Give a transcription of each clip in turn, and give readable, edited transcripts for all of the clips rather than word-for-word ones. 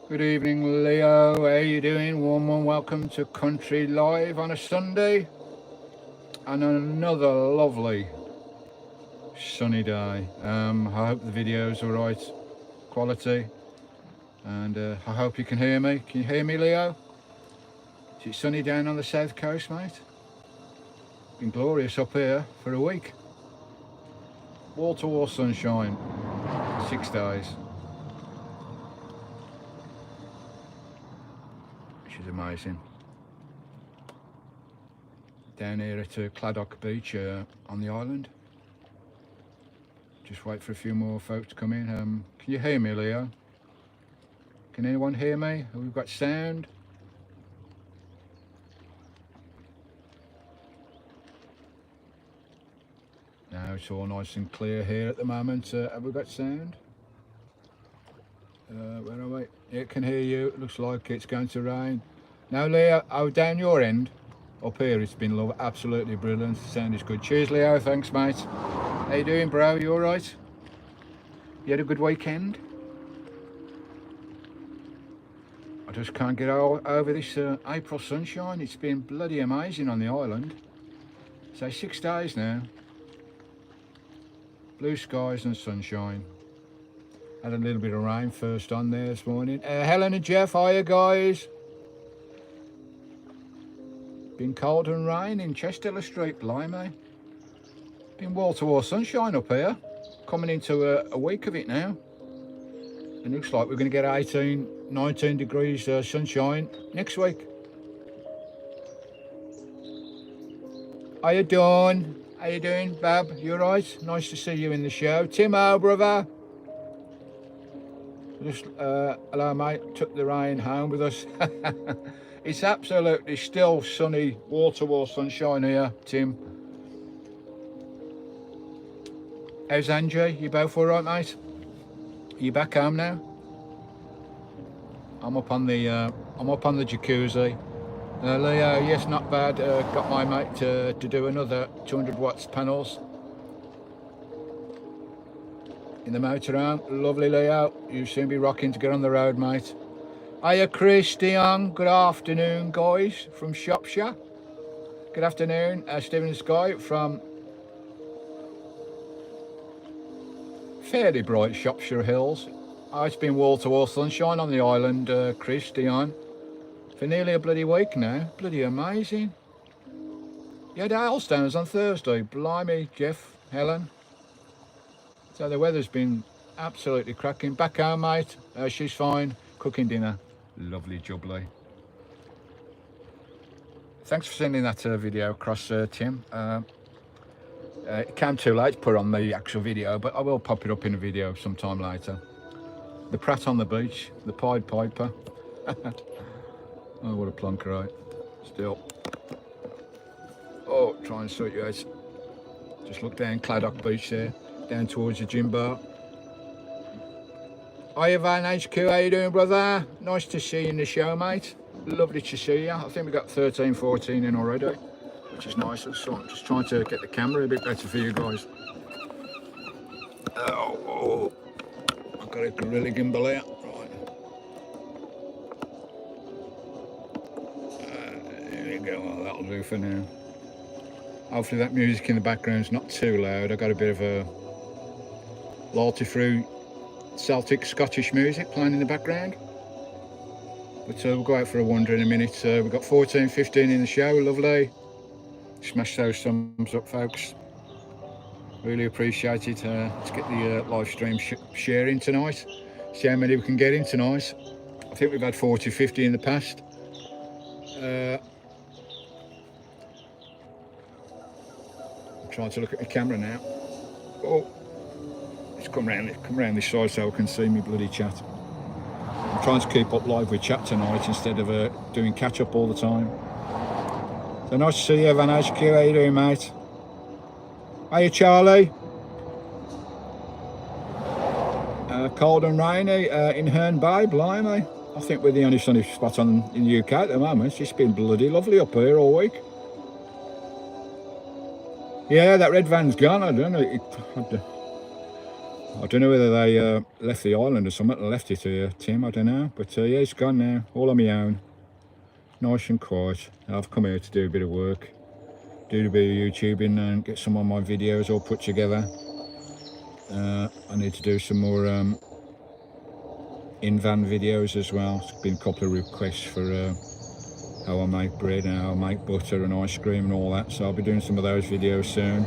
Good evening, Leo. How you doing? Warm welcome to Country Live on a Sunday and another lovely sunny day. I hope the video's all right quality, and I hope you can hear me. Can you hear me, Leo? Is it sunny down on the south coast, mate? Been glorious up here for a week. Wall-to-wall sunshine, 6 days. Which is amazing. Down here at Colaborations Beach on the island. Just wait for a few more folks to come in. Can you hear me, Leo? Can anyone hear me? Have we got sound? Now it's all nice and clear here at the moment. Have we got sound? Where are we? It can hear you. It looks like it's going to rain. Now, Leo, down your end. Up here it's been absolutely brilliant. The sound is good. Cheers, Leo. Thanks, mate. How you doing, bro? You all right? You had a good weekend? I just can't get over this April sunshine. It's been bloody amazing on the island. So 6 days now. Blue skies and sunshine. Had a little bit of rain first on there this morning. Helen and Jeff, hiya guys. Been cold and rain in Chester Street, blimey. Been wall-to-wall sunshine up here. Coming into a week of it now. It looks like we're going to get 18, 19 degrees sunshine next week. How you doing? How you doing, Bab? You all right? Nice to see you in the show. Timo, brother. Just, hello, mate. Took the rain home with us. It's absolutely still sunny, wall-to-wall sunshine here, Tim. How's Angie? You both all right, mate? Are you back home now? I'm up on the jacuzzi. Leo, yes, not bad. Got my mate to do another 200 watts panels in the motorhome. Lovely, Leo. You soon be rocking to get on the road, mate. Hiya, Christian. Good afternoon, guys, from Shropshire. Good afternoon, Stephen and Skye from fairly bright Shropshire Hills. It's been wall-to-wall sunshine on the island, Christian, for nearly a bloody week now. Bloody amazing. You had hailstones on Thursday. Blimey, Jeff, Helen. So the weather's been absolutely cracking. Back home, mate. She's fine. Cooking dinner. Lovely jubbly. Thanks for sending that video across, Tim. It came too late to put on the actual video, but I will pop it up in a video sometime later. The Pratt on the beach, the Pied Piper. Oh, what a plonker, right? Still. Oh, try and sort you out. Just look down Claddock Beach there, down towards the gym bar. Hiya, Van HQ, how you doing, brother? Nice to see you in the show, mate. Lovely to see you. I think we got 13, 14 in already, which is nice. So I'm just trying to get the camera a bit better for you guys. Oh, I've got a gorilla gimbal out. Right. There we go. Well, that'll do for now. Hopefully that music in the background's not too loud. I've got a bit of a loyalty through Celtic Scottish music playing in the background. But we'll go out for a wander in a minute. We've got 14, 15 in the show. Lovely. Smash those thumbs up, folks. Really appreciate it. Let's get the live stream sharing tonight. See how many we can get in tonight. I think we've had 40, 50 in the past. I'm trying to look at the camera now. Oh, let's come round this side so I can see me bloody chat. I'm trying to keep up live with chat tonight instead of doing catch up all the time. So nice to see you, Van HQ. How you doing, mate? Hiya, Charlie. Cold and rainy in Herne Bay, blimey. I think we're the only sunny spot in the UK at the moment. It's just been bloody lovely up here all week. Yeah, that red van's gone. I don't know. I don't know whether they left the island or something and left it here, Tim, I don't know. But yeah, it's gone now, all on my own. Nice and quiet. I've come here to do a bit of work, do a bit of YouTubing and get some of my videos all put together. I need to do some more in-van videos as well. There's been a couple of requests for how I make bread and how I make butter and ice cream and all that, so I'll be doing some of those videos soon.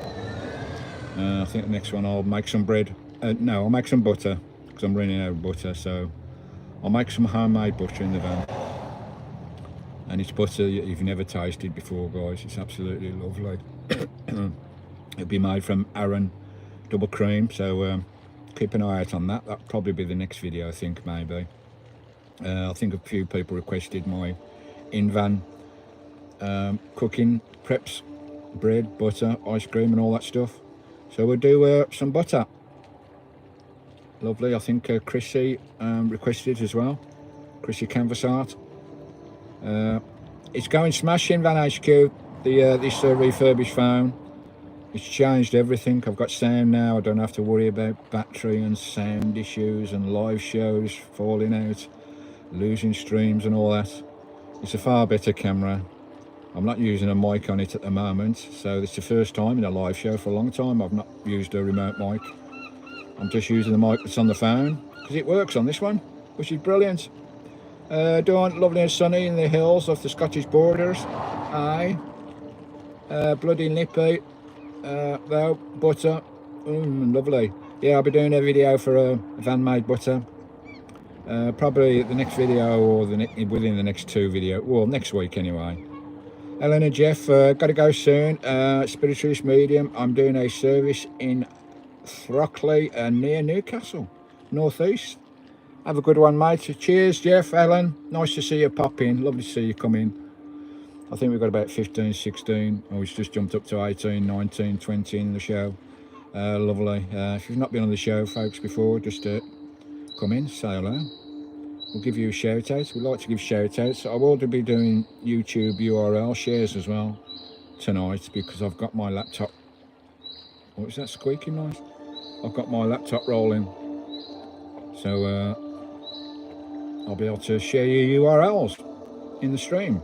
I think the next one I'll make some bread. No, I'll make some butter because I'm running out of butter, so I'll make some homemade butter in the van. And it's butter you've never tasted before, guys. It's absolutely lovely. It'll be made from Arran double cream, so keep an eye out on that. That'll probably be the next video, I think, maybe. I think a few people requested my in-van cooking preps, bread, butter, ice cream and all that stuff. So we'll do some butter. Lovely. I think Chrissy requested as well. Chrissy Canvas Art. It's going smashing, Van HQ. This refurbished phone. It's changed everything. I've got sound now. I don't have to worry about battery and sound issues and live shows falling out, losing streams and all that. It's a far better camera. I'm not using a mic on it at the moment, so it's the first time in a live show for a long time I've not used a remote mic. I'm just using the mic that's on the phone because it works on this one, which is brilliant. Dawn, lovely and sunny in the hills of the Scottish borders. Aye. Bloody nippy. Though, butter. Lovely. Yeah, I'll be doing a video for van made butter. Probably the next video or within the next two videos. Well, next week anyway. Ellen and Jeff, got to go soon. Spiritualist Medium. I'm doing a service in Throckley near Newcastle, northeast. Have a good one, mate. Cheers, Jeff, Ellen. Nice to see you pop in. Lovely to see you come in. I think we've got about 15, 16. Oh, it's just jumped up to 18, 19, 20 in the show. Lovely. If you've not been on the show, folks, before, just come in, say hello. We'll give you a shout out. We like to give shout outs. I will be doing YouTube URL shares as well tonight because I've got my laptop. What is that squeaking noise? I've got my laptop rolling. So I'll be able to share your URLs in the stream.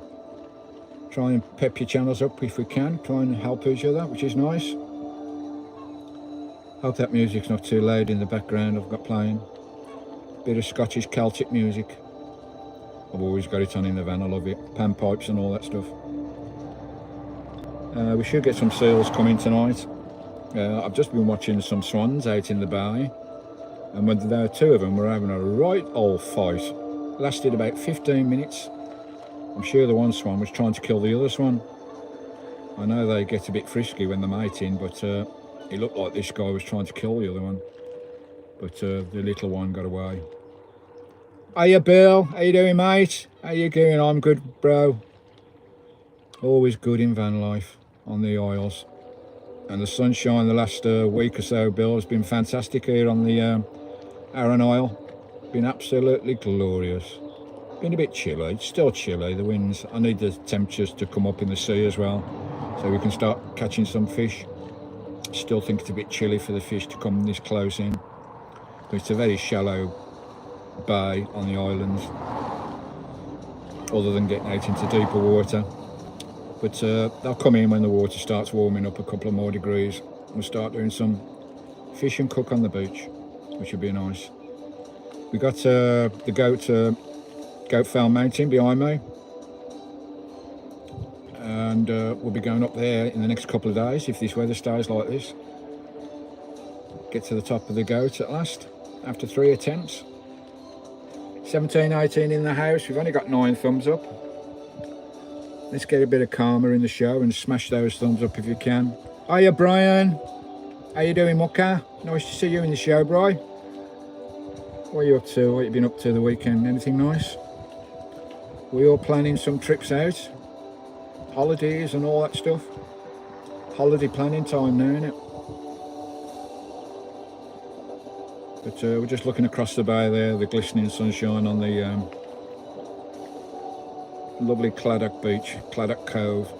Try and pep your channels up if we can. Try and help each other, which is nice. Hope that music's not too loud in the background I've got playing. Bit of Scottish Celtic music. I've always got it on in the van, I love it. Panpipes and all that stuff. We should get some seals coming tonight. I've just been watching some swans out in the bay. And when there were two of them were having a right old fight. Lasted about 15 minutes. I'm sure the one swan was trying to kill the other swan. I know they get a bit frisky when they're mating, but it looked like this guy was trying to kill the other one. But the little one got away. Hiya, Bill. How you doing, mate? How you doing? I'm good, bro. Always good in van life on the Isles. And the sunshine the last week or so, Bill, has been fantastic here on the Arran Isle. Been absolutely glorious. Been a bit chilly. It's still chilly, the winds. I need the temperatures to come up in the sea as well, so we can start catching some fish. Still think it's a bit chilly for the fish to come this close in. But it's a very shallow bay on the islands, other than getting out into deeper water. But they'll come in when the water starts warming up a couple of more degrees. We'll start doing some fish and cook on the beach, which would be nice. We got the goat fell mountain behind me, and we'll be going up there in the next couple of days if this weather stays like this. Get to the top of the goat at last after 3 attempts. 17, 18 in the house. We've only got 9 thumbs up. Let's get a bit of karma in the show and smash those thumbs up if you can. Hiya, Brian. How you doing, Mucka? Nice to see you in the show, Bri. What are you up to? What have you been up to the weekend? Anything nice? We all planning some trips out? Holidays and all that stuff? Holiday planning time now, isn't it? But we're just looking across the bay there, the glistening sunshine on the lovely Claddock Beach, Claddock Cove.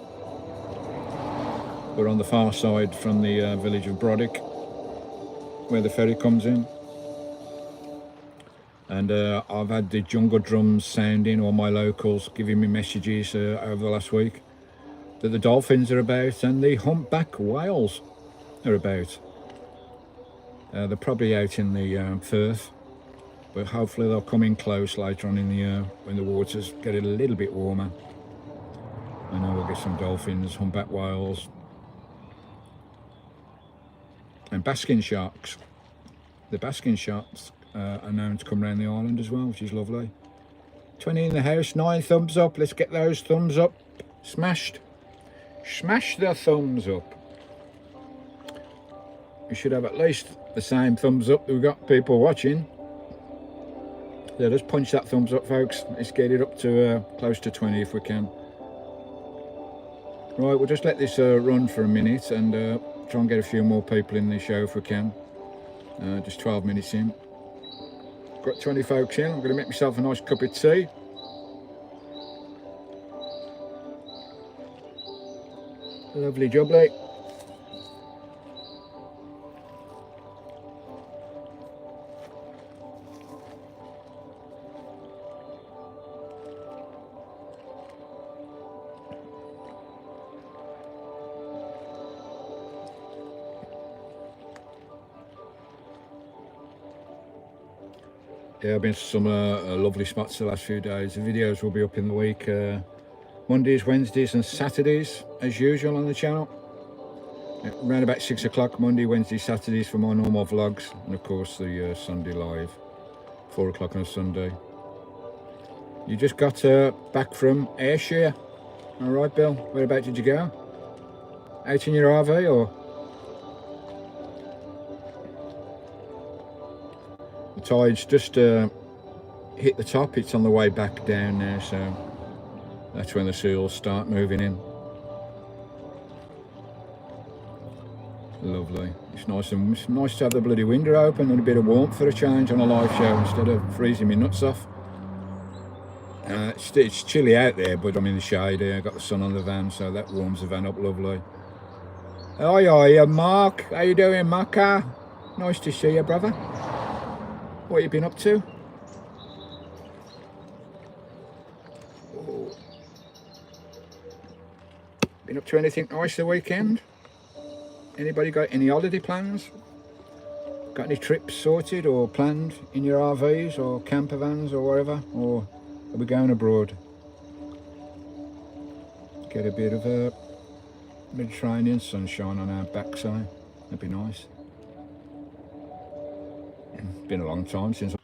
We're on the far side from the village of Brodick, where the ferry comes in. And I've had the jungle drums sounding, all my locals giving me messages over the last week that the dolphins are about and the humpback whales are about. They're probably out in the Firth, but hopefully they'll come in close later on in the year when the waters get a little bit warmer. I know we'll get some dolphins, humpback whales, and basking sharks. The basking sharks are known to come around the island as well, which is lovely. 20 in the house, 9 thumbs up. Let's get those thumbs up smashed. Smash the thumbs up. We should have at least the same thumbs up that we've got people watching. So just punch that thumbs up, folks. Let's get it up to close to 20 if we can. Right, we'll just let this run for a minute and try and get a few more people in the show if we can. Just 12 minutes in. Got 20 folks in. I'm going to make myself a nice cup of tea. Lovely jubbly. Yeah, I've been to some lovely spots the last few days. The videos will be up in the week. Mondays, Wednesdays and Saturdays as usual on the channel. Around about 6 o'clock, Monday, Wednesday, Saturdays for my normal vlogs. And of course the Sunday live, 4 o'clock on a Sunday. You just got back from Ayrshire. All right, Bill, whereabouts did you go? Out in your RV or? The tide's just hit the top. It's on the way back down now, so that's when the seals start moving in. Lovely. It's nice to have the bloody window open and a bit of warmth for a change on a live show instead of freezing me nuts off. It's chilly out there, but I'm in the shade here. I've got the sun on the van, so that warms the van up lovely. Hi, Mark. How you doing, Marka? Nice to see you, brother. What you been up to? Oh. Been up to anything nice the weekend? Anybody got any holiday plans? Got any trips sorted or planned in your RVs or camper vans or wherever? Or are we going abroad? Get a bit of a Mediterranean sunshine on our backside. That'd be nice. It's been a long time since.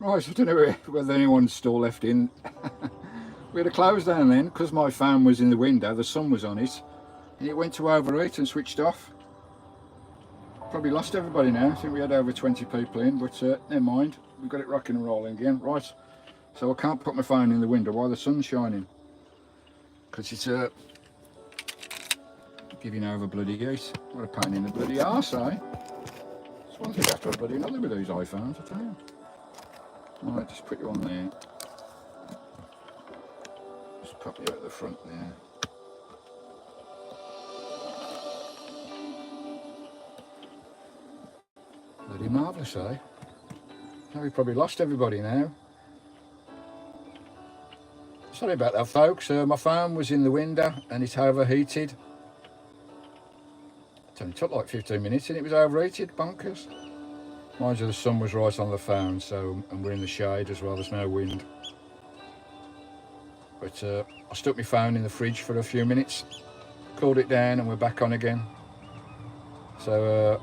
Right, so I don't know whether anyone's still left in. We had a close down then because my fan was in the window, the sun was on it, and it went to overheat and switched off. Probably lost everybody now. I think we had over 20 people in, but never mind, we've got it rocking and rolling again. Right, so I can't put my phone in the window while the sun's shining because it's giving over bloody geese. What a pain in the bloody arse, eh? It's one thing after a bloody another with these iPhones, I tell you. Right, just put you on there. Just pop you at the front there. Bloody marvellous, eh? Now we've probably lost everybody now. Sorry about that, folks. My phone was in the window and it overheated. It only took like 15 minutes and it was overheated, bonkers. Mind you, the sun was right on the phone, so, and we're in the shade as well, there's no wind. But I stuck my phone in the fridge for a few minutes, cooled it down, and we're back on again. So,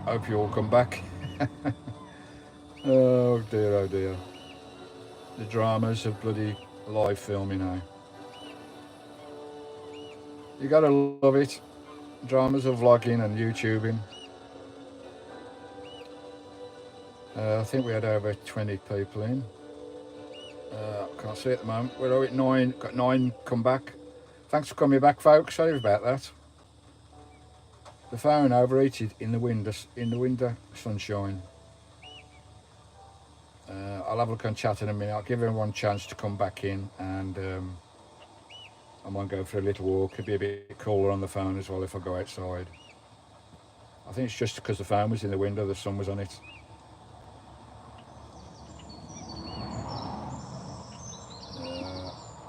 hope you all come back. Oh dear, oh dear. The dramas of bloody live filming now. You gotta love it. Dramas of vlogging and YouTubing. I think we had over 20 people in. Can't see at the moment. We're at 9. Got 9 come back. Thanks for coming back, folks. Sorry about that. The phone overheated in the winter sunshine. I'll have a look on chat in a minute. I'll give everyone a chance to come back in, and I might go for a little walk. It'd be a bit cooler on the phone as well if I go outside. I think it's just because the phone was in the window, the sun was on it.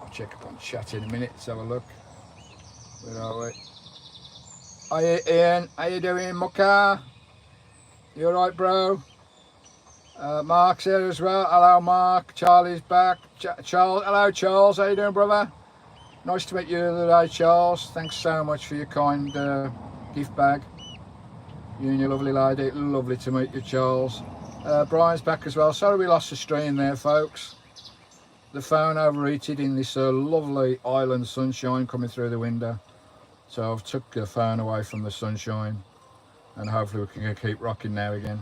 I'll check up on chat in a minute. Let's have a look. Where are we? Hiya Ian, how you doing, mucker? You alright, bro? Mark's here as well. Hello Mark, Charlie's back. Charles, hello Charles, how you doing, brother? Nice to meet you the other day, Charles. Thanks so much for your kind gift bag. You and your lovely lady, lovely to meet you, Charles. Brian's back as well. Sorry we lost the stream there, folks. The phone overheated in this lovely island sunshine coming through the window. So I've took the phone away from the sunshine, and hopefully we can keep rocking now again.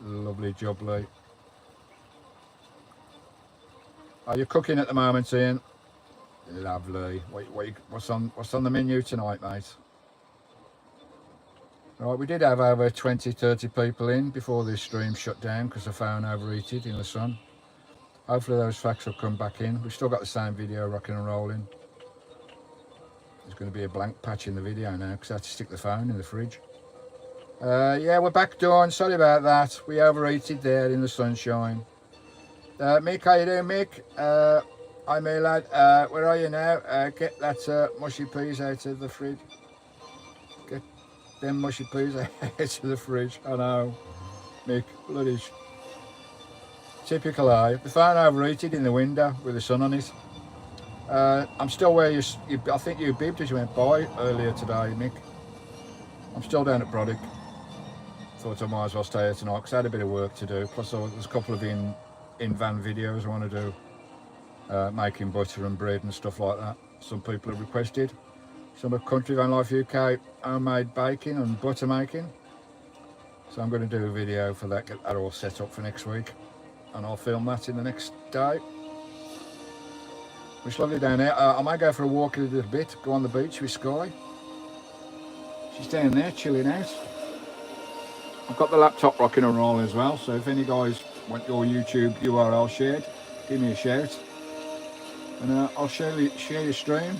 Lovely jubbly. Are you cooking at the moment, Ian? Lovely. What's on the menu tonight, mate? Right, we did have over 20-30 people in before this stream shut down because the phone overheated in the sun. Hopefully those facts will come back in. We've still got the same video rocking and rolling. There's going to be a blank patch in the video now because I had to stick the phone in the fridge. Yeah, we're back, Dawn. Sorry about that. We overheated there in the sunshine. Mick, how you doing, Mick? Hi, me lad. Where are you now? Get that mushy peas out of the fridge. Get them mushy peas out of the fridge. I know, Mick. Bloody typical, eh? The phone overheated in the window with the sun on it. I'm still where you I think you bibbed as you went by earlier today, Mick. I'm still down at Brodick. Thought I might as well stay here tonight because I had a bit of work to do. Plus there's a couple of in-van videos I want to do. Making butter and bread and stuff like that. Some people have requested. Some of Country Vanlife UK homemade baking and butter making. So I'm going to do a video for that, get that all set up for next week. And I'll film that in the next day. It's lovely down there. I might go for a walk in a little bit, go on the beach with Skye. She's down there chilling out. I've got the laptop rocking and rolling as well, so if any guys want your YouTube URL shared, give me a shout. And I'll share your stream.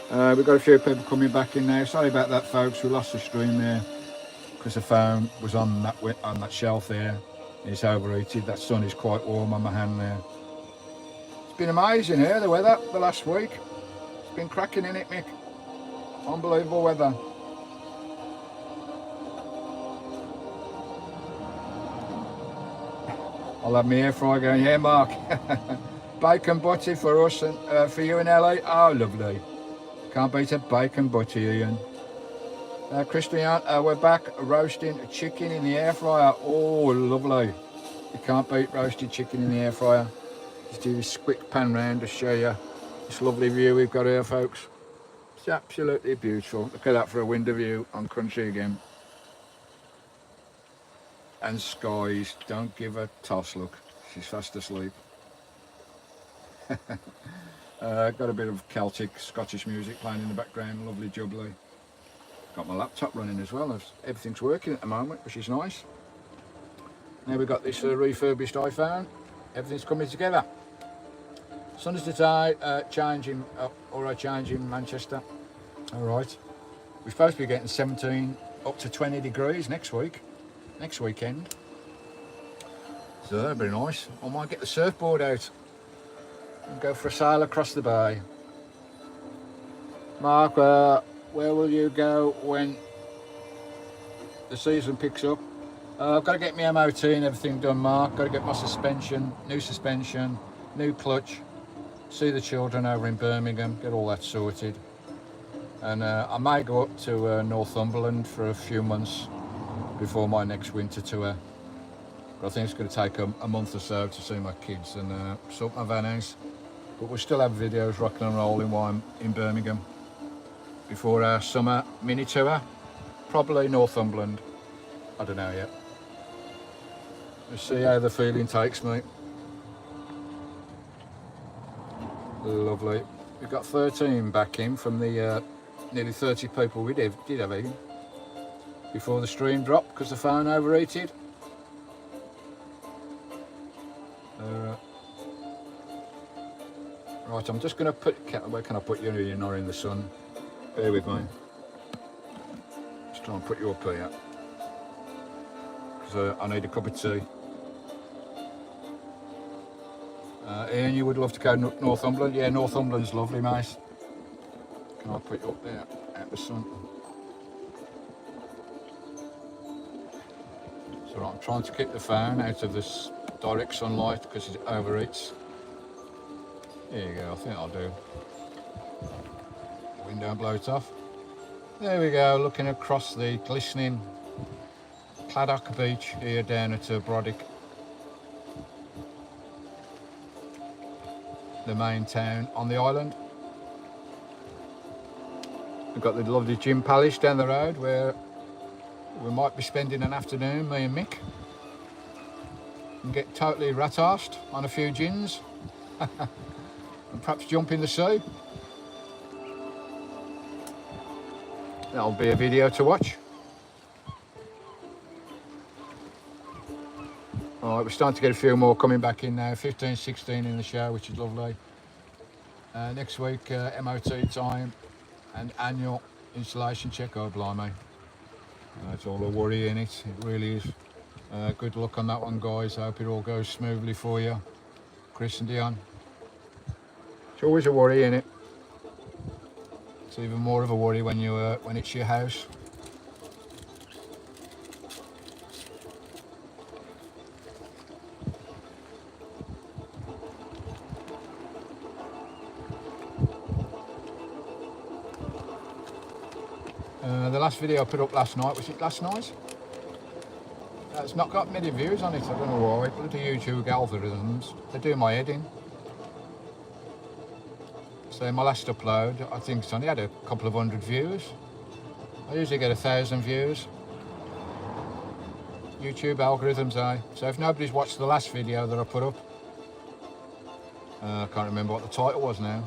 We've got a few people coming back in now. Sorry about that, folks. We lost the stream there because the phone was on that shelf there. It's overheated. That sun is quite warm on my hand there. It's been amazing here, the weather, the last week. It's been cracking in it, Mick. Unbelievable weather. I'll have my air fryer going, yeah, Mark. Bacon butty for us and for you and Ellie. Oh, lovely. Can't beat a bacon butty, Ian. Christian, we're back roasting chicken in the air fryer. Oh, lovely. You can't beat roasted chicken in the air fryer. Just do this quick pan round to show you this lovely view we've got here, folks. It's absolutely beautiful. Look at that for a window view on country again. And Skies, don't give a toss, look. She's fast asleep. Got a bit of Celtic, Scottish music playing in the background, lovely jubbly. Got my laptop running as well, everything's working at the moment, which is nice. Now we've got this refurbished iPhone, everything's coming together. Sun's today, change in Manchester. Alright, we're supposed to be getting 17 up to 20 degrees next weekend. So that'll be nice. I might get the surfboard out and go for a sail across the bay. Mark, where will you go when the season picks up? I've got to get my MOT and everything done, Mark. Got to get my suspension, new clutch, see the children over in Birmingham, get all that sorted. And I may go up to Northumberland for a few months before my next winter tour. But I think it's going to take a month or so to see my kids and sort my van house. But we'll still have videos rocking and rolling while I'm in Birmingham before our summer mini tour. Probably Northumberland. I don't know yet. We'll see how the feeling takes me. Lovely. We've got 13 back in from the nearly 30 people we did have eaten before the stream dropped because the phone overheated. Right, I'm just going to put, where can I put you? You're not in the sun. Bear with me. Just try and put you up here. Because I need a cup of tea. Ian, you would love to go to Northumberland? Yeah, Northumberland's lovely, mate. Can I put you up there, out the sun? So I'm trying to keep the phone out of this direct sunlight because it overheats. There you go, I think I'll do. Wind don't blow it off. There we go, looking across the glistening Claddock beach here down at Brodick. The main town on the island. We've got the lovely Gin Palace down the road where we might be spending an afternoon, me and Mick, and get totally rat-arsed on a few gins and perhaps jump in the sea. That'll be a video to watch. Alright, we're starting to get a few more coming back in now, 15, 16 in the show, which is lovely. Next week, MOT time and annual installation check. Oh, blimey. It's all a worry in it, it really is. Good luck on that one, guys. I hope it all goes smoothly for you, Chris and Dion. It's always a worry in it. It's even more of a worry when you when it's your house. The last video I put up last night, was it last night? It's not got many views on it, I don't know why. Bloody YouTube algorithms, they do my head in. So my last upload, I think it's only had a couple of 100 views. I usually get 1,000 views. YouTube algorithms, eh? So if nobody's watched the last video that I put up, I can't remember what the title was now.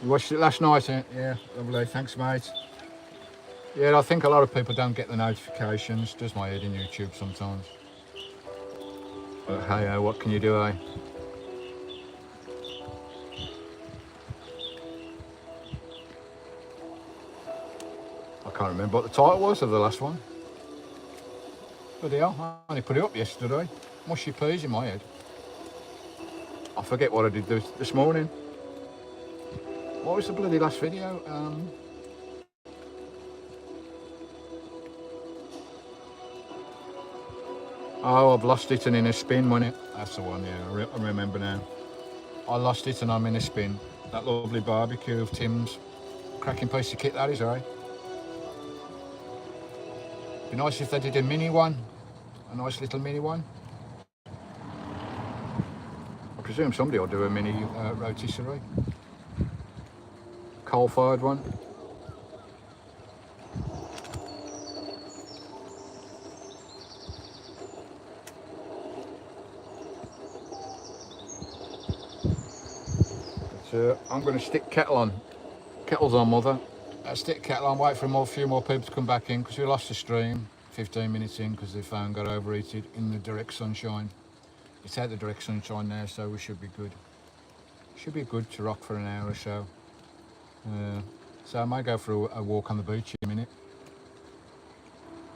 You watched it last night, eh? Yeah, lovely, thanks mate. Yeah, I think a lot of people don't get the notifications, does my head in YouTube sometimes. But hey, what can you do, eh? I can't remember what the title was of the last one. Bloody hell, I only put it up yesterday. Mushy peas in my head. I forget what I did this morning. What was the bloody last video? Oh, I've lost it and in a spin, wasn't it? That's the one, yeah, I remember now. I lost it and I'm in a spin. That lovely barbecue of Tim's. Cracking piece of kit that is, eh? Be nice if they did a mini one. A nice little mini one. I presume somebody will do a mini rotisserie. Coal-fired one. But, I'm going to stick kettle on. Kettle's on, mother. Stick kettle on, wait for a few more people to come back in because we lost the stream 15 minutes in because the phone got overheated in the direct sunshine. It's out the direct sunshine now, so we should be good. Should be good to rock for an hour or so. So I might go for a walk on the beach in a minute.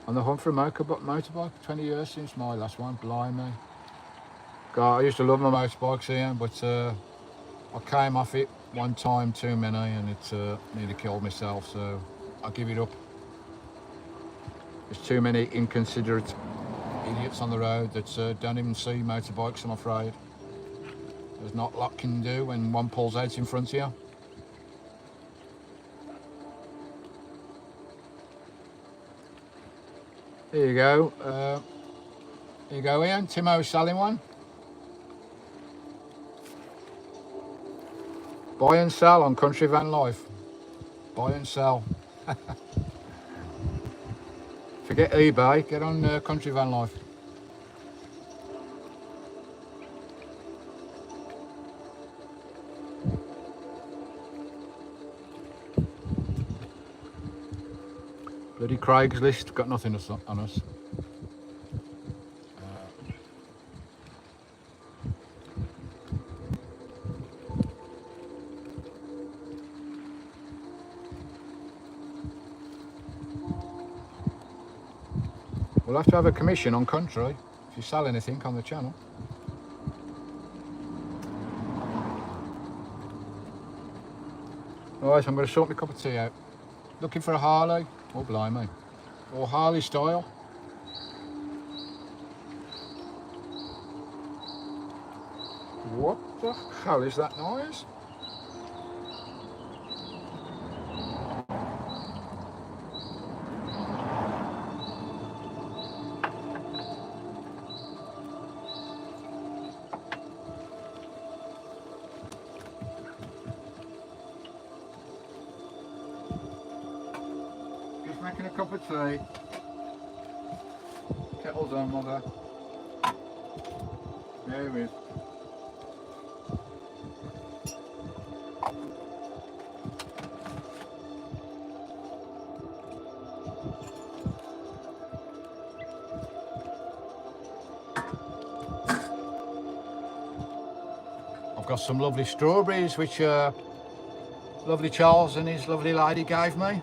On the hunt for a motorbike, 20 years since my last one, blimey. God, I used to love my motorbikes here, but I came off it one time too many and it nearly killed myself, so I give it up. There's too many inconsiderate idiots on the road that don't even see motorbikes, I'm afraid. There's not a lot can do when one pulls out in front of you. There you go. Here you go, Ian. Timo's selling one. Buy and sell on Country Van Life. Buy and sell. Forget eBay, get on Country Van Life. Bloody Craigslist, got nothing on us. We'll have to have a commission on Country if you sell anything on the channel. Right, I'm going to sort my cup of tea out. Looking for a Harley? Oh, blimey. Or Harley style. What the hell is that noise? Making a cup of tea. Kettle's on, mother. There it is. I've got some lovely strawberries which lovely Charles and his lovely lady gave me.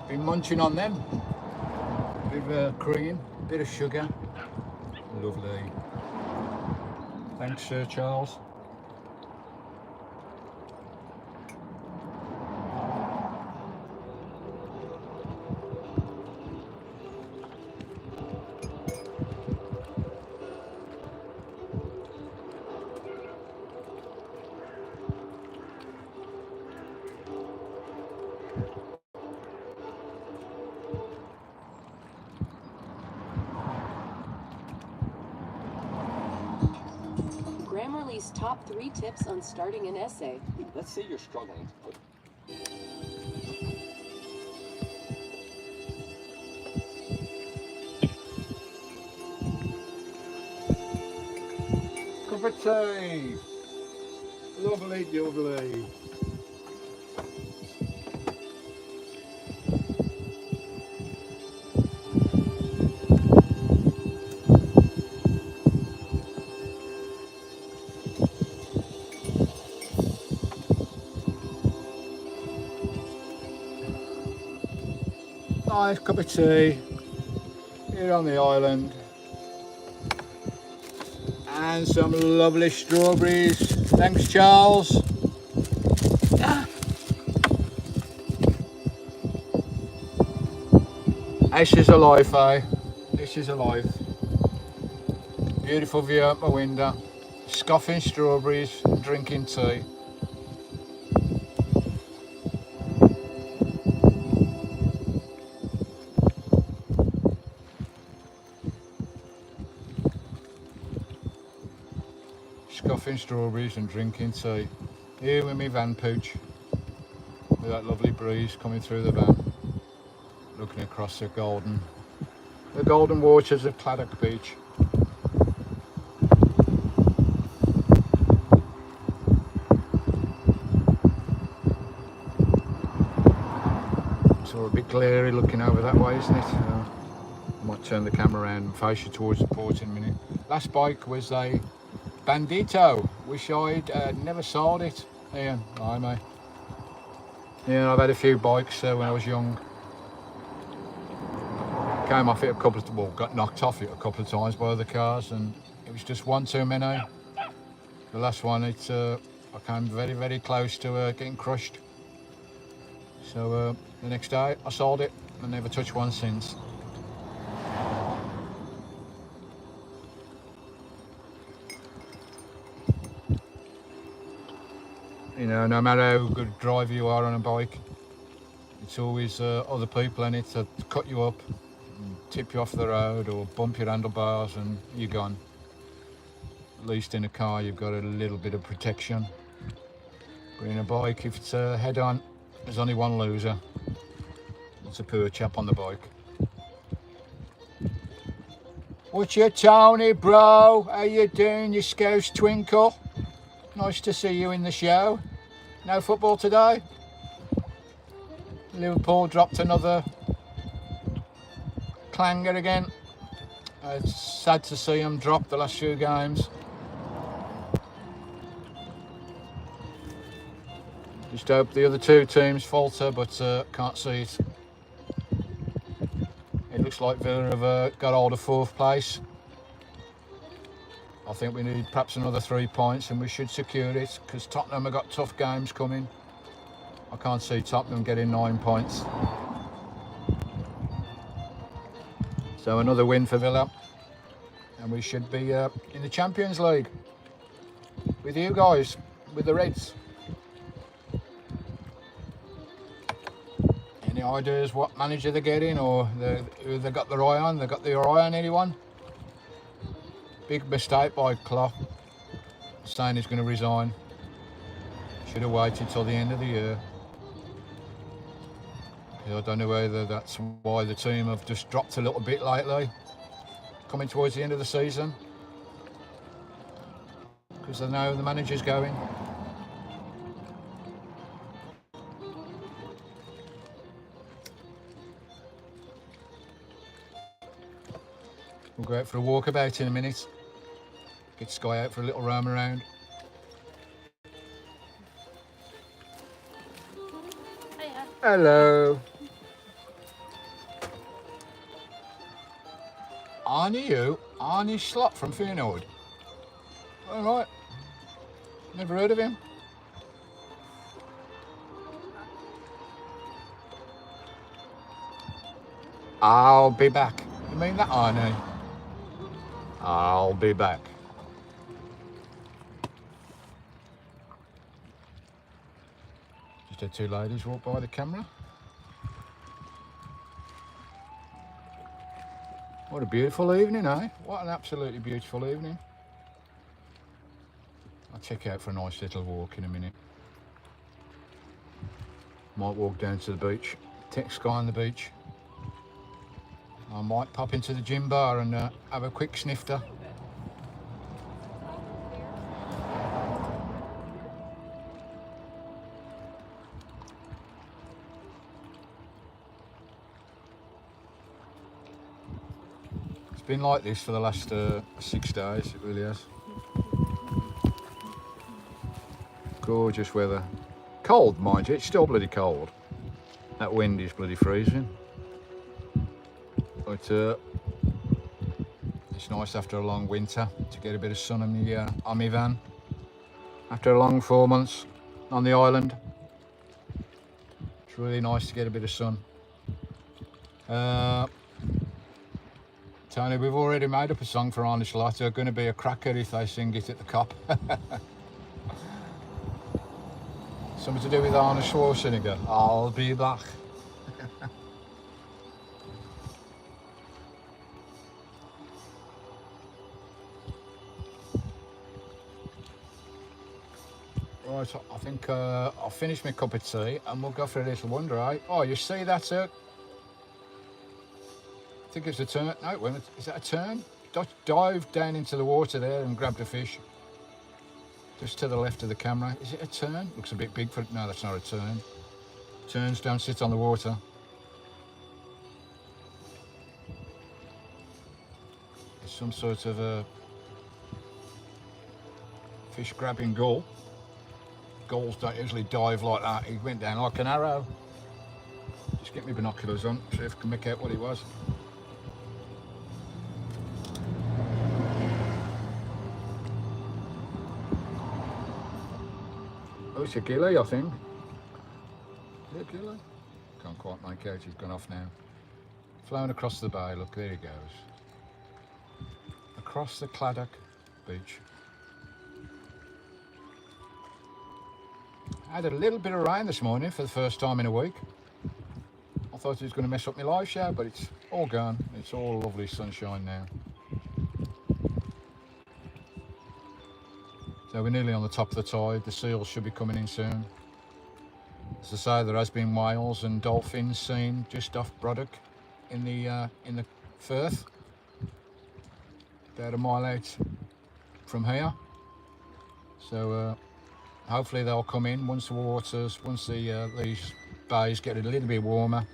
Been munching on them. Bit of cream, bit of sugar. Lovely. Thanks, Sir Charles. Grammarly's top 3 tips on starting an essay. Let's say you're struggling. Cup of tea. Lovely, lovely. Nice cup of tea here on the island, and some lovely strawberries. Thanks, Charles. This is a life, eh? This is a life. Beautiful view out my window, scoffing strawberries, drinking tea. Scoffing strawberries and drinking tea. Here with me van pooch, with that lovely breeze coming through the van, looking across the golden waters of Claddock Beach. It's all a bit glary looking over that way, isn't it? I might turn the camera around and face you towards the port in a minute. Last bike was a Bandito. Wish I'd never sold it. Ian, hi mate. Yeah, I've had a few bikes when I was young. Came off it a couple of, well, got knocked off it a couple of times by other cars, and it was just one too many. The last one, I came very, very close to getting crushed. So the next day I sold it and never touched one since. You know, no matter how good a driver you are on a bike, it's always other people in it that cut you up, tip you off the road or bump your handlebars and you're gone. At least in a car you've got a little bit of protection. But in a bike, if it's head on, there's only one loser. It's a poor chap on the bike. What's your Tony, bro? How you doing, you Scouse twinkle? Nice to see you in the show. No football today? Liverpool dropped another clanger again. It's sad to see them drop the last few games. Just hope the other two teams falter, but can't see it. It looks like Villa have got hold of 4th place. I think we need perhaps another 3 points and we should secure it, because Tottenham have got tough games coming. I can't see Tottenham getting 9 points. So another win for Villa and we should be in the Champions League with you guys, with the Reds. Any ideas what manager they're getting, or who they got their eye on? They got their eye on anyone? Big mistake by Klopp, saying he's going to resign. Should have waited till the end of the year. I don't know whether that's why the team have just dropped a little bit lately, coming towards the end of the season, because they know the manager's going. We'll go out for a walkabout in a minute. Get Skye out for a little roam around. Hiya. Hello. Arnie Slot from Fernord. All right. Never heard of him. I'll be back. You mean that, Arnie? I'll be back. Just had 2 ladies walk by the camera. What a beautiful evening, eh? What an absolutely beautiful evening. I'll check out for a nice little walk in a minute. Might walk down to the beach, text Skye on the beach. I might pop into the gym bar and have a quick snifter. It's been like this for the last 6 days, it really has. Gorgeous weather. Cold, mind you, it's still bloody cold. That wind is bloody freezing. But it's nice after a long winter to get a bit of sun on my van. After a long 4 months on the island, it's really nice to get a bit of sun. Tony, we've already made up a song for Arnie Slot. They're going to be a cracker if they sing it at the COP. Something to do with Arnold Schwarzenegger. I'll be back. Right, I think I'll finish my cup of tea and we'll go for a little wander, eh? Oh, you see that, sir? I think it's a turn. No, wait, is that a turn? Dive down into the water there and grabbed a fish. Just to the left of the camera. Is it a turn? Looks a bit big for it. No, that's not a turn. Turns don't sit on the water. It's some sort of a fish grabbing gull. Gulls don't usually dive like that. He went down like an arrow. Just get my binoculars on, see if I can make out what he was. Oh, it's a gilly, I think. Is it a gilly? Can't quite make out, he's gone off now. Flown across the bay, look, there he goes. Across the Claddock beach. I had a little bit of rain this morning for the first time in a week. I thought it was going to mess up my live show, but it's all gone. It's all lovely sunshine now. So we're nearly on the top of the tide. The seals should be coming in soon. As I say, there has been whales and dolphins seen just off Broddock in the Firth, about a mile out from here. So hopefully they'll come in once these bays get a little bit warmer.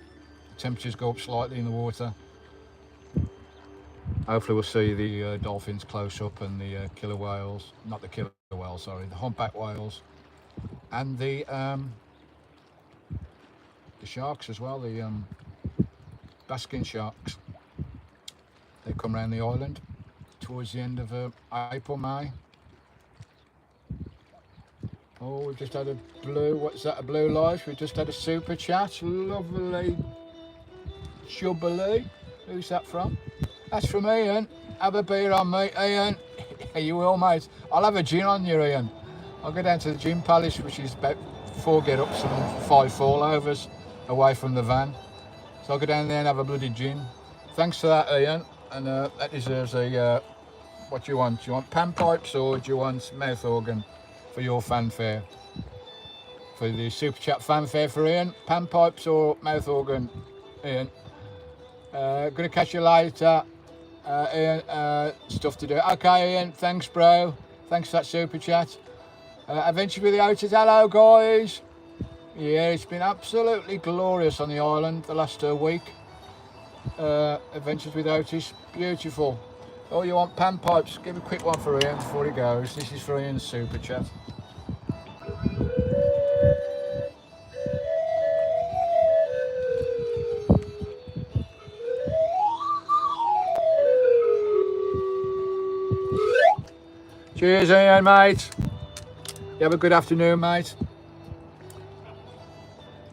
The temperatures go up slightly in the water. Hopefully we'll see the dolphins close up and the killer whales, not the killer whales, sorry, the humpback whales, and the sharks as well, the basking sharks. They come around the island towards the end of April, May. Oh, we've just had a blue, what's that, a blue life? We've just had a super chat, lovely, chubbly. Who's that from? That's from Ian. Have a beer on me, Ian. You will, mate. I'll have a gin on you, Ian. I'll go down to the Gin Palace, which is about 4 get-ups and 5 fallovers away from the van. So I'll go down there and have a bloody gin. Thanks for that, Ian. And that deserves a, what do you want? Do you want pan pipes or do you want mouth organ for your fanfare? For the super chat fanfare for Ian, pan pipes or mouth organ, Ian? Gonna catch you later, Ian. Stuff to do. Okay, Ian. Thanks, bro. Thanks for that super chat. Adventures with the Otis. Hello, guys. Yeah, it's been absolutely glorious on the island the last week. Adventures with Otis, beautiful. Oh, you want pan pipes? Give a quick one for Ian before he goes. This is for Ian's super chat. Cheers, Ian, mate. You have a good afternoon, mate.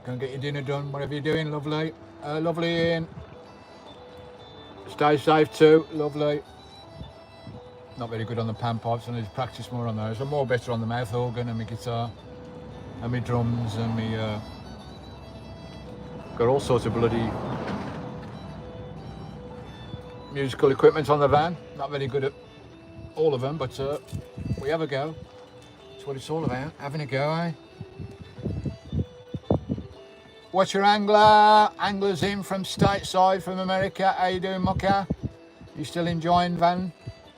Go and get your dinner done, whatever you're doing, lovely. Lovely, Ian. Stay safe too, lovely. Not very good on the pan pipes, I need to practice more on those. I'm more better on the mouth organ and my guitar and my drums and my got all sorts of bloody musical equipment on the van. Not very good at all of them, but we have a go. That's what it's all about, having a go, eh? What's your angler? Anglers in from stateside, from America. How you doing, Mucker? You still enjoying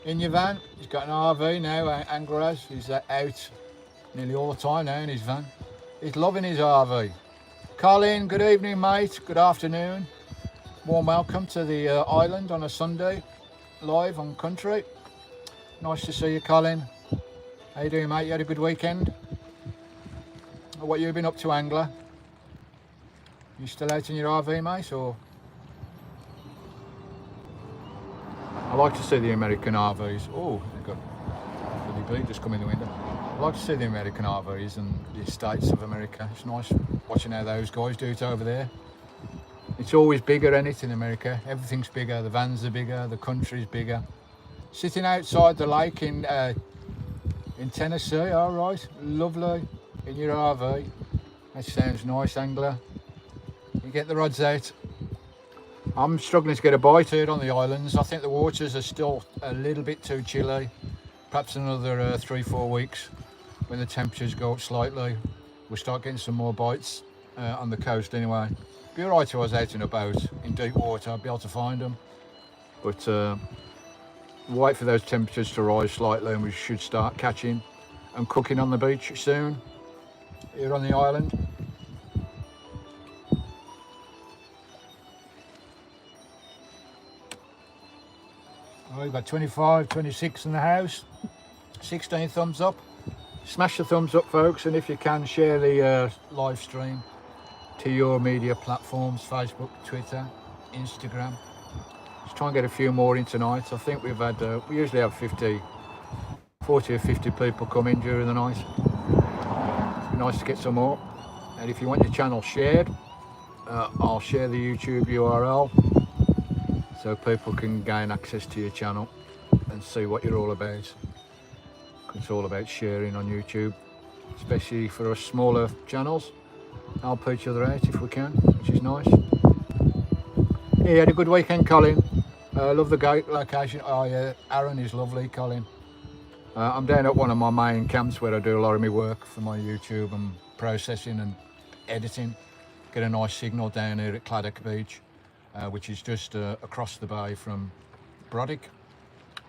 in your van? He's got an RV now, Angler has. He's out nearly all the time now in his van. He's loving his RV. Colin, good evening, mate. Good afternoon. Warm welcome to the island on a Sunday, live on Country. Nice to see you, Colin. How you doing, mate? You had a good weekend? What you been up to, Angler? You still out in your RV, mate, or? I like to see the American RVs. Oh, they've got bloody bee just come in the window. I like to see the American RVs and the estates of America. It's nice watching how those guys do it over there. It's always bigger, ain't it, in America? Everything's bigger, the vans are bigger, the country's bigger. Sitting outside the lake in Tennessee, all right, lovely, in your RV. That sounds nice, Angler. You get the rods out. I'm struggling to get a bite here on the islands. I think the waters are still a little bit too chilly. Perhaps another 3-4 weeks when the temperatures go up slightly. We'll start getting some more bites on the coast anyway. Be alright if I was out and about in deep water, I'd be able to find them. But wait for those temperatures to rise slightly and we should start catching and cooking on the beach soon here on the island. Oh, we've got 25, 26 in the house, 16 thumbs up. Smash the thumbs up, folks, and if you can, share the live stream to your media platforms, Facebook, Twitter, Instagram. Let's try and get a few more in tonight. I think we've had, we usually have 40 or 50 people come in during the night. It'd be nice to get some more. And if you want your channel shared, I'll share the YouTube URL so people can gain access to your channel and see what you're all about. It's all about sharing on YouTube, especially for us smaller channels. Help each other out if we can, which is nice. He had a good weekend, Colin. Love the location. Oh yeah, Aaron is lovely, Colin. I'm down at one of my main camps where I do a lot of my work for my YouTube and processing and editing. Get a nice signal down here at Colaborations Beach, which is just across the bay from Brodick.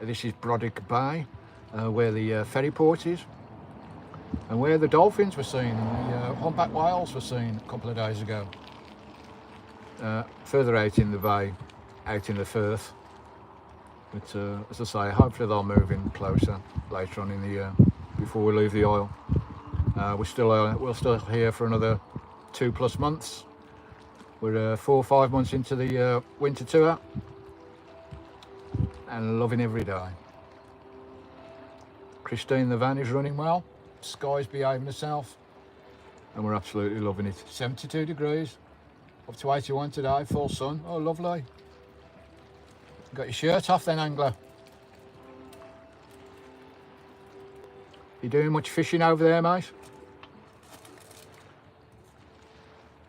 This is Brodick Bay, where the ferry port is, and where the dolphins were seen and the humpback whales were seen a couple of days ago. Further out in the bay, out in the Firth. But as I say, hopefully they'll move in closer later on in the year before we leave the Isle. We're still here for another 2+ months. We're 4 or 5 months into the winter tour and loving every day. Christine the van is running well. Skye's behaving herself and we're absolutely loving it. 72 degrees, up to 81 today, full sun. Oh, lovely. Got your shirt off then, angler. You doing much fishing over there, mate?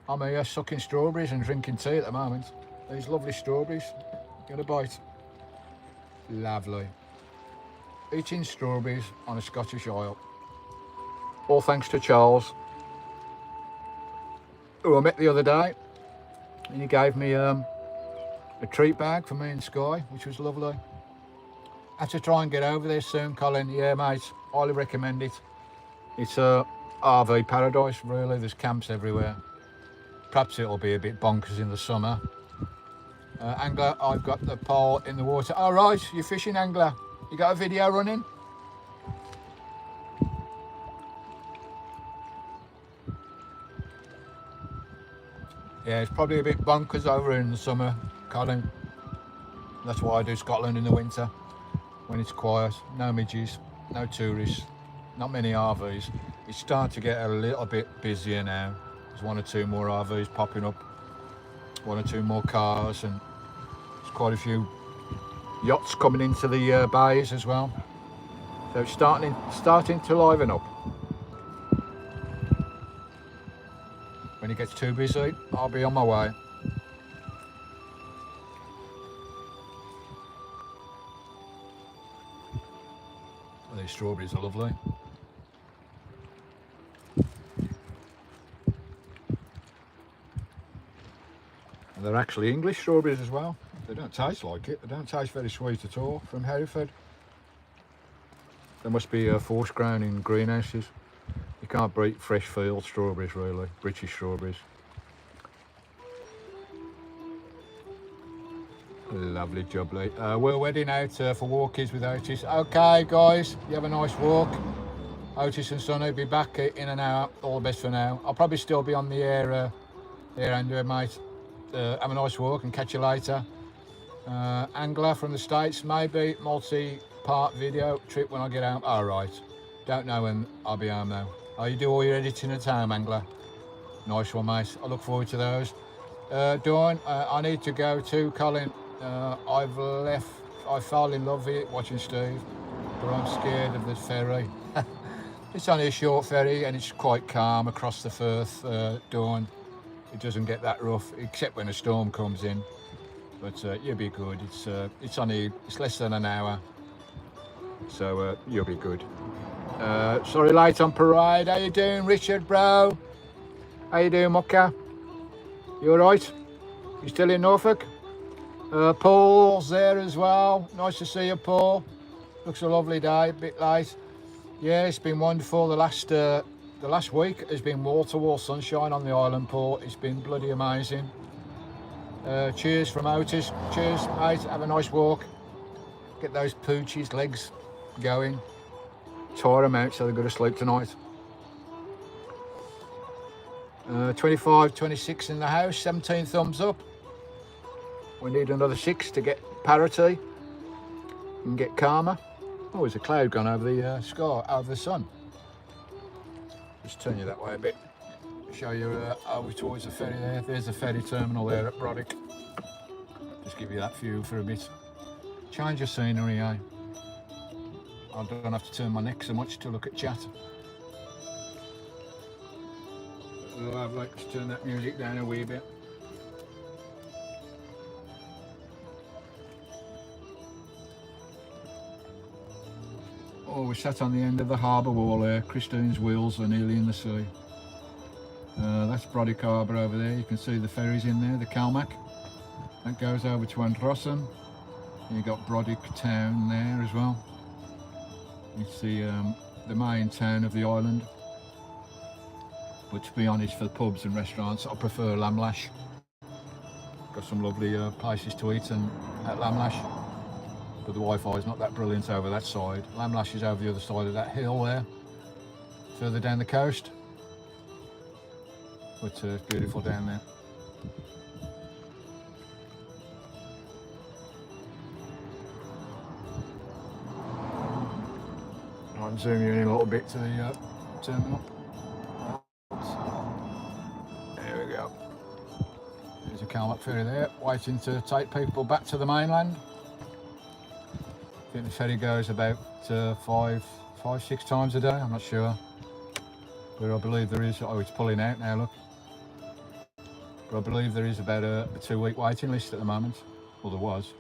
I'm here sucking strawberries and drinking tea at the moment. These lovely strawberries. Get a bite. Lovely. Eating strawberries on a Scottish Isle. All thanks to Charles, who I met the other day, and he gave me a treat bag for me and Skye, which was lovely. Had to try and get over there soon, Colin. Yeah, mate, highly recommend it. It's a RV paradise, really. There's camps everywhere. Perhaps it'll be a bit bonkers in the summer. Angler, I've got the pole in the water. All right, you're fishing, angler. You got a video running? Yeah, it's probably a bit bonkers over in the summer, Colin. That's why I do Scotland in the winter, when it's quiet, no midges, no tourists, not many RVs. It's starting to get a little bit busier now. There's 1 or 2 more RVs popping up, 1 or 2 more cars, and there's quite a few yachts coming into the bays as well. So it's starting to liven up. When it gets too busy, I'll be on my way. Oh, these strawberries are lovely. And they're actually English strawberries as well. They don't taste like it. They don't taste very sweet at all. From Hereford. They must be forced grown in greenhouses. You can't breed fresh field strawberries, really. British strawberries. Lovely jubbly. We're heading out for walkies with Otis. Okay, guys, you have a nice walk. Otis and Sonny will be back in an hour. All the best for now. I'll probably still be on the air here, Andrew, mate. Have a nice walk and catch you later. Angler from the States, maybe multi-part video trip when I get home. All right. Don't know when I'll be home though. Oh, you do all your editing at home, Angler? Nice one, mate. I look forward to those. Dawn, I need to go too, Colin. I've left. I fell in love with it watching Steve, but I'm scared of the ferry. It's only a short ferry and it's quite calm across the Firth, Dawn. It doesn't get that rough, except when a storm comes in. But you'll be good. It's less than an hour, so you'll be good. Sorry, late on parade. How you doing, Richard, bro? How you doing, Mucka? You all right? You still in Norfolk? Paul's there as well. Nice to see you, Paul. Looks a lovely day. A bit late. Yeah, it's been wonderful. The last week has been wall-to-wall sunshine on the island, Paul. It's been bloody amazing. Cheers from Otis. Cheers, mate. Have a nice walk. Get those poochies' legs going. Tire them out so they're going to sleep tonight. 25, 26 in the house. 17 thumbs up. We need another 6 to get parity and get calmer. Oh, there's a cloud gone over the sky, over the sun. Just turn you that way a bit. Show you over towards the ferry there. There's the ferry terminal there at Brodick. Just give you that view for a bit. Change your scenery, eh? I don't have to turn my neck so much to look at chat. Lovely. Let's turn that music down a wee bit. Oh, we're sat on the end of the harbour wall there. Christine's wheels are nearly in the sea. That's Brodick Harbour over there. You can see the ferries in there, the Calmac. That goes over to Androssen. You've got Brodick town there as well. It's the main town of the island. But to be honest, for the pubs and restaurants, I prefer Lamlash. Got some lovely places to eat at Lamlash. But the Wi-Fi is not that brilliant over that side. Lamlash is over the other side of that hill there, further down the coast. But it's beautiful down there. I'll zoom you in a little bit to the terminal. There we go. There's a Calmac ferry there, waiting to take people back to the mainland. I think the ferry goes about 5-6 times a day, I'm not sure. But I believe there is, oh, it's pulling out now, look. But I believe there is about a 2-week waiting list at the moment. Well, there was.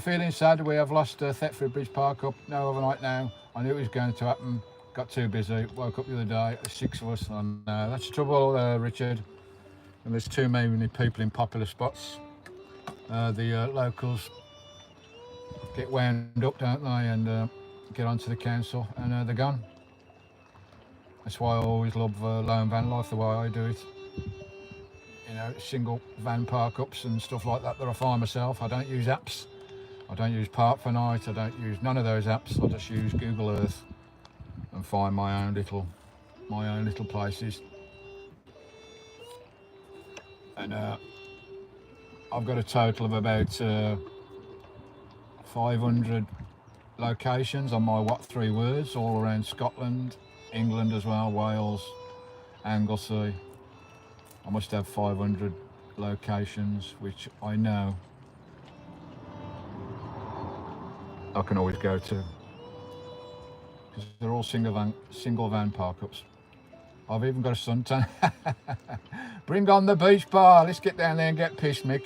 Feeling sad, we have lost Thetford Bridge Park up, no overnight now. I knew it was going to happen, got too busy, woke up the other day, 6 of us, and that's the trouble, Richard. And there's too many people in popular spots. The locals get wound up, don't they, and get onto the council, and they're gone. That's why I always love loan van life, the way I do it. You know, single van park ups and stuff like that I find myself. I don't use apps. I don't use Park for Night. I don't use none of those apps. I just use Google Earth and find my own little places. And I've got a total of about 500 locations on my What 3 Words all around Scotland, England as well, Wales, Anglesey. I must have 500 locations which I know I can always go to, because they're all single van park-ups. I've even got a suntan. Bring on the beach bar, let's get down there and get pissed, Mick.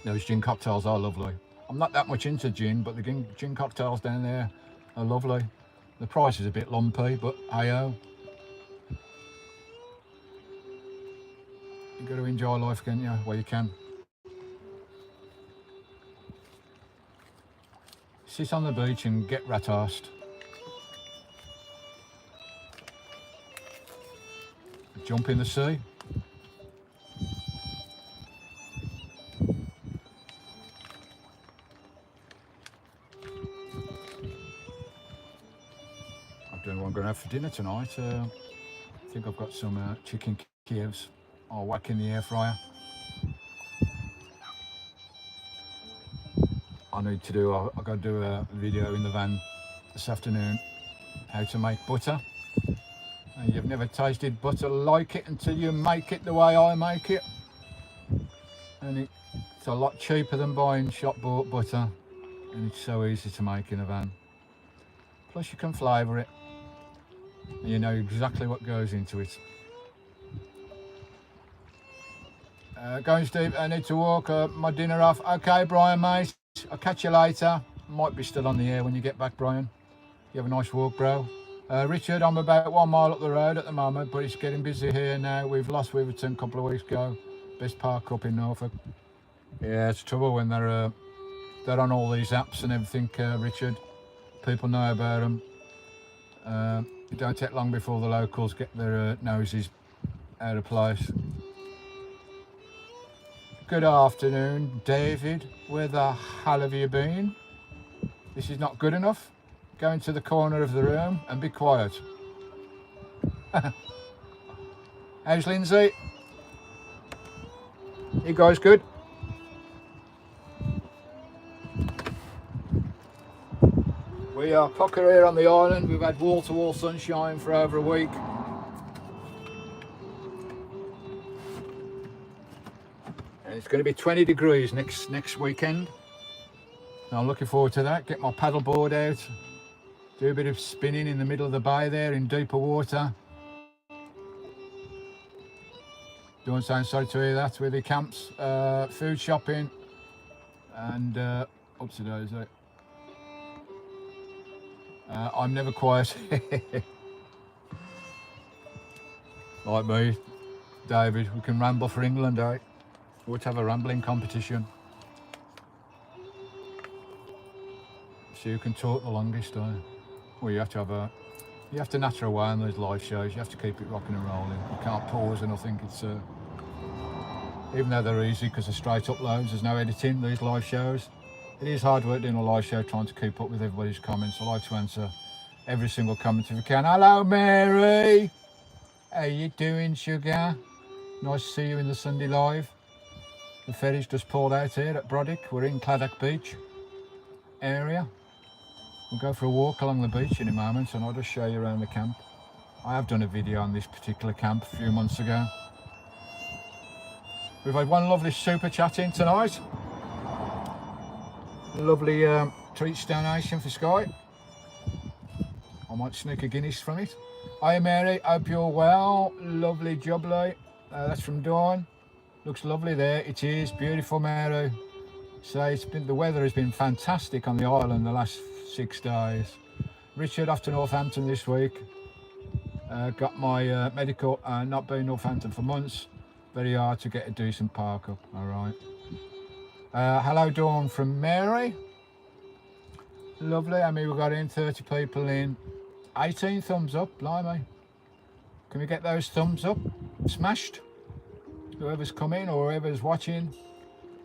Those gin cocktails are lovely. I'm not that much into gin, but the gin cocktails down there are lovely. The price is a bit lumpy, but hey-oh. You've got to enjoy life, can't you, where you can. Sit on the beach and get rat-arsed. Jump in the sea. I don't know what I'm going to have for dinner tonight. I think I've got some chicken Kievs. I'll whack in the air fryer. I've got to do a video in the van this afternoon, how to make butter. And you've never tasted butter like it until you make it the way I make it. And it's a lot cheaper than buying shop bought butter, and it's so easy to make in a van. Plus you can flavour it, and you know exactly what goes into it. Going, Steve, I need to walk my dinner off. Okay, Brian, mate, I'll catch you later. Might be still on the air when you get back, Brian. You have a nice walk, bro. Richard, I'm about 1 mile up the road at the moment, but it's getting busy here now. We've lost Weaverton a couple of weeks ago. Best park up in Norfolk. Yeah, it's trouble when they're on all these apps and everything, Richard. People know about them. It don't take long before the locals get their noses out of place. Good afternoon, David. Where the hell have you been? This is not good enough. Go into the corner of the room and be quiet. How's Lindsay? You guys good? We are pucker here on the island. We've had wall-to-wall sunshine for over a week. And it's going to be 20 degrees next weekend. And I'm looking forward to that. Get my paddle board out. Do a bit of spinning in the middle of the bay there in deeper water. Don't sound sorry to hear that with the camps, food shopping, and up to daisy. I'm never quiet. Like me, David, we can ramble for England, eh? We'll have a rambling competition. So you can talk the longest, eh? Well, you have to natter away on those live shows. You have to keep it rocking and rolling. You can't pause or nothing. It's even though they're easy because they're straight uploads, there's no editing these live shows. It is hard work doing a live show, trying to keep up with everybody's comments. I like to answer every single comment if I can. Hello, Mary. How you doing, sugar? Nice to see you in the Sunday live. The ferry's just pulled out here at Brodick. We're in Claddock Beach area. We'll go for a walk along the beach in a moment and I'll just show you around the camp. I have done a video on this particular camp a few months ago. We've had one lovely super chat in tonight. Lovely treats donation for Skye. I might sneak a Guinness from it. Hi Mary, hope you're well. Lovely jubbly. That's from Dawn. Looks lovely there. It is beautiful, Mary. So the weather has been fantastic on the island the last 6 days. Richard off to Northampton this week. Got my medical, not been Northampton for months. Very hard to get a decent park up. All right. Hello Dawn from Mary. Lovely. I mean, we've got in 30 people in. 18 thumbs up, blimey. Can we get those thumbs up smashed? Whoever's coming or whoever's watching.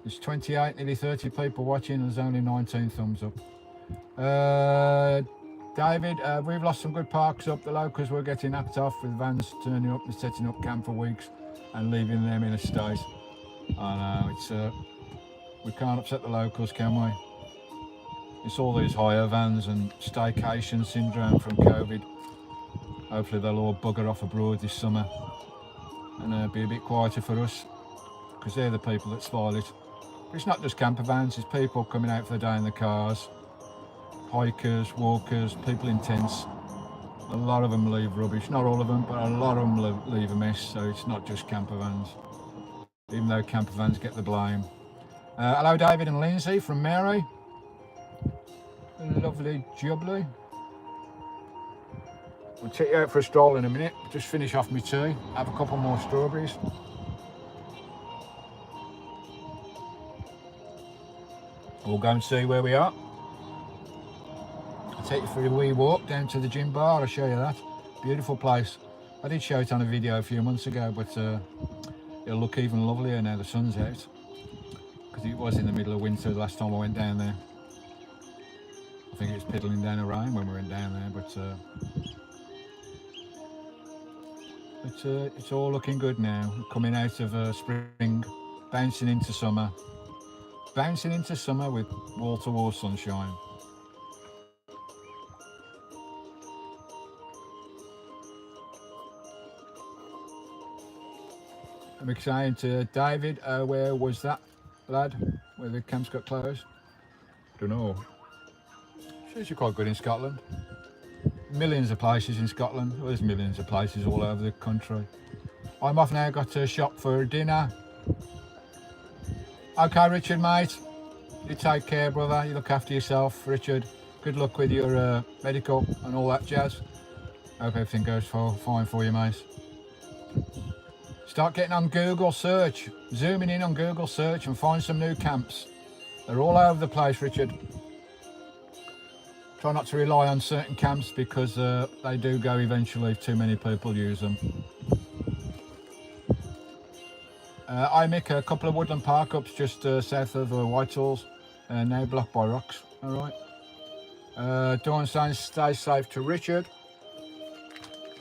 There's 28, nearly 30 people watching. There's only 19 thumbs up. David, we've lost some good parks up. The locals were getting napped off with vans turning up and setting up camp for weeks and leaving them in a state. I know, it's we can't upset the locals, can we? It's all these hire vans and staycation syndrome from COVID. Hopefully they'll all bugger off abroad this summer and be a bit quieter for us, because they're the people that spoil it. But it's not just camper vans, it's people coming out for the day in the cars, hikers, walkers, people in tents. A lot of them leave rubbish, not all of them, but a lot of them leave a mess, so it's not just camper vans, even though camper vans get the blame. Hello David and Lindsay from Mary. Lovely jubbly. I'll take you out for a stroll in a minute, just finish off my tea, have a couple more strawberries. We'll go and see where we are. I'll take you for a wee walk down to the gym bar, I'll show you that. Beautiful place. I did show it on a video a few months ago, but it'll look even lovelier now the sun's out, because it was in the middle of winter the last time I went down there. I think it was piddling down the rain when we went down there, but it's all looking good now. We're coming out of spring, bouncing into summer with wall-to-wall sunshine. I'm saying to David, where was that lad, where the camps got closed? Don't know. She's quite good in Scotland. Millions of places in Scotland. Well, there's millions of places all over the country. I'm off now, got to shop for dinner. Okay, Richard, mate. You take care, brother. You look after yourself, Richard. Good luck with your medical and all that jazz. Hope everything goes fine for you, mate. Start getting on Google search. Zooming in on Google search and find some new camps. They're all over the place, Richard. Try not to rely on certain camps because they do go eventually if too many people use them. I make a couple of woodland park ups just south of Whitehall's, now blocked by rocks. All right. Dawn saying stay safe to Richard.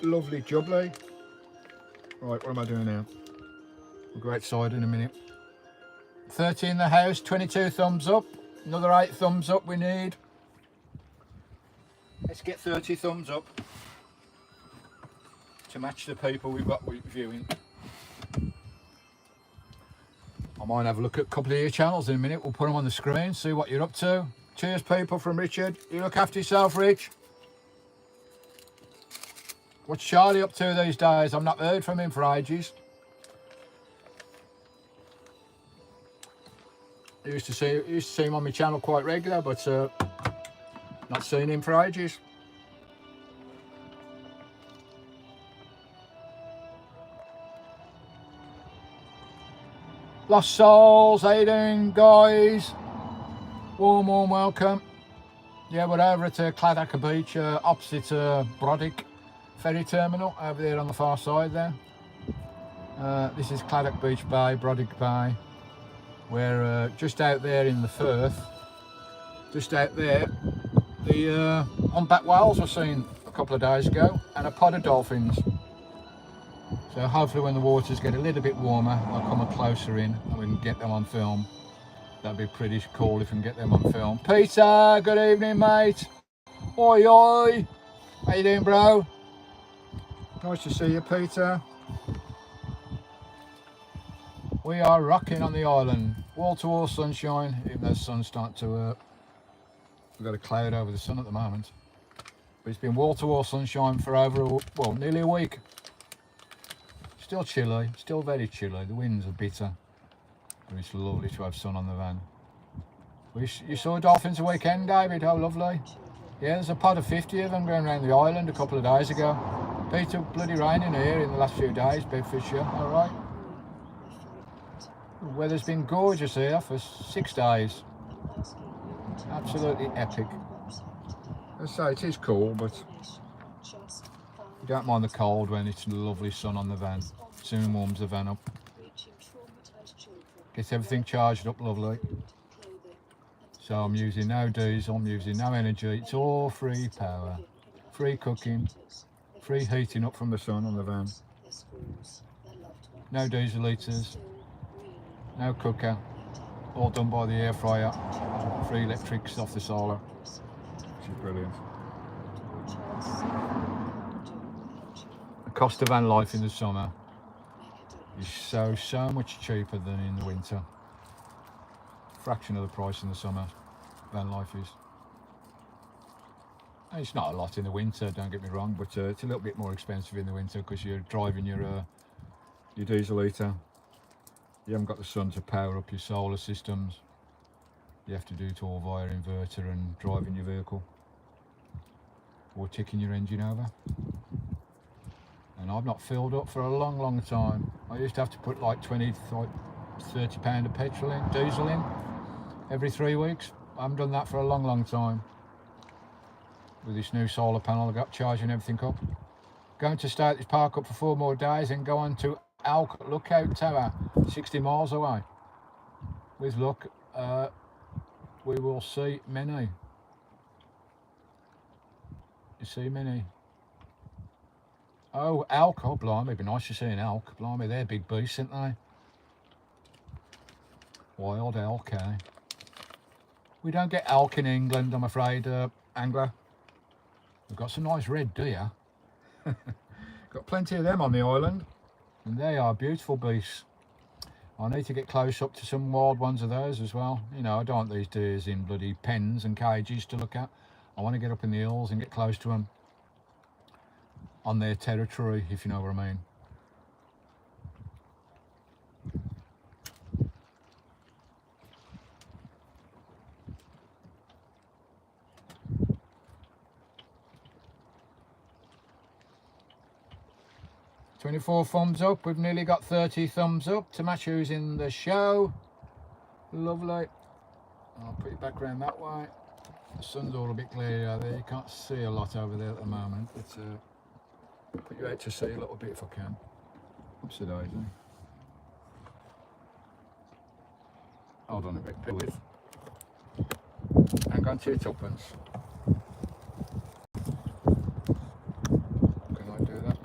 Lovely jubbly. Right, what am I doing now? We'll go outside in a minute. 30 in the house, 22 thumbs up. Another 8 thumbs up we need. Let's get 30 thumbs up to match the people we've got viewing. I might have a look at a couple of your channels in a minute. We'll put them on the screen, see what you're up to. Cheers, people, from Richard. You look after yourself, Rich. What's Charlie up to these days? I've not heard from him for ages. I used to see him on my channel quite regular, but not seen him for ages. Lost Souls, how you doing, guys? Warm welcome. Yeah, we're over at Colaborations Beach, opposite Brodick ferry terminal, over there on the far side there. This is Colaborations Beach Bay, Brodick Bay. We're just out there in the Firth. Just out there, the humpback whales were seen a couple of days ago, and a pod of dolphins. So hopefully when the waters get a little bit warmer, they'll come closer in and we can get them on film. That'd be pretty cool if we can get them on film. Peter, good evening, mate. Oi, oi. How you doing, bro? Nice to see you, Peter. We are rocking on the island. Wall-to-wall sunshine, even though the sun's starting to... we've got a cloud over the sun at the moment. But it's been wall-to-wall sunshine for well, nearly a week. Still chilly, still very chilly. The winds are bitter. But it's lovely to have sun on the van. You saw dolphins a weekend, David? How lovely. Yeah, there's a pod of 50 of them going around the island a couple of days ago. Peter, bloody raining here in the last few days, Bedfordshire, alright. The weather's been gorgeous here for 6 days. Absolutely epic. Let's say it is cool, but you don't mind the cold when it's lovely sun on the van. Soon warms the van up. Gets everything charged up lovely. So I'm using no diesel, I'm using no energy. It's all free power, free cooking, free heating up from the sun on the van. No diesel litres, no cooker, all done by the air fryer. Free electrics off the solar, which is brilliant. The cost of Vanlife in the summer is so much cheaper than in the winter. Fraction of the price in the summer, Vanlife is. And it's not a lot in the winter, don't get me wrong, but it's a little bit more expensive in the winter because you're driving your diesel heater. You haven't got the sun to power up your solar systems. You have to do it all via inverter and driving your vehicle, or ticking your engine over. And I've not filled up for a long time. I used to have to put like 20, 30 pound of petrol in, diesel in, every 3 weeks. I haven't done that for a long time. With this new solar panel, I got charging everything up. Going to stay at this park up for 4 more days and go on to Alk Lookout Tower, 60 miles away. With luck, we will see many. You see many. Oh, elk. Oh, blimey, it'd be nice to see an elk. Blimey, they're big beasts, aren't they? Wild elk, eh? We don't get elk in England, I'm afraid, angler. We've got some nice red deer. Got plenty of them on the island. And they are beautiful beasts. I need to get close up to some wild ones of those as well. You know, I don't want these deers in bloody pens and cages to look at. I want to get up in the hills and get close to them. On their territory, if you know what I mean. "24 thumbs up. We've nearly got 30 thumbs up to match who's in the show. Lovely. I'll put it back around that way. The sun's all a bit clear out there. You can't see a lot over there at the moment, but put you out to see a little bit if I can. Oops, the daisy. Hold on a bit, bear with. Hang on to your tuppence. Can I do that?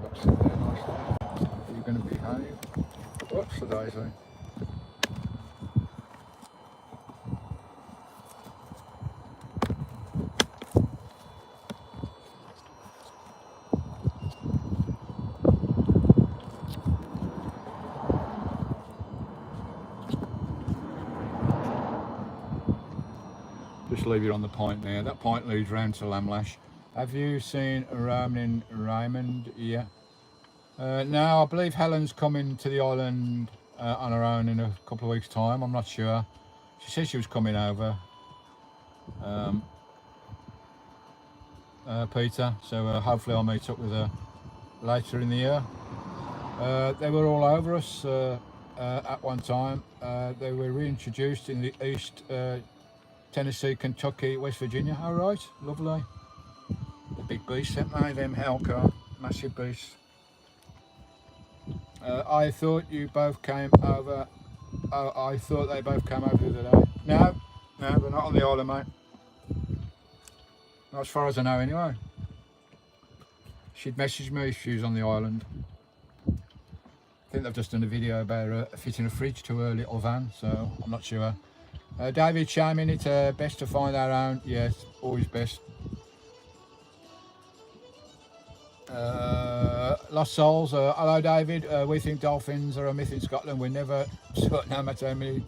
That's it there nicely. Are you going to behave? Whoops, the daisy. Just leave it on the point there. That point leads round to Lamlash. Have you seen Raymond here? No, I believe Helen's coming to the island on her own in a couple of weeks' time. I'm not sure. She said she was coming over, Peter, so hopefully I'll meet up with her later in the year. They were all over us at one time. They were reintroduced in the East, Tennessee, Kentucky, West Virginia. All right, lovely. The big beasts, haven't they? Them Hellcar, massive beasts. I thought you both came over. Oh, I thought they both came over the other day. No, they're not on the island, mate. Not as far as I know, anyway. She'd messaged me if she was on the island. I think they've just done a video about her fitting a fridge to her little van, so I'm not sure. David chiming, it's best to find our own. Yes, always best. Lost Souls, hello David. We think dolphins are a myth in Scotland. We never saw, no matter how many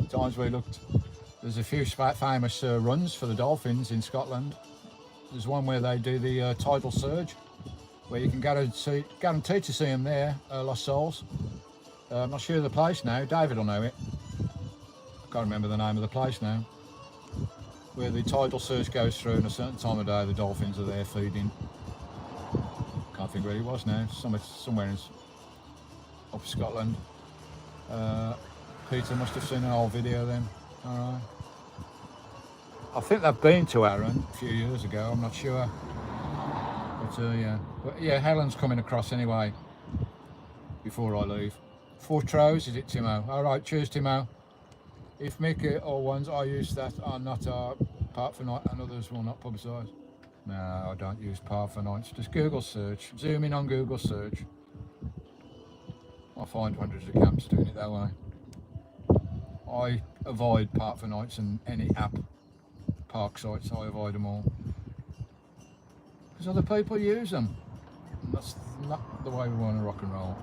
times we looked. There's a few famous runs for the dolphins in Scotland. There's one where they do the tidal surge, where you can guarantee to see them there, Lost Souls. I'm not sure of the place now. David will know it. I can't remember the name of the place now. Where the tidal surge goes through and a certain time of day the dolphins are there feeding. Can't think where it was now. Somewhere in up Scotland. Peter must have seen an old video then. Alright. I think they've been to Arran a few years ago, I'm not sure. But yeah, Helen's coming across anyway before I leave. Fortrose, is it, Timo? Alright, cheers Timo. If Mick or ones I use that are not part for night and others will not publicise. No, I don't use par for nights. Just Google search. Zoom in on Google search. I find hundreds of camps doing it that way. I avoid park for nights and any app park sites. I avoid them all because other people use them. And that's not the way we want to rock and roll.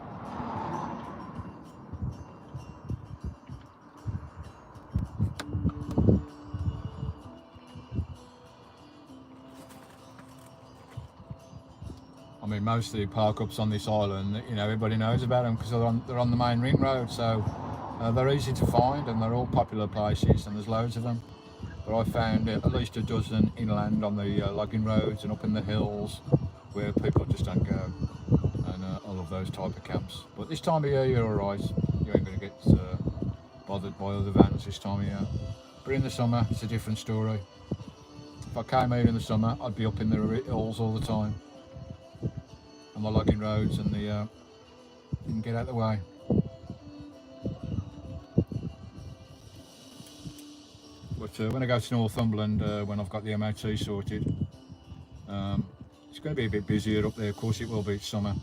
I mean, most of the park-ups on this island, you know, everybody knows about them because they're on the main ring road, so they're easy to find and they're all popular places and there's loads of them. But I found at least a dozen inland on the logging roads and up in the hills where people just don't go, and I love those type of camps. But this time of year you're alright, you ain't going to get bothered by other vans this time of year. But in the summer it's a different story. If I came here in the summer I'd be up in the hills all the time. On the logging roads and the didn't get out of the way. But when I go to Northumberland, when I've got the MOT sorted, it's going to be a bit busier up there. Of course it will be, it's summer,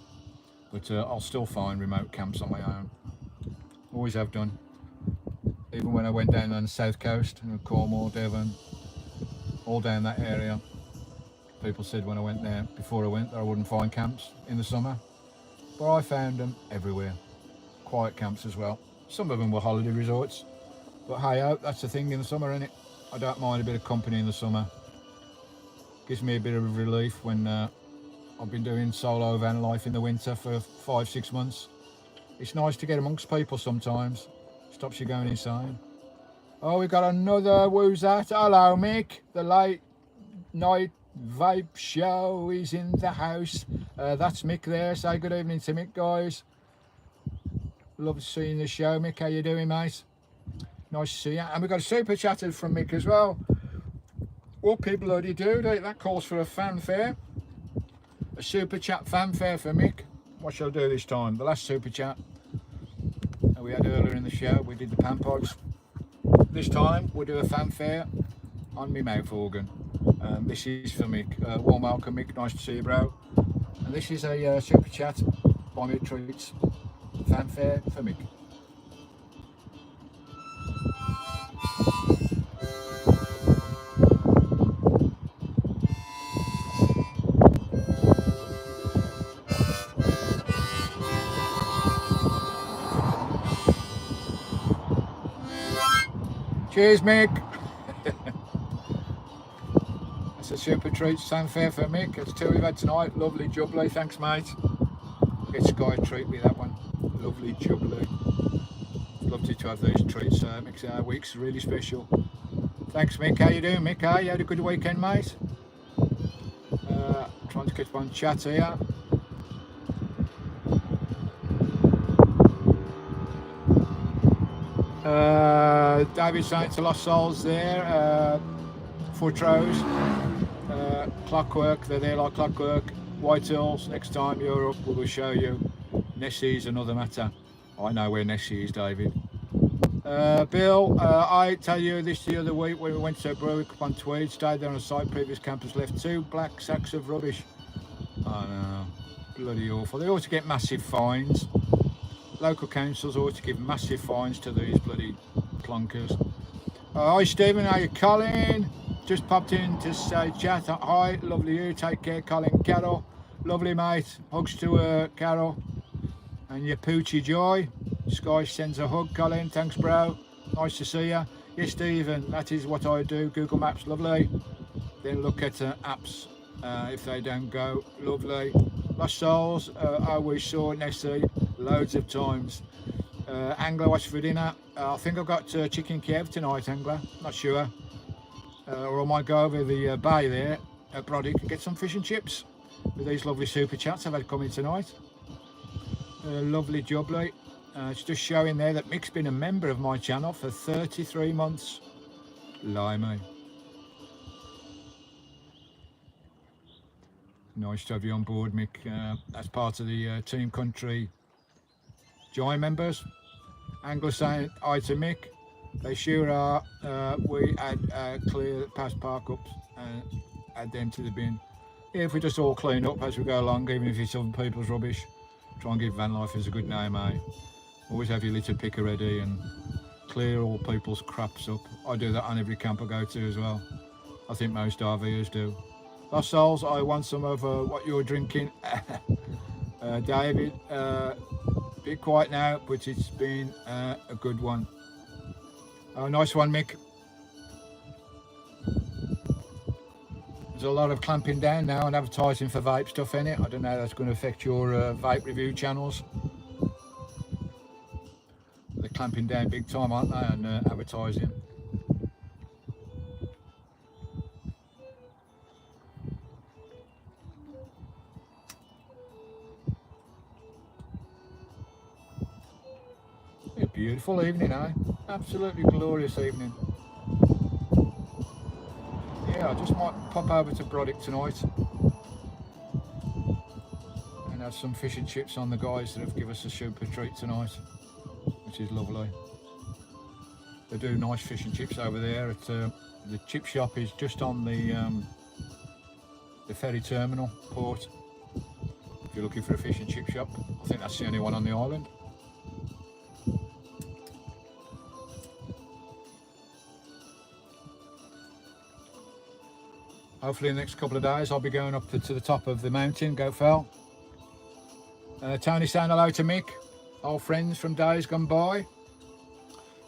but I'll still find remote camps on my own. Always have done. Even when I went down on the south coast, Cornwall, Devon, all down that area. People said when I went there, before I went, that I wouldn't find camps in the summer. But I found them everywhere. Quiet camps as well. Some of them were holiday resorts. But hey, that's the thing in the summer, isn't it? I don't mind a bit of company in the summer. Gives me a bit of relief when I've been doing solo van life in the winter for 5-6 months. It's nice to get amongst people sometimes. Stops you going insane. Oh, we got another, who's that? Hello, Mick. The late night Vibe Show is in the house. That's Mick there. Say good evening to Mick, guys. Love seeing the show, Mick. How you doing, mate? Nice to see you. And we've got a super chatter from Mick as well. What people bloody do, that calls for a fanfare. A super chat fanfare for Mick. What shall I do this time? The last super chat we had earlier in the show, we did the pan pods. This time we'll do a fanfare on my mouth organ. This is for Mick. Warm welcome, Mick. Nice to see you, bro. And this is a super chat by me treats fanfare for Mick. Cheers, Mick. That's a super treat, fanfare for Mick. That's two we've had tonight. Lovely jubbly, thanks mate. Get Skye a treat with that one. Lovely jubbly. Lovely to have these treats. Makes our weeks really special. Thanks, Mick. How you doing, Mick? Hey, you had a good weekend, mate? Trying to catch one chat here. David saying it's a Lost Souls there. Foot rows. Clockwork, they're there like clockwork. White Hills, next time you're up, we will show you. Nessie's another matter. I know where Nessie is, David. Bill, I tell you this the other week when we went to Berwick upon Tweed, stayed there on a site, previous campers left 2 black sacks of rubbish. I know, bloody awful. They ought to get massive fines. Local councils ought to give massive fines to these bloody plonkers. Hi Stephen, how you, Colin? Just popped in to say chat. Hi, lovely you, take care Colin. Carol, lovely mate, hugs to Carol. And your Poochie Joy. Skye sends a hug, Colin. Thanks, bro. Nice to see you. Yes, Stephen, that is what I do. Google Maps, lovely. Then look at apps if they don't go. Lovely. Lost Souls, we saw Nessie loads of times. Angler, what's for dinner? I think I've got chicken Kiev tonight, Angler. Not sure. Or I might go over the bay there at Brodick and get some fish and chips with these lovely super chats I've had coming tonight. Lovely jubbly. It's just showing there that Mick's been a member of my channel for 33 months. Limey. Nice to have you on board, Mick. As part of the Team Country Joy members. Angler saying hi to Mick. They sure are. We add clear past park ups and add them to the bin. Yeah, if we just all clean up as we go along, even if it's other people's rubbish. Try and give Vanlife as a good name, eh? Always have your litter picker ready and clear all people's craps up. I do that on every camp I go to as well. I think most RVers do. Lost Souls, I want some of what you're drinking. David, bit quiet now, but it's been a good one. Nice one, Mick. There's a lot of clamping down now and advertising for vape stuff in it. I don't know how that's going to affect your vape review channels. They're clamping down big time, aren't they, on advertising. A beautiful evening, eh? Absolutely glorious evening. Yeah, I just might pop over to Brodick tonight and have some fish and chips on the guys that have given us a super treat tonight, which is lovely. They do nice fish and chips over there. At the chip shop is just on the ferry terminal port. If you're looking for a fish and chip shop, I think that's the only one on the island. Hopefully in the next couple of days I'll be going up to the top of the mountain, Goat Fell. Tony saying hello to Mick, old friends from days gone by,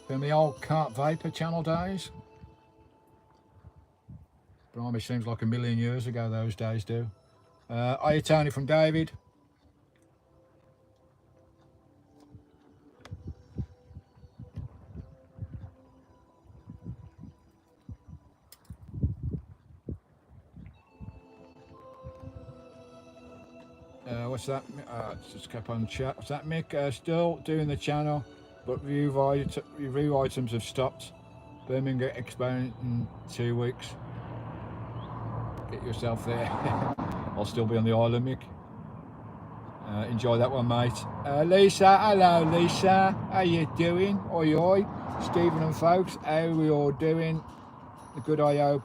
from the old Cart Vapor channel days. Blimey, seems like a million years ago those days do. Hiya Tony from David. What's that? Just kept on chat. What's that, Mick? Still doing the channel, but review items have stopped. Birmingham experiment in 2 weeks. Get yourself there. I'll still be on the island, Mick. Enjoy that one, mate. Lisa, hello, Lisa. How you doing? Oi, oi. Stephen and folks, how we all doing? Good, I hope.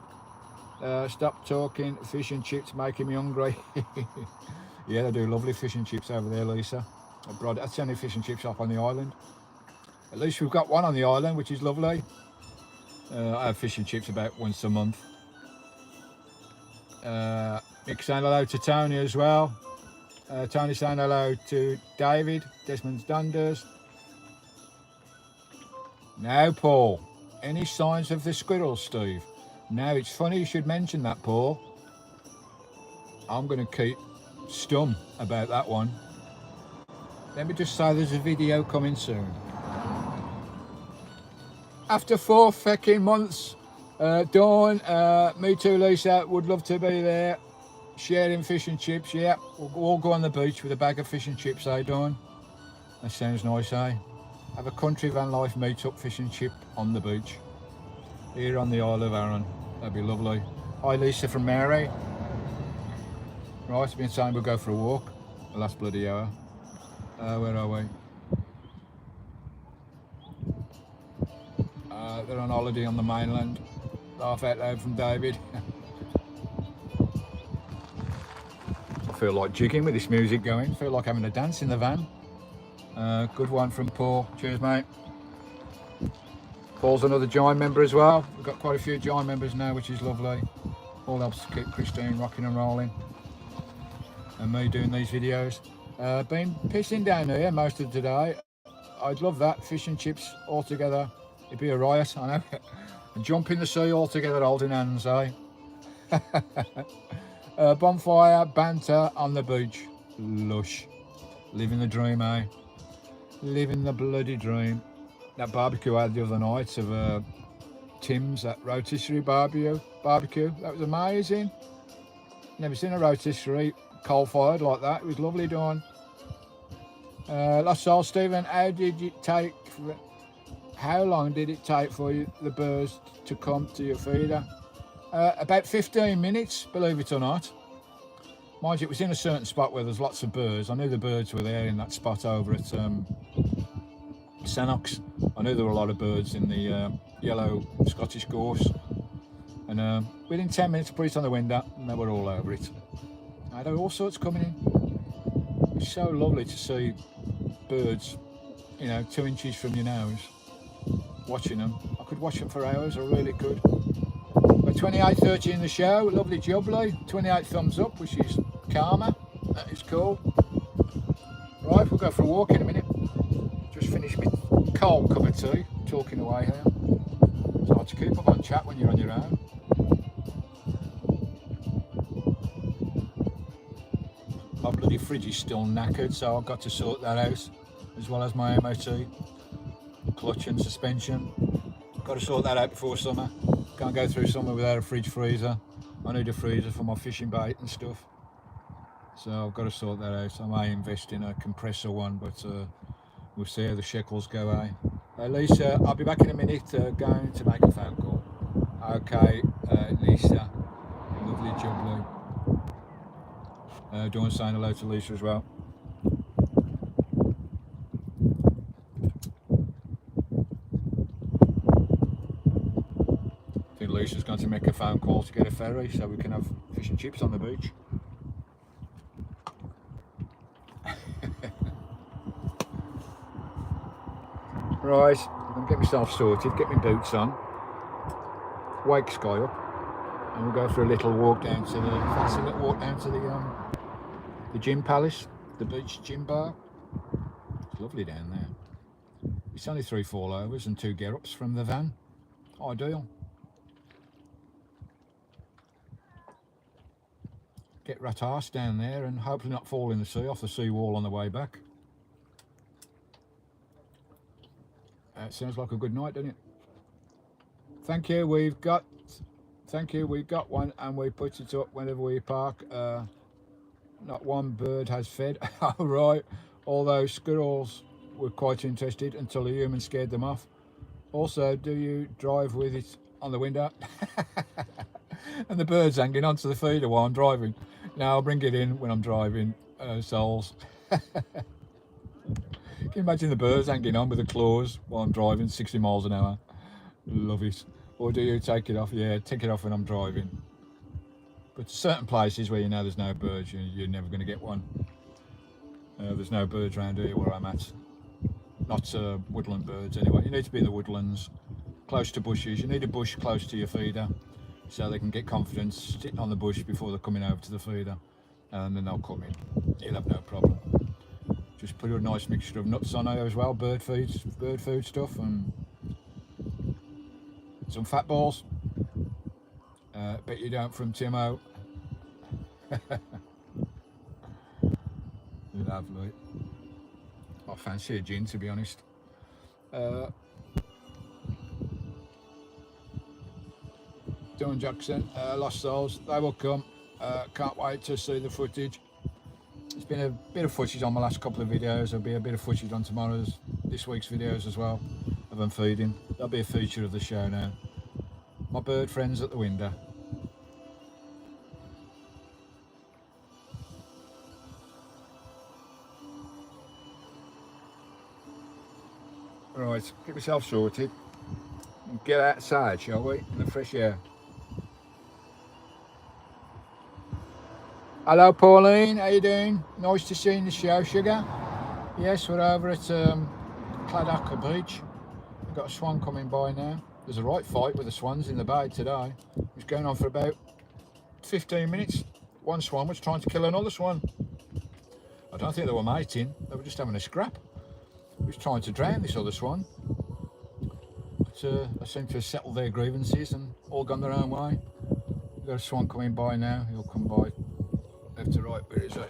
Stop talking. Fish and chips making me hungry. Yeah, they do lovely fish and chips over there, Lisa. That's the only fish and chip shop on the island. At least we've got one on the island, which is lovely. I have fish and chips about once a month. Mick saying hello to Tony as well. Tony saying hello to David, Desmond's Dunders. Now, Paul, any signs of the squirrels, Steve? Now, it's funny you should mention that, Paul. I'm going to keep stum about that one. Let me just say there's a video coming soon. after 4 fecking months. Dawn, me too, Lisa, would love to be there, sharing fish and chips. Yeah, we'll all go on the beach with a bag of fish and chips, eh, Dawn? That sounds nice, eh? Have a country van life meet-up fish and chip on the beach here on the Isle of Arran. That'd be lovely. Hi, Lisa from Mary. Right, it's been saying we'll go for a walk the last bloody hour. Where are we? They're on holiday on the mainland. Laugh out loud from David. I feel like jigging with this music going. I feel like having a dance in the van. Good one from Paul. Cheers, mate. Paul's another Giant member as well. We've got quite a few Giant members now, which is lovely. All helps to keep Christine rocking and rolling. And me doing these videos. Been pissing down here most of today. I'd love that. Fish and chips all together. It'd be a riot, I know. And jump in the sea all together holding hands, eh? Bonfire, banter on the beach. Lush. Living the dream, eh? Living the bloody dream. That barbecue I had the other night of Tim's, that rotisserie barbecue. That was amazing. Never seen a rotisserie coal-fired like that. It was lovely done. Last Soul, Stephen, how long did it take for you, the birds to come to your feeder? About 15 minutes, believe it or not. Mind you, it was in a certain spot where there's lots of birds. I knew the birds were there in that spot over at Sanox. I knew there were a lot of birds in the yellow Scottish gorse. And within 10 minutes, I put it on the window and they were all over it. I had all sorts coming in. It's so lovely to see birds, you know, 2 inches from your nose, watching them. I could watch them for hours, I really could. We're 28:30 in the show, lovely job, Lee. 28 thumbs up, which is karma. That is cool. Right, we'll go for a walk in a minute. Just finished my cold cup of tea, talking away here. It's hard to keep up on chat when you're on your own. My bloody fridge is still knackered, so I've got to sort that out, as well as my MOT, clutch and suspension. Got to sort that out before summer. Can't go through summer without a fridge freezer. I need a freezer for my fishing bait and stuff. So I've got to sort that out. I may invest in a compressor one, but we'll see how the shekels go, eh? Lisa, I'll be back in a minute, going to make a phone call. Okay, Lisa, lovely job, Lee. Do you want to say hello to Lisa as well? I think Lisa's going to make a phone call to get a ferry so we can have fish and chips on the beach. Right, I'm going to get myself sorted, get my boots on, wake Skye up, and we'll go for a little walk down to the, fancy little walk down to the gym palace, the beach gym bar. It's lovely down there. It's only 3 fallovers and 2 get-ups from the van. Ideal. Get rat arse down there and hopefully not fall in the sea off the seawall on the way back. That sounds like a good night, doesn't it? Thank you, we've got one and we put it up whenever we park. Not one bird has fed. Oh, right. All those squirrels were quite interested until the human scared them off. Also, do you drive with it on the window? And the bird's hanging onto the feeder while I'm driving. Now I'll bring it in when I'm driving, souls. Can you imagine the birds hanging on with the claws while I'm driving 60 miles an hour? Love it. Or do you take it off? Yeah, take it off when I'm driving. But certain places where you know there's no birds, you're never going to get one. There's no birds around here where I'm at. Not woodland birds anyway. You need to be in the woodlands, close to bushes. You need a bush close to your feeder so they can get confidence sitting on the bush before they're coming over to the feeder, and then they'll come in. You'll have no problem. Just put a nice mixture of nuts on there as well, bird food stuff, and some fat balls. Bet you don't from Timo. Lovely. I fancy a gin, to be honest. doing, Jackson? Lost Souls, they will come. Can't wait to see the footage. There's been a bit of footage on my last couple of videos. There'll be a bit of footage on this week's videos as well, of them feeding. That'll be a feature of the show now. My bird friends at the window. Right, get myself sorted and get outside, shall we, in the fresh air. Hello Pauline, how you doing? Nice to see you in the show, sugar. Yes, we're over at Cladacca Beach. We've got a swan coming by now. There's a right fight with the swans in the bay today. It was going on for about 15 minutes. One swan was trying to kill another swan. I don't think they were mating, they were just having a scrap. He was trying to drown this other swan. But they seem to have settled their grievances and all gone their own way. We've got a swan coming by now, he'll come by. Left to right, where is he?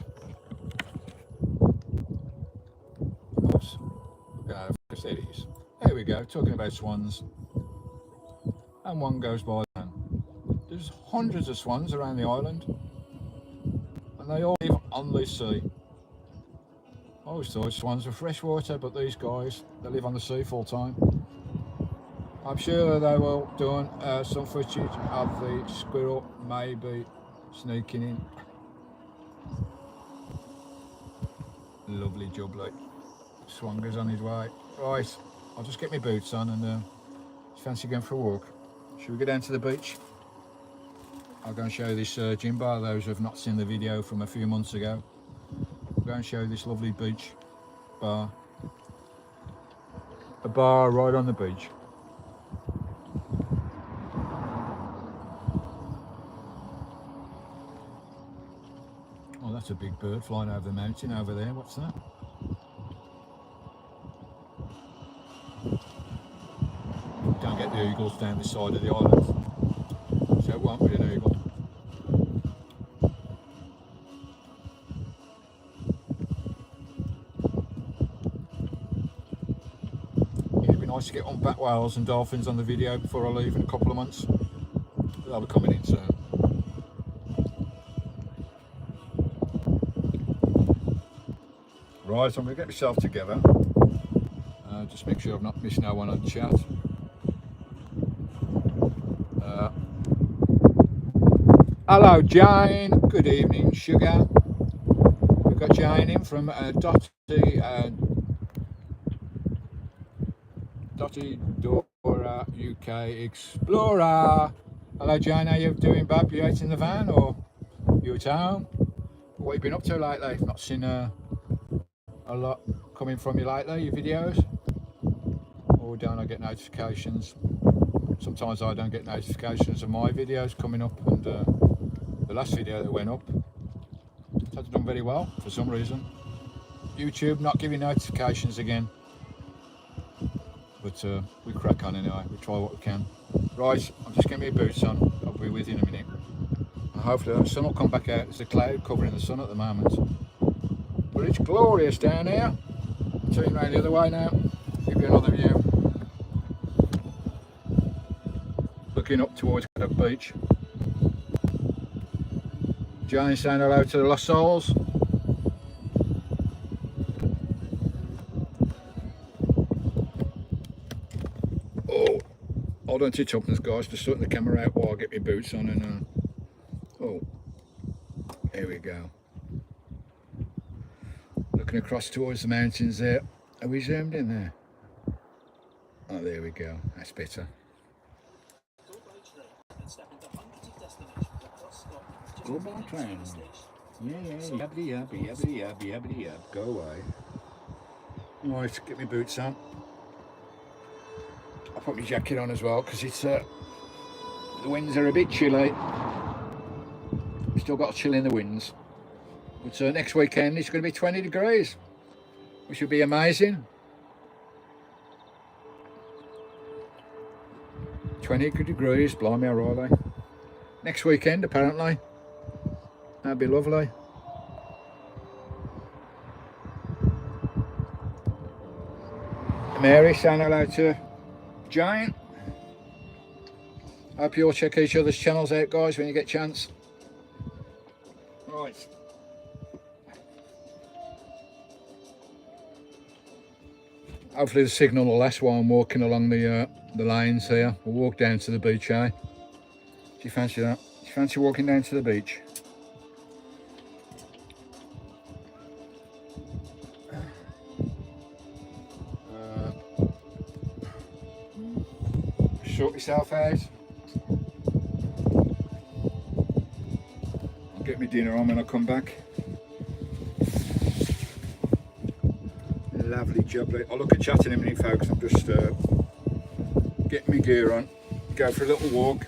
Oops. There he is. There we go, talking about swans. And one goes by then. There's hundreds of swans around the island. And they all live on the sea. I always thought swans were freshwater, but these guys, they live on the sea full time. I'm sure they will do some footage of the squirrel maybe sneaking in. Lovely jubbly. Swan goes on his way. Right, I'll just get my boots on and fancy going for a walk. Should we go down to the beach? I'll go and show you this gym bar, those who have not seen the video from a few months ago. I'll go and show you this lovely beach bar. A bar right on the beach. Oh, that's a big bird flying over the mountain over there. What's that? Don't get the eagles down this side of the island. So it won't be an eagle. Yeah, it'd be nice to get humpback whales and dolphins on the video before I leave in a couple of months. They'll be coming in soon. Right, so I'm going to get myself together. Just make sure I've not missed no one on chat. Hello Jane, good evening sugar. We've got Jane in from Dotty Dora UK Explorer. Hello Jane, how you doing, bub? You out in the van or you at home? What have you been up to lately? I've not seen a lot coming from you lately, your videos. Or don't I get notifications? Sometimes I don't get notifications of my videos coming up, and the last video that went up has done very well for some reason. YouTube not giving notifications again. But we crack on anyway, we try what we can. Right, I'm just getting my boots on, I'll be with you in a minute. And hopefully the sun will come back out. There's a cloud covering the sun at the moment. But it's glorious down here. Turning around the other way now, give you another view. Looking up towards the beach. Jane saying hello to the Lost Souls. Oh, hold on to your tuppence guys, just sorting the camera out while I get my boots on and oh, here we go. Looking across towards the mountains there. Are we zoomed in there? Oh, there we go, that's better. Go by train. Yeah, yabbity yabby, yabbity yabby, yabbity yab. Go away. Right, get my boots on. I'll put my jacket on as well because it's the winds are a bit chilly. Still got a chill in the winds. But next weekend it's going to be 20 degrees, which would be amazing. 20 degrees, blimey, alright. Next weekend apparently. That'd be lovely. Mary saying hello to Jane. Hope you all check each other's channels out, guys, when you get a chance. Right. Hopefully the signal will last while I'm walking along the lanes here. We'll walk down to the beach, eh? Do you fancy that? Do you fancy walking down to the beach? Sort yourself out. I'll get my dinner on when I come back. Lovely job. I'll look at chatting in a minute, folks. I'm just getting my gear on. Go for a little walk.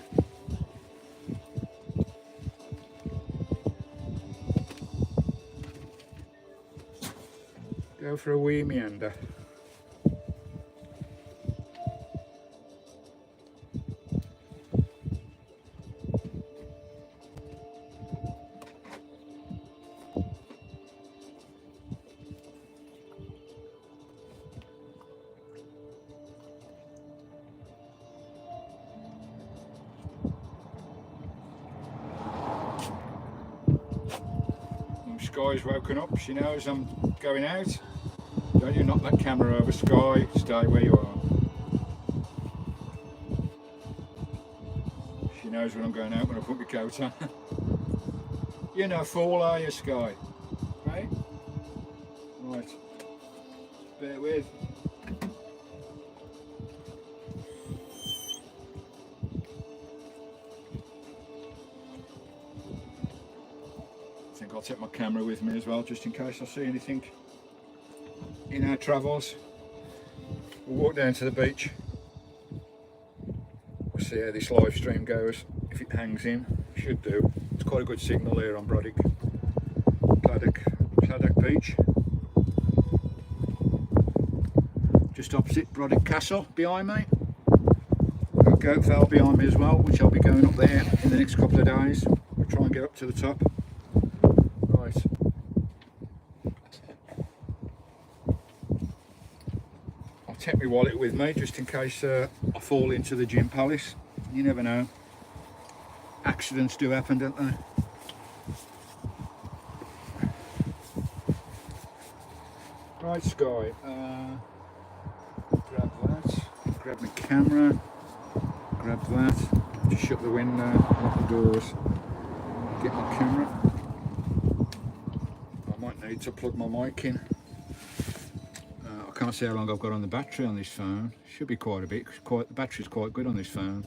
Go for a wee meander. Skye's woken up, she knows I'm going out. Don't you knock that camera over, Skye, stay where you are. She knows when I'm going out when I put my coat on. You're no fool, are you, Skye? Right? Right. Bear with. I'll take my camera with me as well, just in case I see anything in our travels. We'll walk down to the beach. We'll see how this live stream goes. If it hangs in, it should do. It's quite a good signal here on Claddock Beach. Just opposite Broddick Castle behind me. I've got Goat Vale behind me as well, which I'll be going up there in the next couple of days. We'll try and get up to the top. Right. I'll take my wallet with me just in case I fall into the gym palace. You never know. Accidents do happen, don't they? Right, Skye. Grab that. Grab my camera. Grab that. Just shut the window. Lock the doors. Get my camera. Need to plug my mic in. I can't see how long I've got on the battery on this phone. Should be quite a bit. The battery's quite good on this phone.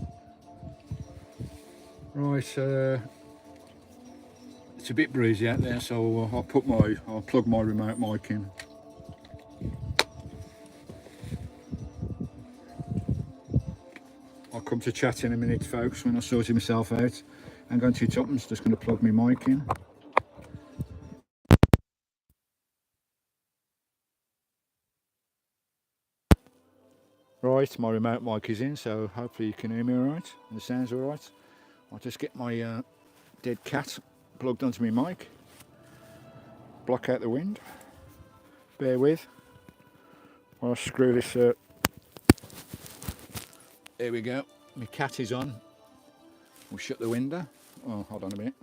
Right, it's a bit breezy out there, so I'll plug my remote mic in. I'll come to chat in a minute, folks, when I sort myself out. I'm going to tuppence, just going to plug my mic in. Right, my remote mic is in, so hopefully you can hear me alright and the sound's alright. I'll just get my dead cat plugged onto my mic, block out the wind, bear with, I'll screw this, there we go, my cat is on, we'll shut the window, oh hold on a minute,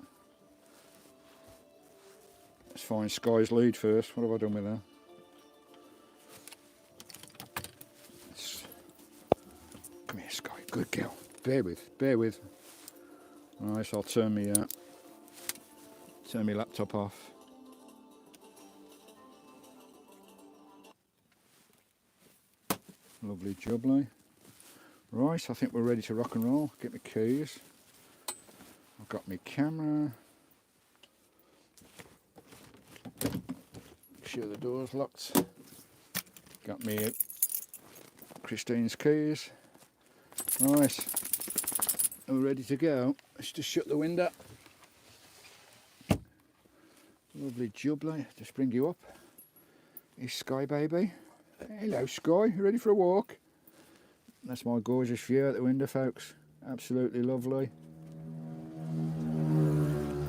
let's find Skye's lead first. What have I done with her? Come here, Skye, good girl. Bear with. Alright, so I'll turn my laptop off. Lovely jubbly. Right, I think we're ready to rock and roll. Get my keys. I've got my camera. Make sure the door's locked. Got me Christine's keys. Right, we're ready to go. Let's just shut the window. Lovely jubbly, just bring you up. It's Skye, baby. Hello, Skye, you ready for a walk? That's my gorgeous view out the window, folks. Absolutely lovely.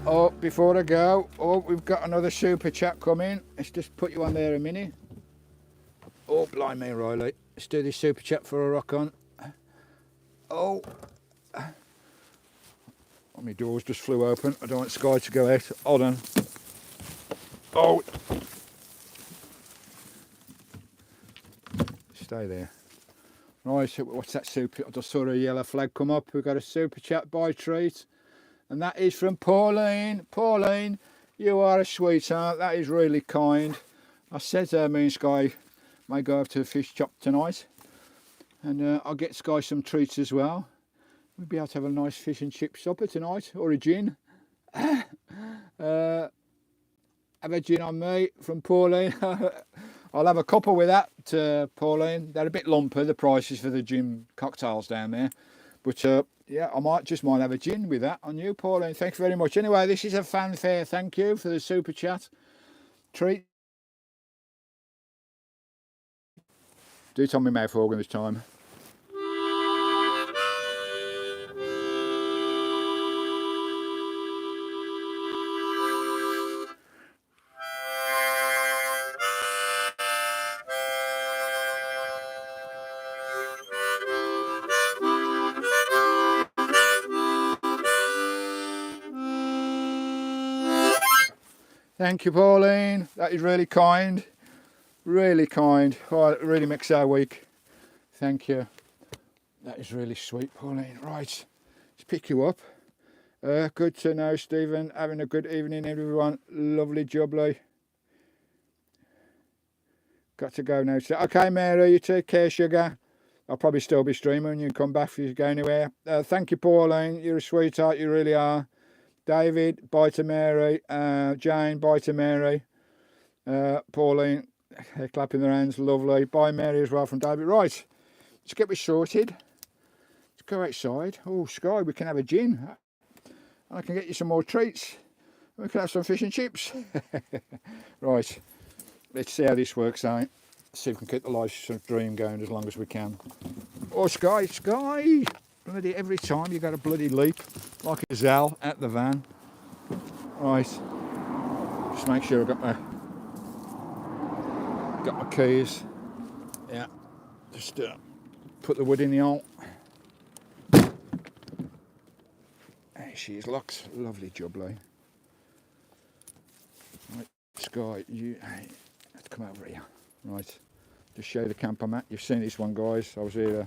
Oh, before I go, we've got another super chat coming. Let's just put you on there a minute. Oh, blimey, Riley. Let's do this super chat for a rock on. Oh, My doors just flew open. I don't want Skye to go out. Hold on. Oh! Stay there. Right, so what's that super? I just saw a yellow flag come up. We've got a super chat buy treat. And that is from Pauline. Pauline, you are a sweetheart. That is really kind. I said me and Skye may go over to the fish shop tonight. And I'll get Skye some treats as well. We'll be able to have a nice fish and chip supper tonight. Or a gin. Have a gin on me from Pauline. I'll have a couple with that, Pauline. They're a bit lumpy, the prices for the gin cocktails down there. But yeah, I might have a gin with that on you, Pauline. Thanks very much. Anyway, this is a fanfare. Thank you for the super chat treat. Do it on my mouth organ this time. Thank you, Pauline. That is really kind. Really kind. Oh, it really makes our week. Thank you. That is really sweet, Pauline. Right, let's pick you up. Good to know, Stephen. Having a good evening, everyone. Lovely jubbly. Got to go now. Okay, Mary, you take care, sugar. I'll probably still be streaming when you come back if you go anywhere. Thank you, Pauline. You're a sweetheart. You really are. David, bye to Mary. Jane, bye to Mary. Pauline, they're clapping their hands. Lovely. Bye, Mary, as well from David. Right, let's get this sorted. Let's go outside. Oh, Skye, we can have a gin. I can get you some more treats. We can have some fish and chips. Right, let's see how this works out. See if we can keep the life dream going as long as we can. Oh, Skye, Skye! Bloody every time you got a bloody leap like a Zal at the van. Right, just make sure I've got my keys. Yeah, just put the wood in the hole. There she is, looks lovely jubbly. Right, Skye, you have to come over here. Right, just show the camp I'm at. You've seen this one, guys. I was here.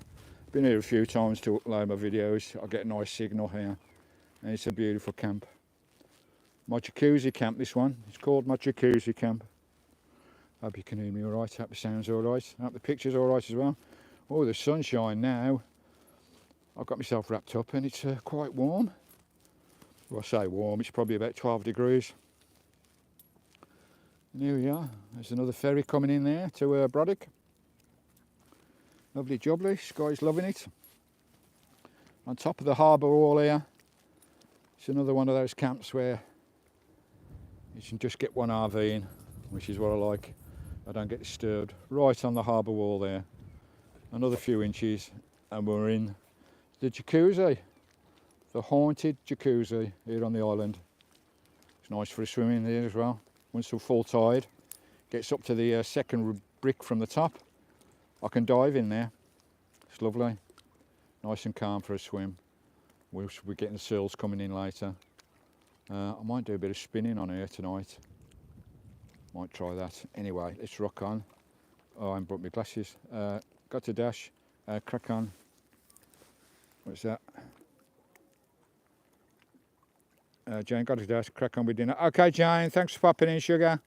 Been here a few times to upload my videos. I get a nice signal here, and it's a beautiful camp. My jacuzzi camp, this one. It's called my jacuzzi camp. Hope you can hear me all right. Hope the sound's all right. Hope the picture's all right as well. Oh, the sunshine now. I've got myself wrapped up, and it's quite warm. Well, I say warm. It's probably about 12 degrees. And here we are. There's another ferry coming in there to Braddock. Lovely jubbly, Skye's loving it. On top of the harbour wall here, it's another one of those camps where you can just get one RV in, which is what I like. I don't get disturbed. Right on the harbour wall there. Another few inches and we're in the jacuzzi. The haunted jacuzzi here on the island. It's nice for a swim in here as well. Once it's full tide, gets up to the second brick from the top. I can dive in there. It's lovely. Nice and calm for a swim. We're getting the seals coming in later. I might do a bit of spinning on here tonight. Might try that. Anyway, let's rock on. Oh, I haven't brought my glasses. Got to dash. Crack on. What's that? Jane, got to dash. Crack on with dinner. Okay, Jane, thanks for popping in, sugar.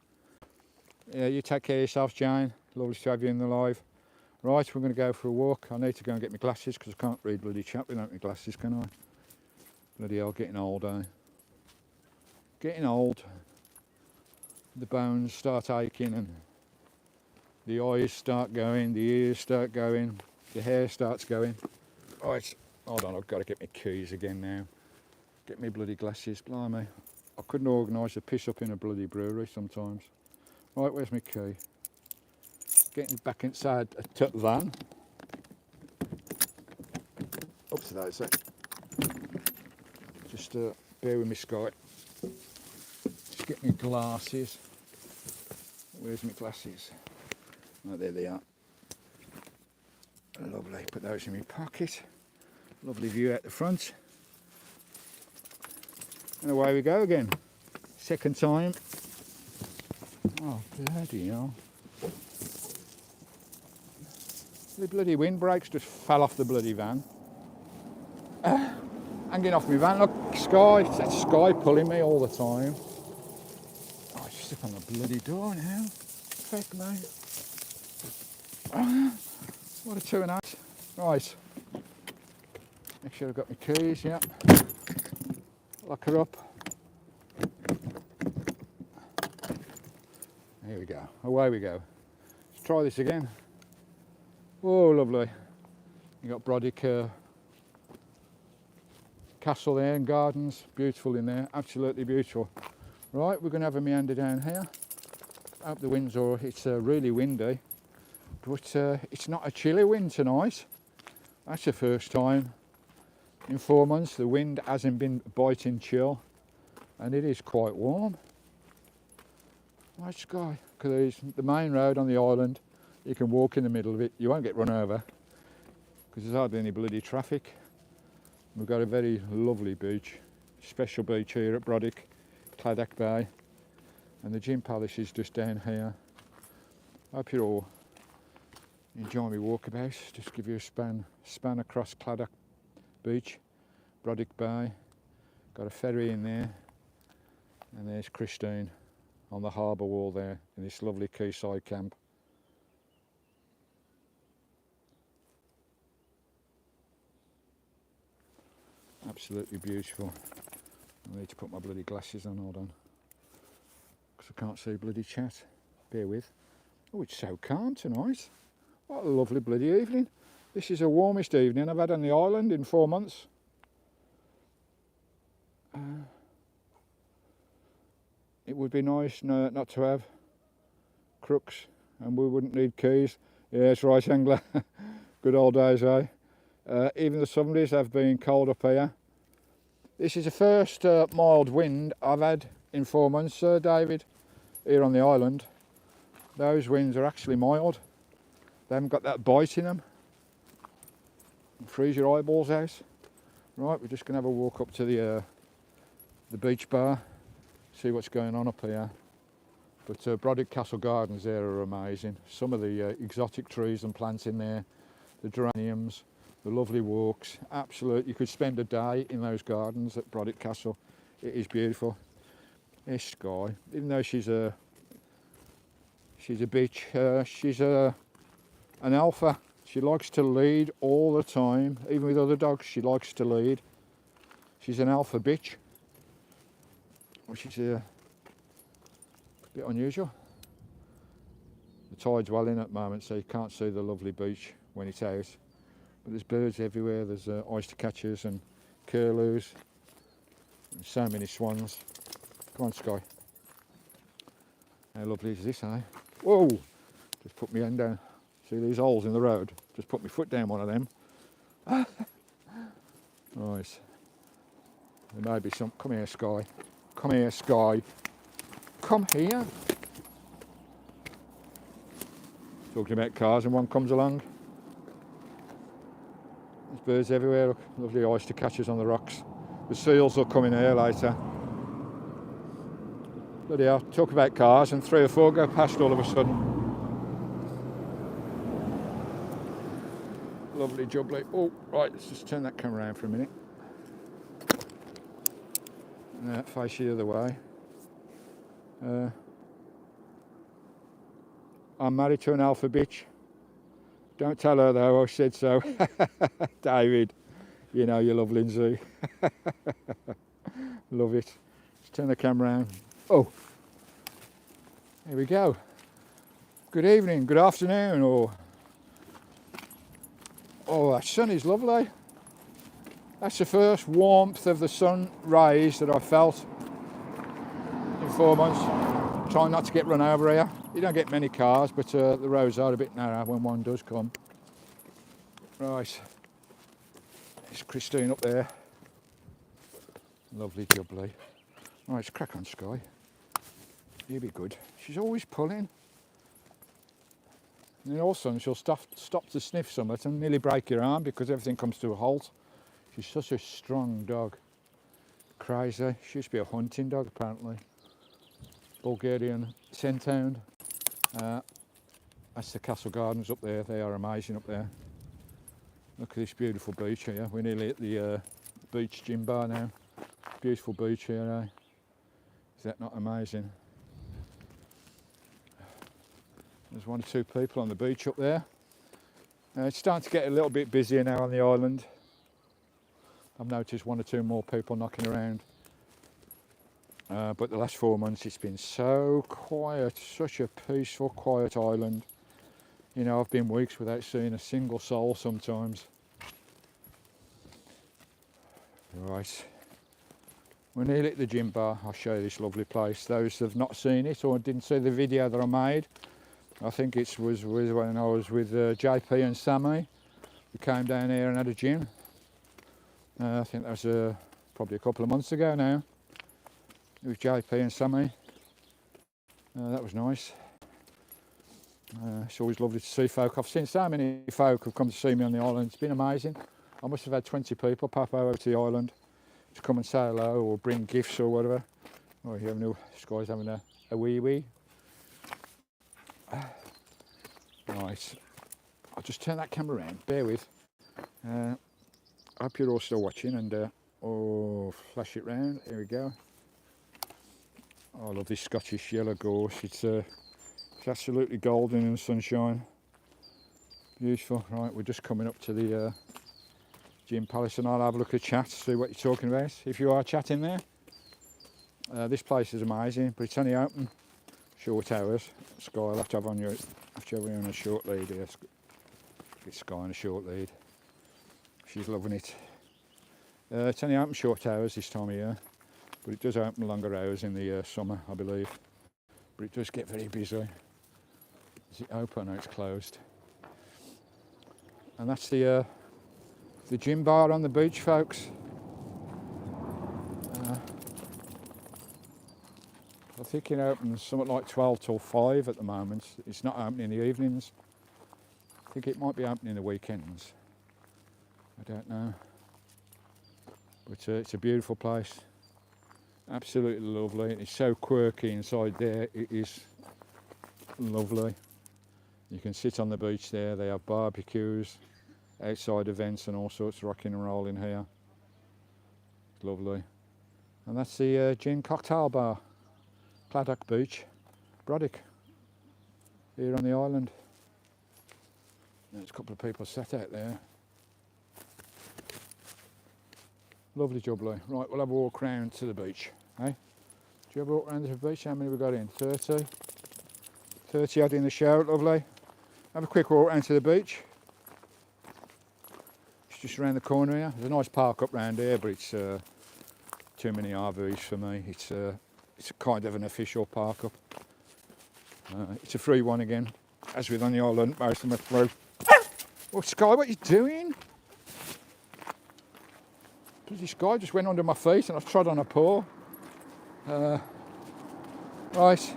Yeah, you take care of yourself, Jane. Lovely to have you in the live. Right, we're going to go for a walk. I need to go and get my glasses because I can't read bloody chat without my glasses, can I? Bloody hell, getting old, eh? Getting old. The bones start aching and the eyes start going, the ears start going, the hair starts going. Right, hold on, I've got to get my keys again now. Get me bloody glasses, blimey. I couldn't organise a piss up in a bloody brewery sometimes. Right, where's my key? Getting back inside a van. Up to that, so just bear with me, Skye. Just get my glasses. Where's my glasses? Oh, there they are. Lovely. Put those in my pocket. Lovely view out the front. And away we go again. Second time. Oh, bloody hell. The bloody windbreaks just fell off the bloody van. Hanging off my van. Look, Skye. It's that Skye pulling me all the time. Oh, I just step on the bloody door now. Fuck me. What a 2 and 8. Right. Make sure I've got my keys, yeah. Lock her up. Here we go. Away we go. Let's try this again. Oh, lovely. You got Brodick Castle there and gardens. Beautiful in there. Absolutely beautiful. Right, we're going to have a meander down here. Up the Windsor. It's really windy, but it's not a chilly wind tonight. That's the first time in 4 months the wind hasn't been biting chill, and it is quite warm. Right, Skye, because the main road on the island, you can walk in the middle of it, you won't get run over because there's hardly any bloody traffic. We've got a very lovely beach, special beach here at Brodick, Claddack Bay, and the gym palace is just down here. I hope you're all enjoying my walkabout. Just give you a span across Claddack Beach, Brodick Bay. Got a ferry in there, and there's Christine on the harbour wall there in this lovely quayside camp. Absolutely beautiful. I need to put my bloody glasses on, hold on, because I can't see bloody chat. Bear with. Oh, it's so calm tonight. What a lovely bloody evening. This is the warmest evening I've had on the island in 4 months. It would be nice not to have crooks, and we wouldn't need keys. Yeah, that's right, angler. Good old days, eh? Even the Sundays have been cold up here. This is the first mild wind I've had in 4 months, David, here on the island. Those winds are actually mild. They haven't got that bite in them. Freeze your eyeballs out. Right, we're just going to have a walk up to the beach bar, see what's going on up here. But Brodick Castle Gardens there are amazing. Some of the exotic trees and plants in there, the geraniums, the lovely walks. Absolute, you could spend a day in those gardens at Brodick Castle. It is beautiful. There's Skye, even though she's a bitch, she's an alpha. She likes to lead all the time, even with other dogs. She likes to lead. She's an alpha bitch, which is a bit unusual. The tide's well in at the moment, so you can't see the lovely beach when it's out. But there's birds everywhere. There's oyster catchers and curlews, and so many swans. Come on, Skye. How lovely is this, eh? Whoa! Just put my hand down. See these holes in the road? Just put my foot down one of them. Right. There may be some. Come here, Skye. Come here, Skye. Come here. Talking about cars, and one comes along. There's birds everywhere. Look, lovely oyster catchers on the rocks. The seals will come in here later. Bloody hell, talk about cars, and 3 or 4 go past all of a sudden. Lovely jubbly. Oh, right, let's just turn that camera around for a minute. Face you the other way. I'm married to an alpha bitch. Don't tell her though, I said so. David, you know you love Lindsay. Love it. Let's turn the camera around. Oh, here we go. Good evening, good afternoon, or... Oh, that sun is lovely. That's the first warmth of the sun rays that I've felt in 4 months. Trying not to get run over here. You don't get many cars, but the roads are a bit narrow when one does come. Right, there's Christine up there. Lovely jubbly. Right, let's crack on, Skye. You'll be good. She's always pulling. And then all of a sudden she'll stop to sniff something and nearly break your arm because everything comes to a halt. She's such a strong dog. Crazy. She used to be a hunting dog apparently. Bulgarian Centhound. That's the Castle Gardens up there. They are amazing up there. Look at this beautiful beach here. We're nearly at the beach gym bar now. Beautiful beach here, eh? Is that not amazing? There's 1 or 2 people on the beach up there. It's starting to get a little bit busier now on the island. I've noticed 1 or 2 more people knocking around. But the last 4 months it's been so quiet, such a peaceful, quiet island. You know, I've been weeks without seeing a single soul sometimes. Right, we're nearly at the gym bar. I'll show you this lovely place. Those that have not seen it or didn't see the video that I made, I think it was when I was with JP and Sammy. We came down here and had a gym. I think that was probably a couple of months ago now. It was JP and Sammy. That was nice. It's always lovely to see folk. I've seen so many folk who've come to see me on the island. It's been amazing. I must have had 20 people pop over to the island to come and say hello or bring gifts or whatever. Oh, you have no Skye's having a wee. Right, I'll just turn that camera around. Bear with. I hope you're all still watching and oh, flash it round. Here we go. Oh, I love this Scottish yellow gorse. It's absolutely golden in the sunshine. Beautiful. Right, we're just coming up to the gym palace and I'll have a look at chat, see what you're talking about. If you are chatting there, this place is amazing, but it's only open short hours. Skye, I'll have to have on you on a short lead here. Get Skye on a short lead. She's loving it. It's only open short hours this time of year, but it does open longer hours in the summer, I believe. But it does get very busy. Is it open? No, it's closed. And that's the gym bar on the beach, folks. I think it opens something like 12 till 5 at the moment. It's not open in the evenings. I think it might be open in the weekends. I don't know. But it's a beautiful place. Absolutely lovely. It's so quirky inside there. It is lovely. You can sit on the beach there. They have barbecues, outside events and all sorts of rocking and roll in here. It's lovely. And that's the gin cocktail bar. Claddock Beach, Brodick, here on the island. There's a couple of people sat out there. Lovely jubbly. Right, we'll have a walk round to the beach. Eh? Do you ever walk round to the beach? How many have we got in? 30? 30 odd in the show, lovely. Have a quick walk round to the beach. It's just around the corner here. There's a nice park up round here, but it's too many RVs for me. It's a kind of an official park up. It's a free one again. As with on the island, most of them are free. Oh, Skye, what are you doing? Bloody Skye just went under my feet and I've trod on a paw. Right,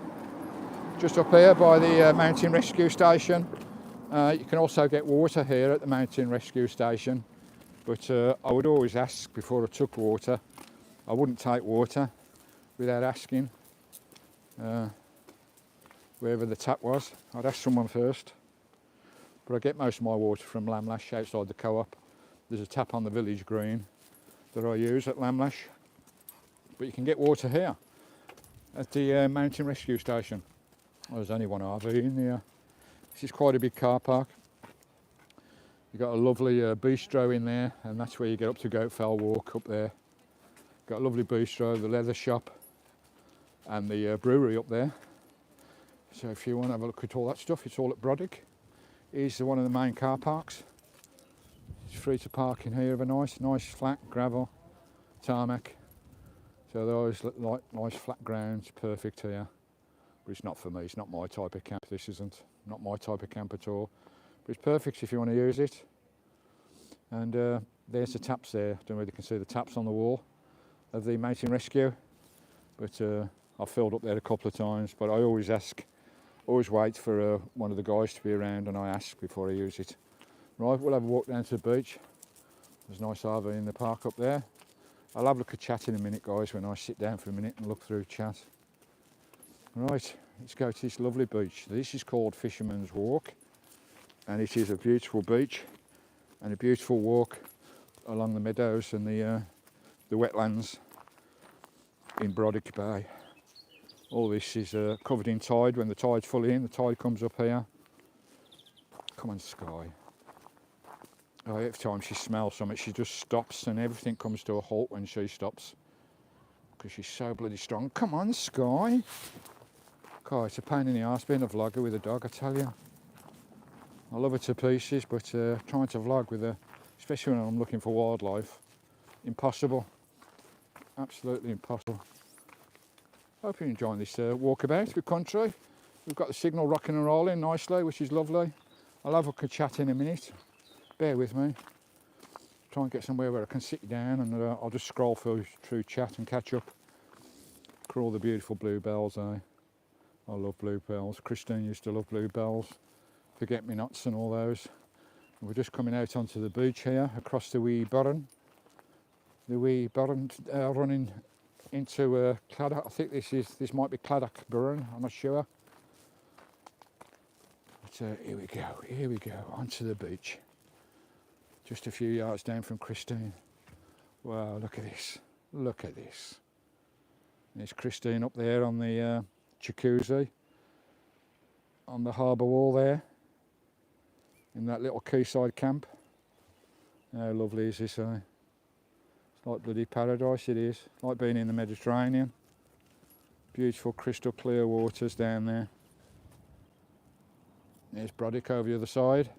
just up here by the mountain rescue station. You can also get water here at the mountain rescue station. But I would always ask before I took water. I wouldn't take water without asking wherever the tap was. I'd ask someone first. But I get most of my water from Lamlash outside the co-op. There's a tap on the village green that I use at Lamlash. But you can get water here at the mountain rescue station. Well, there's only one RV in here. This is quite a big car park. You've got a lovely bistro in there, and that's where you get up to Goatfell Walk up there. Got a lovely bistro, the leather shop, and the brewery up there. So if you want to have a look at all that stuff, it's all at Brodick. It's one of the main car parks. It's free to park in here of a nice flat gravel tarmac. So they always look like nice flat grounds, perfect here. But it's not for me, it's not my type of camp, this isn't. Not my type of camp at all. But it's perfect if you want to use it. And there's the taps there. Don't know whether you can see the taps on the wall of the mountain rescue. But I've filled up there a couple of times, but I always always wait for one of the guys to be around and I ask before I use it. Right, we'll have a walk down to the beach. There's a nice RV in the park up there. I'll have a look at chat in a minute, guys, when I sit down for a minute and look through chat. Right, let's go to this lovely beach. This is called Fisherman's Walk, and it is a beautiful beach and a beautiful walk along the meadows and the wetlands in Brodick Bay. All this is covered in tide. When the tide's fully in, the tide comes up here. Come on, Skye. Oh, every time she smells something, she just stops, and everything comes to a halt when she stops because she's so bloody strong. Come on, Skye. God, it's a pain in the arse being a vlogger with a dog, I tell you. I love her to pieces, but trying to vlog with her, especially when I'm looking for wildlife, impossible. Absolutely impossible. Hope you're enjoying this walkabout with country. We've got the signal rocking and rolling nicely, which is lovely. I'll have a chat in a minute. Bear with me. Try and get somewhere where I can sit down, and I'll just scroll through chat and catch up. Look at all the beautiful bluebells, eh? I love bluebells. Christine used to love bluebells. Forget-me-nots and all those. And we're just coming out onto the beach here, across the wee burren. The wee burren running into Claddock. I think this might be Claddock Burren, I'm not sure. But here we go, onto the beach. Just a few yards down from Christine. Wow, look at this, look at this. There's Christine up there on the jacuzzi, on the harbour wall there, in that little quayside camp. How lovely is this, eh? It's like bloody paradise, it is. Like being in the Mediterranean. Beautiful crystal clear waters down there. There's Brodick over the other side.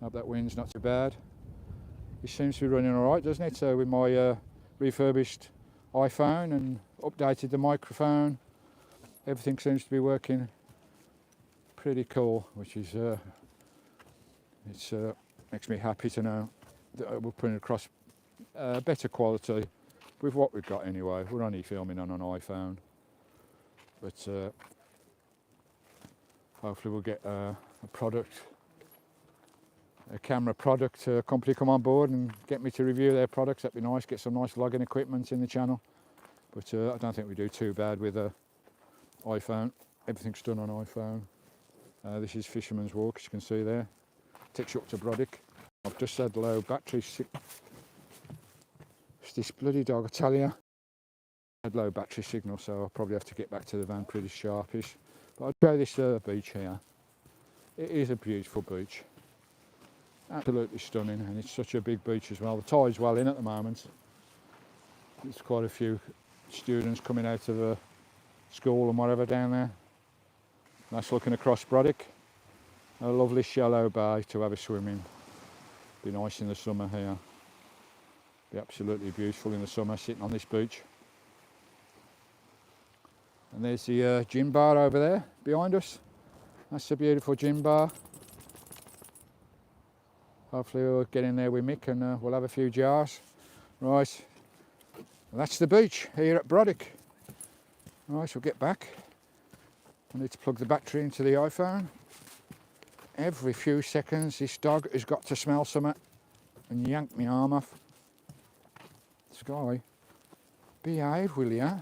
Hope that wind's not too bad. It seems to be running alright, doesn't it? So with my refurbished iPhone and updated the microphone, everything seems to be working pretty cool, which is makes me happy to know that we're putting across better quality with what we've got anyway. We're only filming on an iPhone, but hopefully we'll get a camera product company come on board and get me to review their products. That'd be nice. Get some nice vlogging equipment in the channel. But I don't think we do too bad with iPhone. Everything's done on iPhone. This is Fisherman's Walk, as you can see there. Takes you up to Brodick. I've just had low battery. It's this bloody dog, I tell you. Had low battery signal, so I'll probably have to get back to the van pretty sharpish. But I'll show this beach here. It is a beautiful beach. Absolutely stunning, and it's such a big beach as well. The tide's well in at the moment. There's quite a few students coming out of school and whatever down there. Nice looking across Brodick. A lovely shallow bay to have a swim in. Be nice in the summer here. Be absolutely beautiful in the summer sitting on this beach. And there's the gin bar over there behind us. That's a beautiful gin bar. Hopefully we'll get in there with Mick and we'll have a few jars. Right, well, that's the beach here at Brodick. Right, we'll get back. I need to plug the battery into the iPhone. Every few seconds this dog has got to smell something and yank my arm off. Skye, behave, will ya?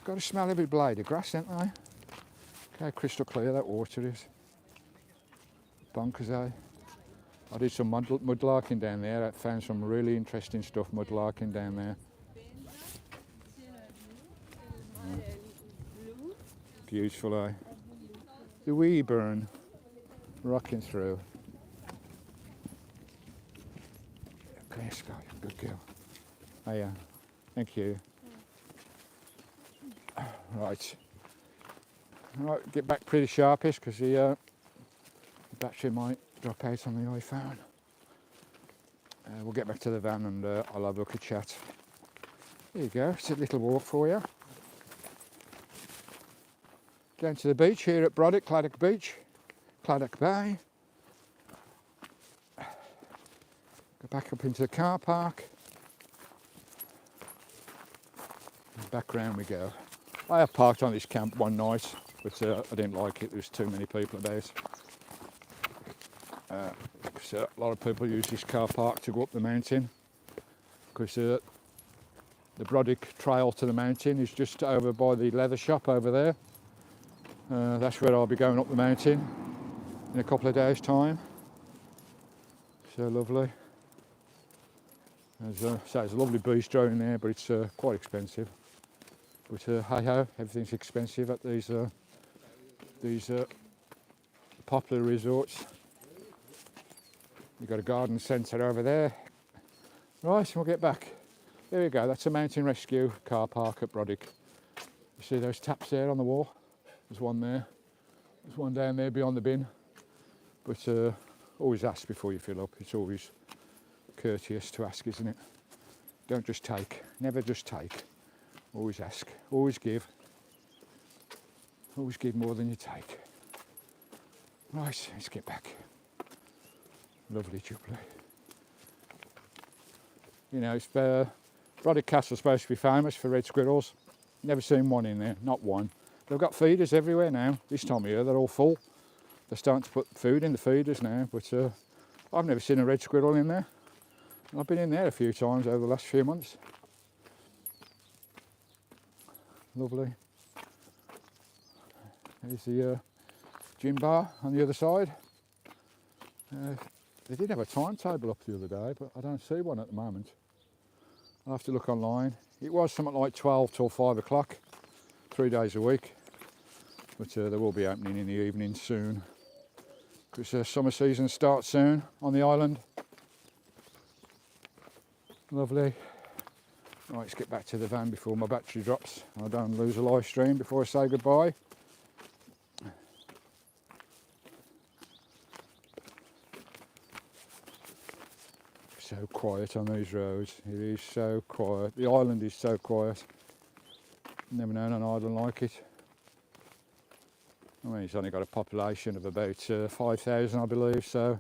Got to smell every blade of grass, ain't they? Look how crystal clear that water is. Bonkers, eh? I did some mudlarking down there. I found some really interesting stuff mudlarking down there. Yeah. Beautiful, eh? The wee burn rocking through. Okay, Skye, good girl. Oh yeah, thank you. Right. Right, get back pretty sharpish because the battery might drop out on the iPhone. We'll get back to the van and I'll have a look at chat. There you go, it's a little walk for you. Down to the beach here at Brodick, Claddock Beach, Claddock Bay. Go back up into the car park. And back round we go. I have parked on this camp one night, but I didn't like it. There was too many people about. So a lot of people use this car park to go up the mountain. because the Brodick trail to the mountain is just over by the leather shop over there. That's where I'll be going up the mountain in a couple of days' time. So lovely. There's a lovely bistro in there, but it's quite expensive. But hey ho, everything's expensive at these popular resorts. You've got a garden centre over there. Right, we'll get back. There we go, that's a mountain rescue car park at Brodick. You see those taps there on the wall? There's one there. There's one down there beyond the bin. But always ask before you fill up. It's always courteous to ask, isn't it? Don't just take. Never just take. Always ask. Always give. Always give more than you take. Right, let's get back. Lovely jubbly. You know, Brodick Castle's supposed to be famous for red squirrels. Never seen one in there, not one. They've got feeders everywhere now. This time of year, they're all full. They're starting to put food in the feeders now, but I've never seen a red squirrel in there. I've been in there a few times over the last few months. Lovely. There's the gym bar on the other side. They did have a timetable up the other day, but I don't see one at the moment. I'll have to look online. It was something like 12 till 5 o'clock, 3 days a week. But they will be opening in the evening soon, because summer season starts soon on the island. Lovely. Right, let's get back to the van before my battery drops and I don't lose a live stream before I say goodbye. So quiet on these roads. It is so quiet. The island is so quiet. Never known an island like it. I mean, it's only got a population of about 5,000, I believe, so.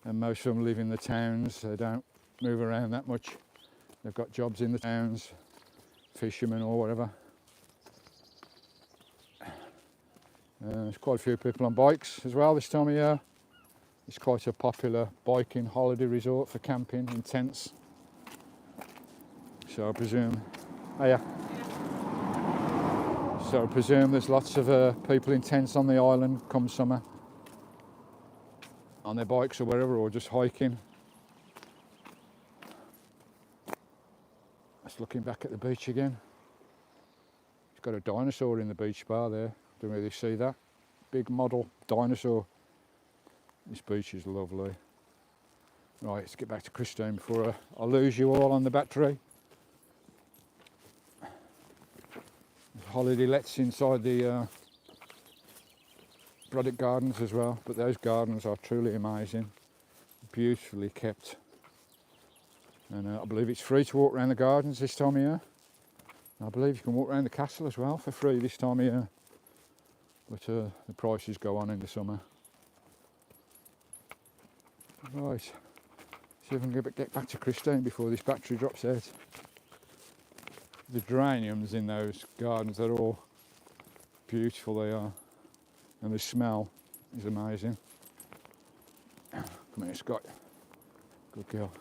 And most of them live in the towns. They don't move around that much. They've got jobs in the towns, fishermen or whatever. There's quite a few people on bikes as well this time of year. It's quite a popular biking holiday resort for camping in tents. So I presume, So I presume there's lots of people in tents on the island come summer, on their bikes or wherever, or just hiking. Just looking back at the beach again. It's got a dinosaur in the beach bar there. Don't really see that. Big model dinosaur. This beach is lovely. Right, let's get back to Christine before I lose you all on the battery. There's holiday lets inside the Brodick Gardens as well, but those gardens are truly amazing. Beautifully kept. And I believe it's free to walk around the gardens this time of year. And I believe you can walk around the castle as well for free this time of year. But the prices go on in the summer. Right, see if I can get back to Christine before this battery drops out. The geraniums in those gardens, they're all beautiful, they are. And the smell is amazing. Come here, Skye. Good girl.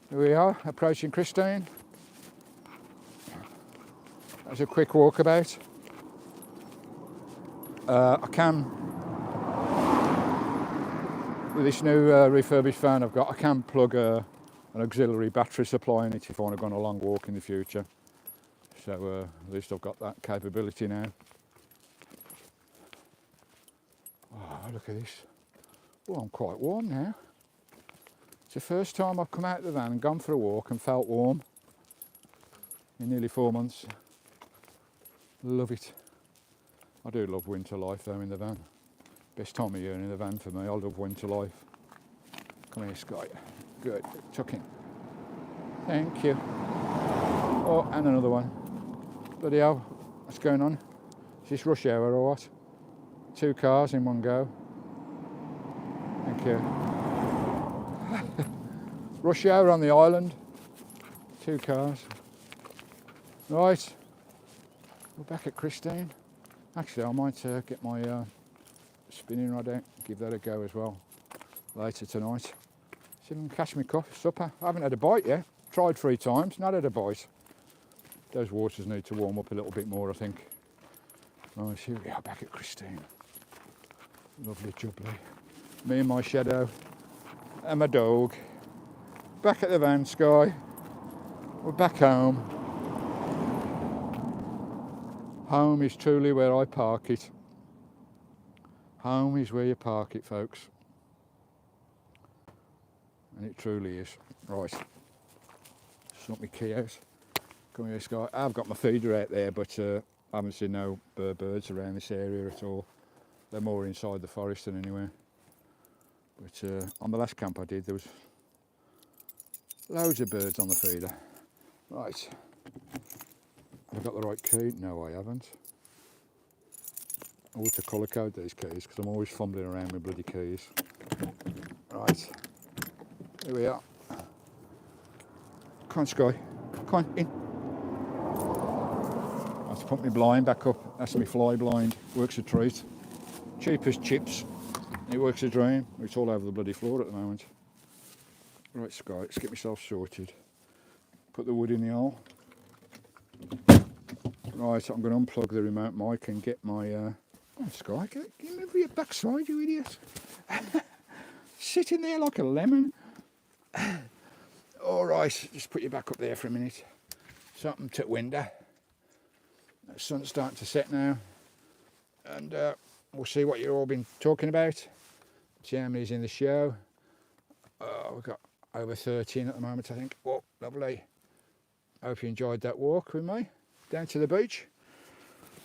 Here we are, approaching Christine. That's a quick walkabout. I can, with this new refurbished phone I've got, I can plug an auxiliary battery supply in it if I want to go on a long walk in the future. So at least I've got that capability now. Oh, look at this. Oh, I'm quite warm now. It's the first time I've come out of the van and gone for a walk and felt warm in nearly 4 months. Love it. I do love winter life though in the van. Best time of year in the van for me. I love winter life. Come here, Skye. Good. Tuck in. Thank you. Oh, and another one. Bloody hell. What's going on? Is this rush hour or what? 2 cars in one go. Thank you. Rush hour on the island. 2 cars. Right. We're back at Christine. Actually, I might get my spinning rod out, give that a go as well later tonight. See if I can catch me supper. I haven't had a bite yet. tried 3 times, not had a bite. Those waters need to warm up a little bit more, I think. Right, here we are back at Christine. Lovely jubbly. Me and my shadow and my dog. Back at the van, Skye. We're back home. Home is truly where I park it. Home is where you park it, folks. And it truly is. Right. Sort my key out. Come here, Skye. I've got my feeder out there, but I haven't seen no birds around this area at all. They're more inside the forest than anywhere. But on the last camp I did, there was loads of birds on the feeder. Right. Have I got the right key? No, I haven't. I ought to colour code these keys because I'm always fumbling around with bloody keys. Right. Here we are. Come on, Skye. Come on, in. I have to put my blind back up. That's my fly blind. Works a treat. Cheap as chips. It works a dream. It's all over the bloody floor at the moment. Right, Skye, let's get myself sorted. Put the wood in the hole. Right, I'm going to unplug the remote mic and get my... Oh, Skye, get over your backside, you idiot. Sitting there like a lemon. All right, just put you back up there for a minute. Something to window. The sun's starting to set now. And we'll see what you've all been talking about. Germany's in the show. We've got over 13 at the moment, I think. Oh, lovely. Hope you enjoyed that walk with me down to the beach.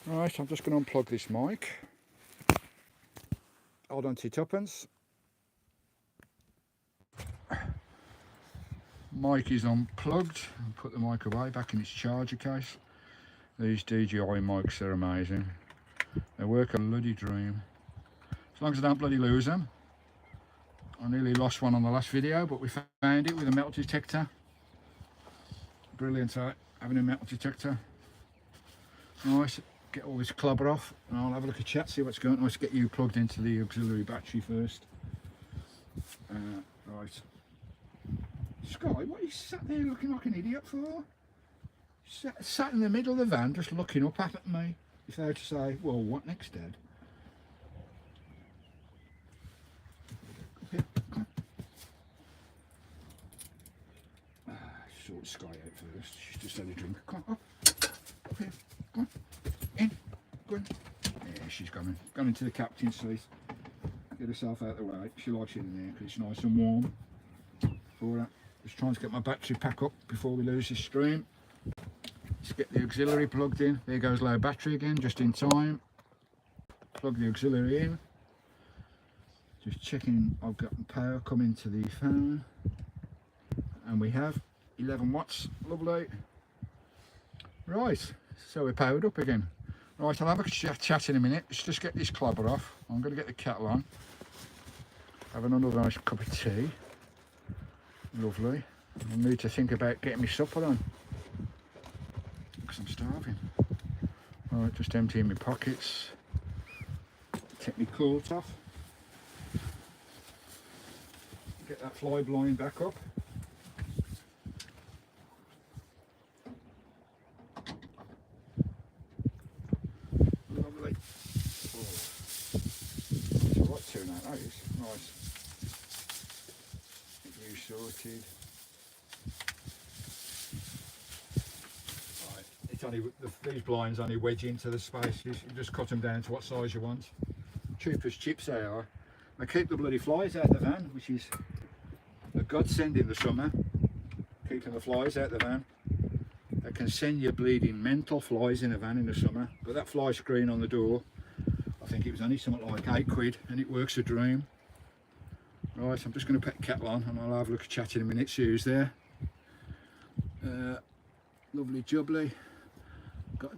Right, I'm just going to unplug this mic. Hold on to your tuppence. Mic is unplugged. I'll put the mic away back in its charger case. These DJI mics are amazing. They work a bloody dream. As long as I don't bloody lose them. I nearly lost one on the last video, but we found it with a metal detector. Brilliant, having a metal detector. Nice, get all this clubber off and I'll have a look at chat, see what's going on. Let's get you plugged into the auxiliary battery first. Right. Skye, what are you sat there looking like an idiot for? Sat in the middle of the van just looking up at me. If they were to say, well, what next, Dad? Sort Skye out first. She's just had a drink. Come on, up here. Come on. In. Go on. Yeah, she's gone into the captain's seat. Get herself out of the way. She likes it in there because it's nice and warm. For that. Just trying to get my battery pack up before we lose this stream. Let's get the auxiliary plugged in. There goes low battery again, just in time. Plug the auxiliary in. Just checking I've got power coming to the phone. And we have 11 watts. Lovely. Right, so we're powered up again. Right, I'll have a chat in a minute. Let's just get this clubber off. I'm going to get the kettle on. Have another nice cup of tea. Lovely. I need to think about getting my supper on because I'm starving. Right, just emptying my pockets. Take my clothes off. Get that fly blind back up. Lovely. Oh. It's a right tune out, that is. Nice. Get you sorted. Right. It's only these blinds only wedge into the spaces. You just cut them down to what size you want. Cheap as chips they are. I keep the bloody flies out of the van, which is a godsend in the summer. Keeping the flies out of the van. They can send you bleeding mental flies in a van in the summer. But that fly screen on the door, I think it was only something like £8 and it works a dream. Right, I'm just going to put the kettle on and I'll have a look at chat in a minute. See who's there. Lovely jubbly. Got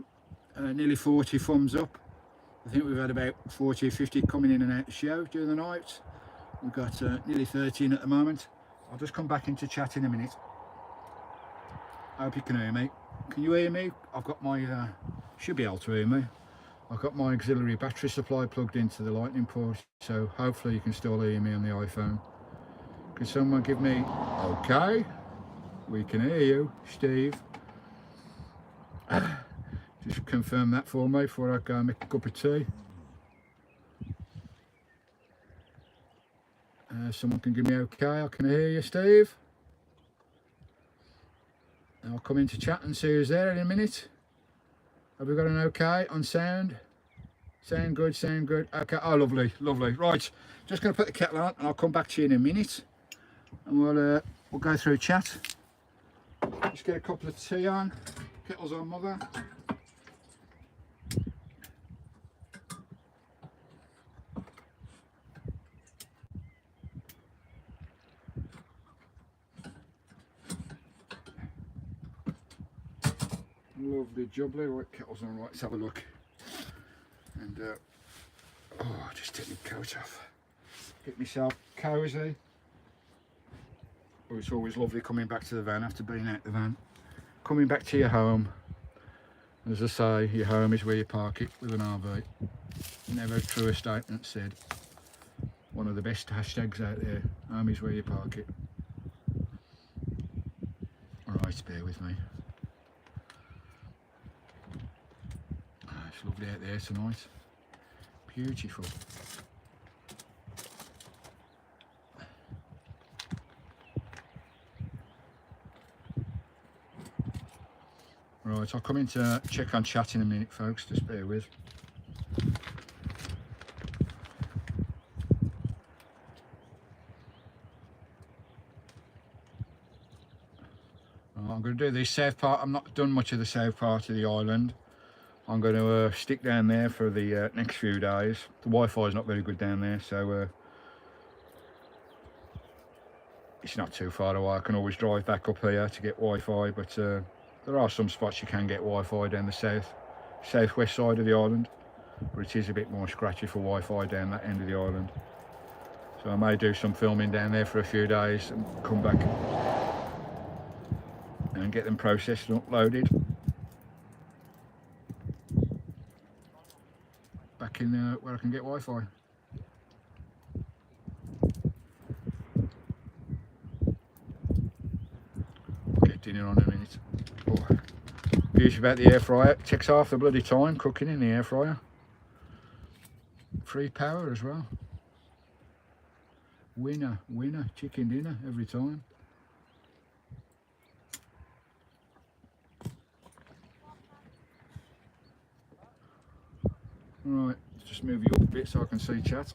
nearly 40 thumbs up. I think we've had about 40 or 50 coming in and out the show during the night. We've got nearly 13 at the moment. I'll just come back into chat in a minute. I hope you can hear me. Can you hear me? I've got my, should be able to hear me. I've got my auxiliary battery supply plugged into the lightning port, so hopefully you can still hear me on the iPhone. Can someone give me okay? We can hear you, Steve. Just confirm that for me before I go and make a cup of tea. Someone can give me okay. I can hear you, Steve. I'll come into chat and see who's there in a minute. Have we got an okay on sound? Sound good, sound good. Okay, oh lovely, lovely. Right, just going to put the kettle on and I'll come back to you in a minute. And we'll go through chat. Just get a couple of tea on. Kettle's on, mother. Lovely jubbly. Right, kettle's on. Right, let's have a look. And oh, just take my coat off. Get myself cosy. Oh, it's always lovely coming back to the van after being out the van. Coming back to your home. As I say, your home is where you park it with an RV. Never a truer statement said. One of the best hashtags out there. Home is where you park it. Alright, bear with me. It's lovely out there tonight. Beautiful. Right, I'll come in to check on chat in a minute, folks. Just bear with. I'm going to do this south part. I'm not done much of the south part of the island. I'm going to stick down there for the next few days. The Wi-Fi is not very good down there, so it's not too far away. I can always drive back up here to get Wi-Fi, but there are some spots you can get Wi-Fi down the southwest side of the island, but it is a bit more scratchy for Wi-Fi down that end of the island. So I may do some filming down there for a few days and come back and get them processed and uploaded. Back in where I can get Wi-Fi. Get dinner on in a minute. Oh. Beauty about the air fryer, it takes half the bloody time cooking in the air fryer. Free power as well. Winner, winner, chicken dinner every time. Right, let's just move you up a bit so I can see chat.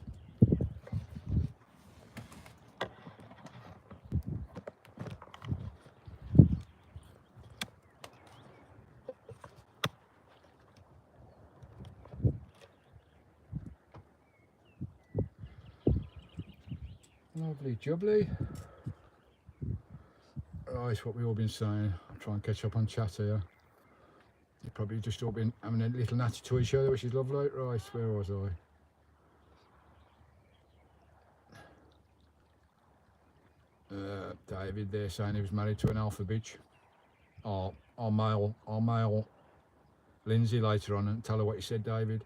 Lovely jubbly. Oh, it's what we've all been saying. I'll try and catch up on chat here. You've probably just all been having a little natty to each other, which is lovely. Right, where was I? David there saying he was married to an alpha bitch. I'll mail Lindsay later on and tell her what you said, David.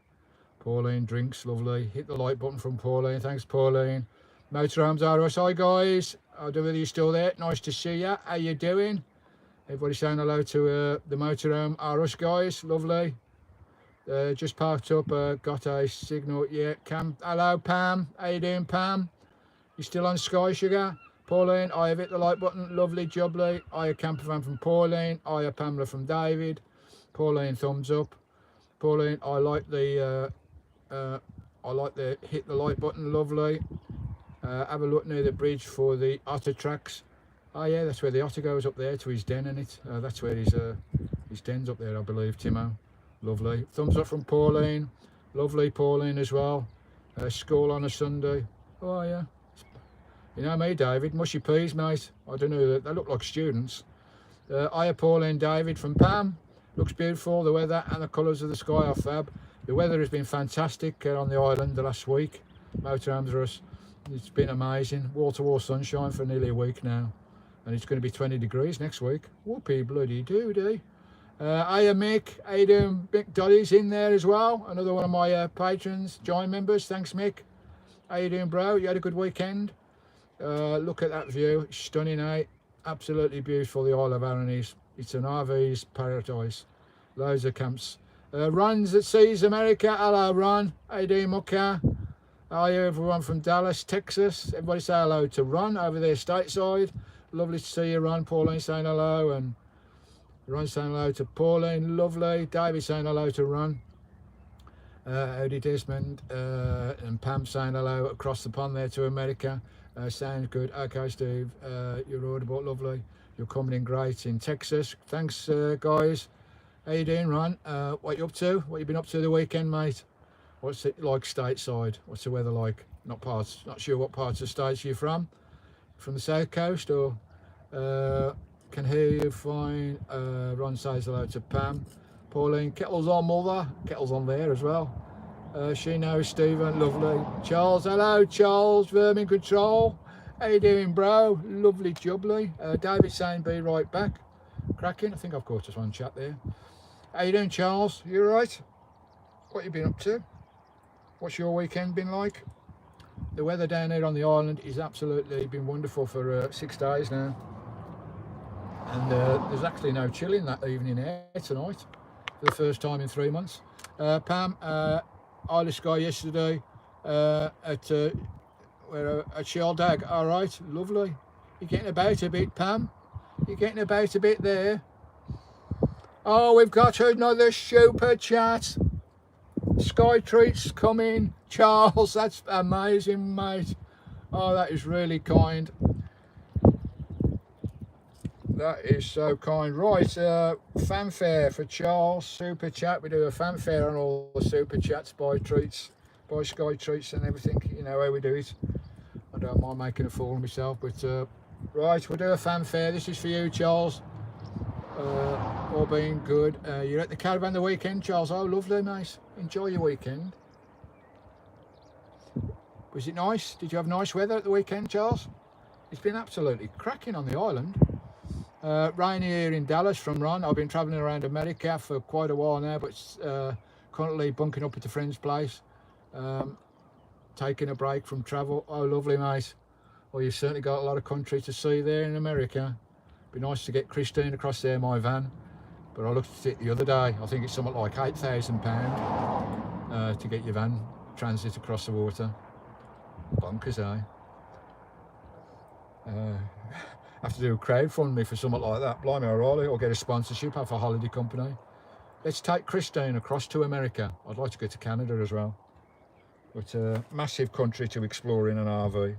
Pauline, drinks, lovely. Hit the like button from Pauline. Thanks, Pauline. Motorhomes RSI, guys. I don't know whether you're still there. Nice to see you. How you doing? Everybody saying hello to the Motorhome RS guys. Lovely. Just parked up. Got a signal. Yeah, Cam. Hello, Pam. How you doing, Pam? You still on Skye, sugar? Pauline, I have hit the like button. Lovely, jubbly. I a camper van from Pauline. I a Pamela from David. Pauline, thumbs up. Pauline, I like the hit the like button. Lovely. Have a look near the bridge for the otter tracks. Oh yeah, that's where the otter goes up there to his den, isn't it? That's where his den's up there, I believe, Timo. Lovely. Thumbs up from Pauline. Lovely, Pauline, as well. School on a Sunday. Oh yeah. You know me, David. Mushy peas, mate. I don't know, they look like students. Hiya, Pauline, David from Pam. Looks beautiful. The weather and the colours of the sky are fab. The weather has been fantastic on the island the last week. Motorhomes are us. It's been amazing. Wall-to-wall sunshine for nearly a week now. And it's going to be 20 degrees next week. Whoopee bloody doody. Hiya, Mick. How you doing? Mick Dolly's in there as well. Another one of my patrons, join members. Thanks, Mick. How you doing, bro? You had a good weekend? Look at that view. Stunning, eh? Absolutely beautiful, the Isle of Arran is. It's an RV's paradise. Loads of camps. Ron's at Seas America. Hello, Ron. How you doing, Mucka? How are you, everyone from Dallas, Texas? Everybody say hello to Ron over there stateside. Lovely to see you, Ron. Pauline saying hello, and Ron saying hello to Pauline. Lovely. David saying hello to Ron. Howdy Desmond, and Pam saying hello across the pond there to America. Sounds good. Okay, Steve, you're audible. Lovely. You're coming in great in Texas. Thanks, guys. How you doing, Ron? What you up to? What you been up to the weekend, mate? What's it like stateside? What's the weather like? Not sure what parts of the States you're from. From the south coast, or can hear you fine. Ron says hello to Pam. Pauline, kettle's on, mother. Kettle's on there as well. She knows Stephen. Lovely. Charles, hello, Charles. Vermin Control. How you doing, bro? Lovely jubbly. David saying be right back. Cracking. I think I've caught us one chat there. How you doing, Charles? You all right? What you been up to? What's your weekend been like? The weather down here on the island is absolutely been wonderful for 6 days now. And there's actually no chill in that evening air tonight. For the first time in 3 months. Pam, I was Skye yesterday at Sheldag. All right, lovely. You're getting about a bit, Pam. You're getting about a bit there. Oh, we've got another super chat. Skye treats coming. Charles, that's amazing, mate. Oh, that is really kind. That is so kind. Right, fanfare for Charles, super chat. We do a fanfare on all the super chats by Skye treats and everything. You know how we do it. I don't mind making a fool of myself, but right, we'll do a fanfare. This is for you, Charles. All being good. You're at the caravan the weekend, Charles. Oh, lovely, mate. Enjoy your weekend. Was it nice? Did you have nice weather at the weekend, Charles? It's been absolutely cracking on the island. Rainy here in Dallas from Ron. I've been travelling around America for quite a while now, but currently bunking up at a friend's place, taking a break from travel. Oh, lovely, mate. Well, you've certainly got a lot of country to see there in America. Be nice to get Christine across there, my van. But I looked at it the other day. I think it's something like £8,000 to get your van transit across the water. Bonkers, eh? Have to do a crowdfunding for something like that. Blimey, O'Reilly, or get a sponsorship off a holiday company. Let's take Christine across to America. I'd like to go to Canada as well. But a massive country to explore in an RV.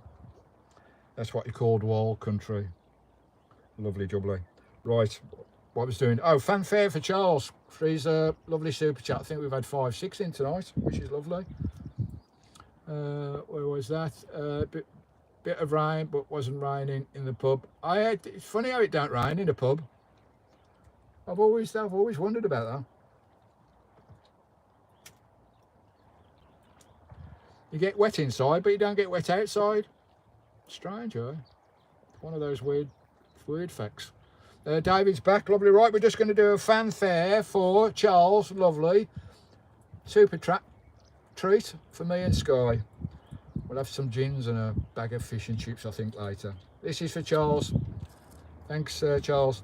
That's what you called wall country. Lovely jubbly. Right, what I was doing? Oh, fanfare for Charles for his lovely super chat. I think we've had 5, 6 in tonight, which is lovely. Where was that? Bit of rain, but wasn't raining in the pub. It's funny how it don't rain in a pub. I've always wondered about that. You get wet inside, but you don't get wet outside. Strange, eh? One of those weird facts. David's back, lovely. Right, we're just going to do a fanfare for Charles, lovely. Super treat for me and Skye. We'll have some gins and a bag of fish and chips, I think, later. This is for Charles. Thanks, Charles.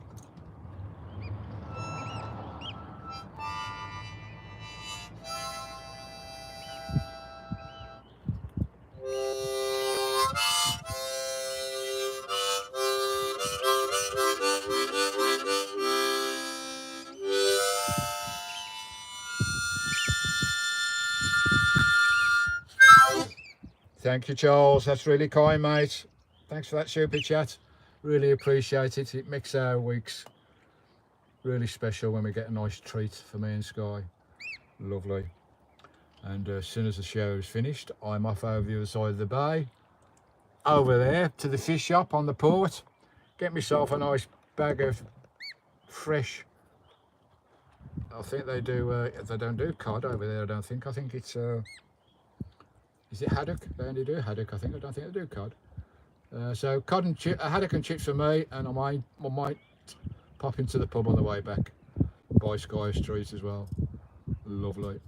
Thank you, Charles. That's really kind, mate. Thanks for that super chat. Really appreciate it. It makes our weeks really special when we get a nice treat for me and Skye. Lovely. And as soon as the show is finished, I'm off over the other side of the bay, over there to the fish shop on the port. Get myself a nice bag of fresh. I think they do. They don't do cod over there. I don't think. I think it's. Is it haddock? They only do haddock, I think. I don't think they do cod. So cod and haddock and chips for me, and I might pop into the pub on the way back. Buy Skye Street as well. Lovely.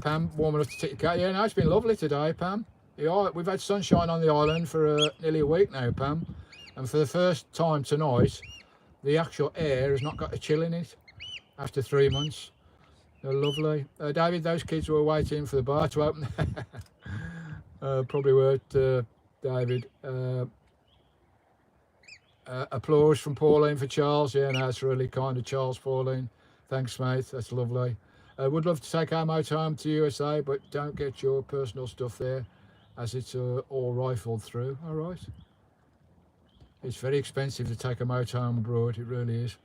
Pam, warm enough to take your cat. Yeah, no, it's been lovely today, Pam. We've had sunshine on the island for nearly a week now, Pam, and for the first time tonight, the actual air has not got a chill in it after 3 months. They're lovely. David, those kids were waiting for the bar to open. Probably weren't, David. Applause from Pauline for Charles. Yeah, no, that's really kind of Charles, Pauline. Thanks, mate. That's lovely. Would love to take our motorhome to USA, but don't get your personal stuff there, as it's all rifled through. All right. It's very expensive to take a motorhome abroad. It really is,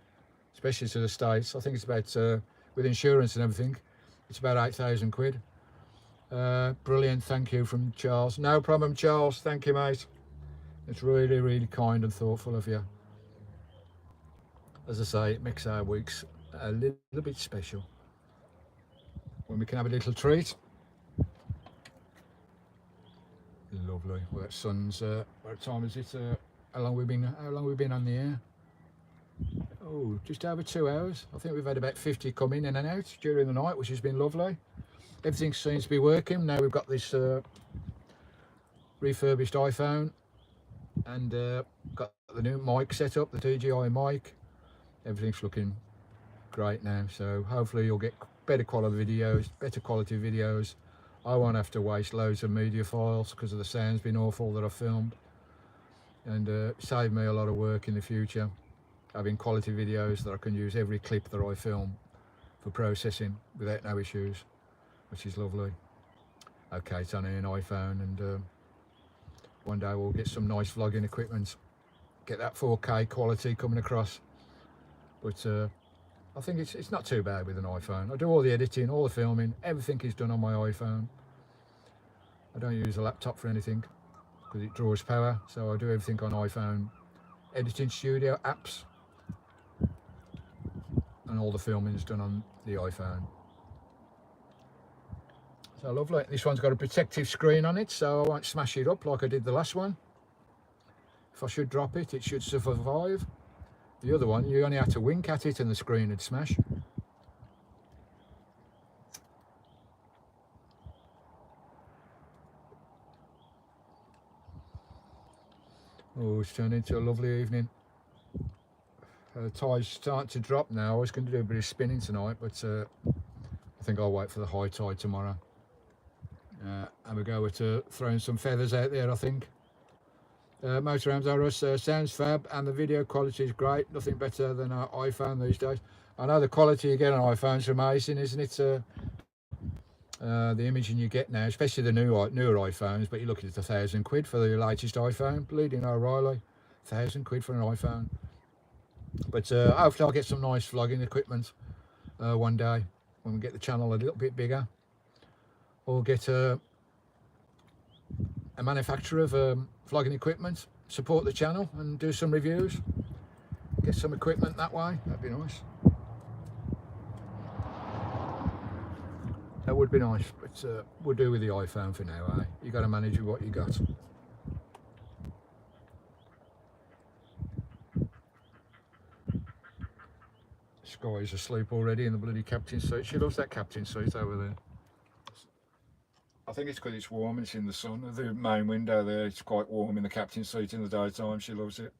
especially to the States. I think it's about, with insurance and everything, it's about 8,000 quid. Brilliant. Thank you from Charles. No problem, Charles. Thank you, mate. It's really, really kind and thoughtful of you. As I say, it makes our weeks a little bit special when we can have a little treat. Lovely. Well, that sun's what time is it? How long we been on the air? Oh, just over 2 hours. I think we've had about 50 come in and out during the night, which has been lovely. Everything seems to be working. Now we've got this refurbished iPhone, and got the new mic set up, the DJI mic. Everything's looking great now, so hopefully you'll get better quality videos. I won't have to waste loads of media files because of the sound's been awful that I've filmed, and save me a lot of work in the future, having quality videos that I can use every clip that I film for processing without no issues, which is lovely. Okay, it's only an iPhone, and one day we'll get some nice vlogging equipment, get that 4K quality coming across. But I think it's not too bad with an iPhone. I do all the editing, all the filming, everything is done on my iPhone. I don't use a laptop for anything because it draws power, so I do everything on iPhone. Editing studio apps, and all the filming is done on the iPhone. So lovely. This one's got a protective screen on it, so I won't smash it up like I did the last one. If I should drop it, it should survive. The other one, you only had to wink at it and the screen would smash. Oh, it's turned into a lovely evening. Tide's starting to drop now. I was going to do a bit of spinning tonight, but I think I'll wait for the high tide tomorrow. Have a go at throwing some feathers out there, I think. Motorhomes are us. Sounds fab, and the video quality is great. Nothing better than our iPhone these days. I know the quality you get on iPhones is amazing, isn't it? The imaging you get now, especially the newer iPhones, but you're looking at 1,000 quid for the latest iPhone. Bleeding O'Reilly, 1,000 quid for an iPhone. But hopefully I'll get some nice vlogging equipment one day when we get the channel a little bit bigger, or get a manufacturer of vlogging equipment, support the channel and do some reviews, get some equipment that way. That'd be nice. That would be nice, but we'll do with the iPhone for now, eh? You got to manage with what you got. Skye's asleep already in the bloody captain's seat. She loves that captain's seat over there. I think it's because it's warm and it's in the sun. The main window there, it's quite warm in the captain's seat in the daytime. She loves it.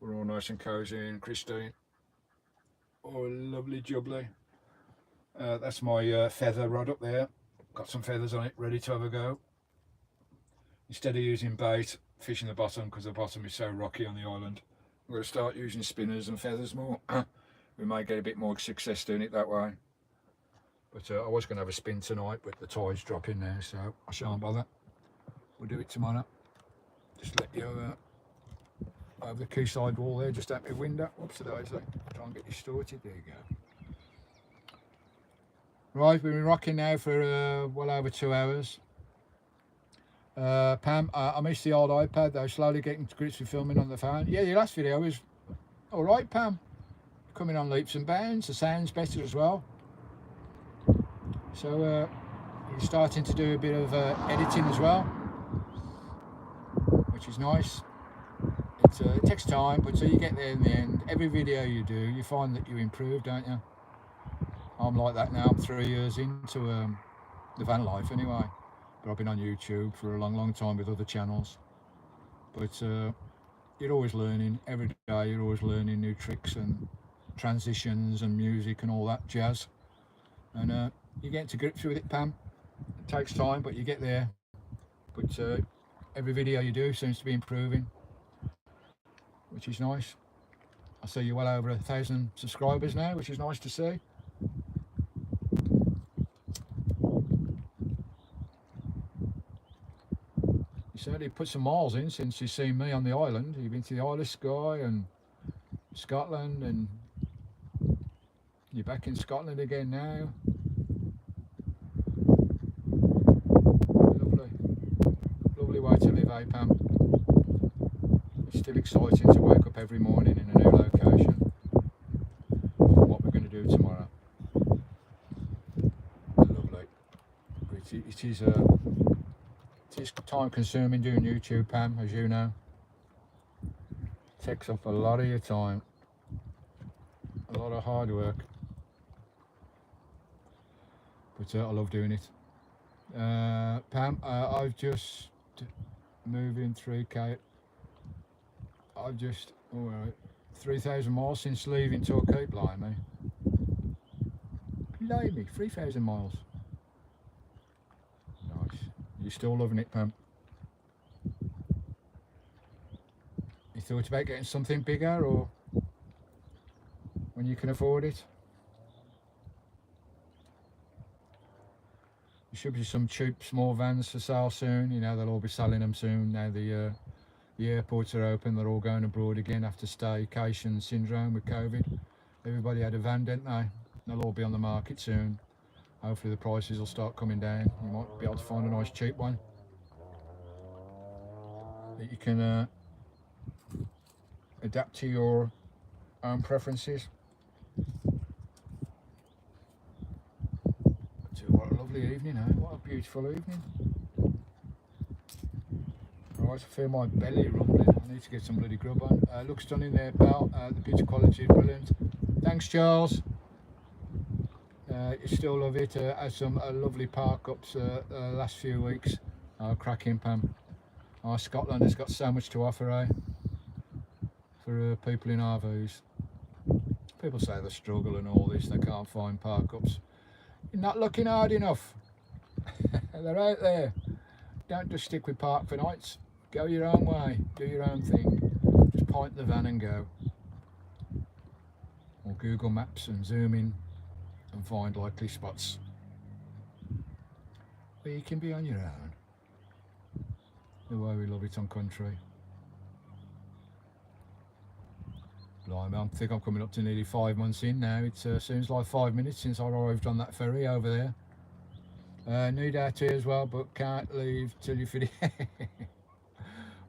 We're all nice and cosy, and Christine. Oh, lovely jubbly. That's my feather rod up there. Got some feathers on it, ready to have a go. Instead of using bait, fishing the bottom, because the bottom is so rocky on the island, I'm going to start using spinners and feathers more. We might get a bit more success doing it that way. But I was going to have a spin tonight, but the tide's dropping now, so I shan't bother. We'll do it tomorrow. Just let you over the quayside wall there, just out my window. Whoops, try and get you started. There you go. Right, we've been rocking now for well over 2 hours. Pam, I missed the old iPad though, slowly getting to grips with filming on the phone. Yeah, your last video was alright, Pam. Coming on leaps and bounds, the sound's better as well. So you're starting to do a bit of editing as well, which is nice. It takes time, but so you get there in the end. Every video you do, you find that you improve, don't you? I'm like that now. I'm 3 years into the van life anyway. but I've been on YouTube for a long time with other channels. But you're always learning. Every day you're always learning new tricks and transitions and music and all that jazz. And you get to grips with it, Pam. It takes time, but you get there. But every video you do seems to be improving, which is nice. I see you're well over 1,000 subscribers now, which is nice to see. You certainly put some miles in since you've seen me on the island. You've been to the Isle of Skye and Scotland, and you're back in Scotland again now. Lovely way to live, eh, Pam? It's still exciting to wake up every morning in a new location. What we're going to do tomorrow. Lovely. It is time consuming doing YouTube, Pam, as you know. It takes up a lot of your time. A lot of hard work. But I love doing it. Pam, I've just moving 3k. I've just 3,000 miles since leaving Torquay, blimey. Blimey, 3,000 miles. Nice. You're still loving it, Pam? You thought about getting something bigger, or when you can afford it? There should be some cheap small vans for sale soon. You know, they'll all be selling them soon. Now the airports are open, they're all going abroad again after staycation syndrome with COVID. Everybody had a van, didn't they? They'll all be on the market soon. Hopefully the prices will start coming down. You might be able to find a nice cheap one that you can adapt to your own preferences. What a lovely evening, eh? What a beautiful evening. Right, I feel my belly rumbling. I need to get some bloody grub on. Looks stunning there, pal. The picture quality is brilliant. Thanks, Charles. You still love it. Had some lovely park ups last few weeks. Cracking, Pam. Scotland has got so much to offer, eh? For people in RVs. People say they struggle and all this, they can't find park ups. You're not looking hard enough. They're out there. Don't just stick with park for nights. Go your own way, do your own thing. Just point the van and go. Or Google Maps and zoom in and find likely spots where you can be on your own. The way we love it on country. Blimey, I think I'm coming up to nearly 5 months in now. It seems like 5 minutes since I arrived on that ferry over there. Need our tea as well, but can't leave till you finish.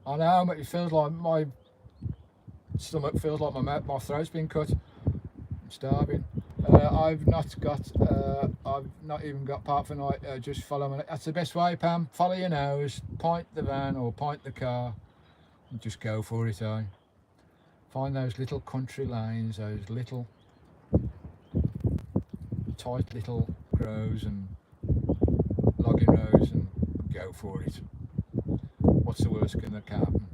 I know, but it feels like my stomach feels like my throat's been cut. I'm starving. I've not even got park for night. Just follow me. That's the best way, Pam. Follow your nose, point the van or point the car, and just go for it, eh? Find those little country lanes, those little tight little groves and logging roads, and go for it. What's the worst that can happen?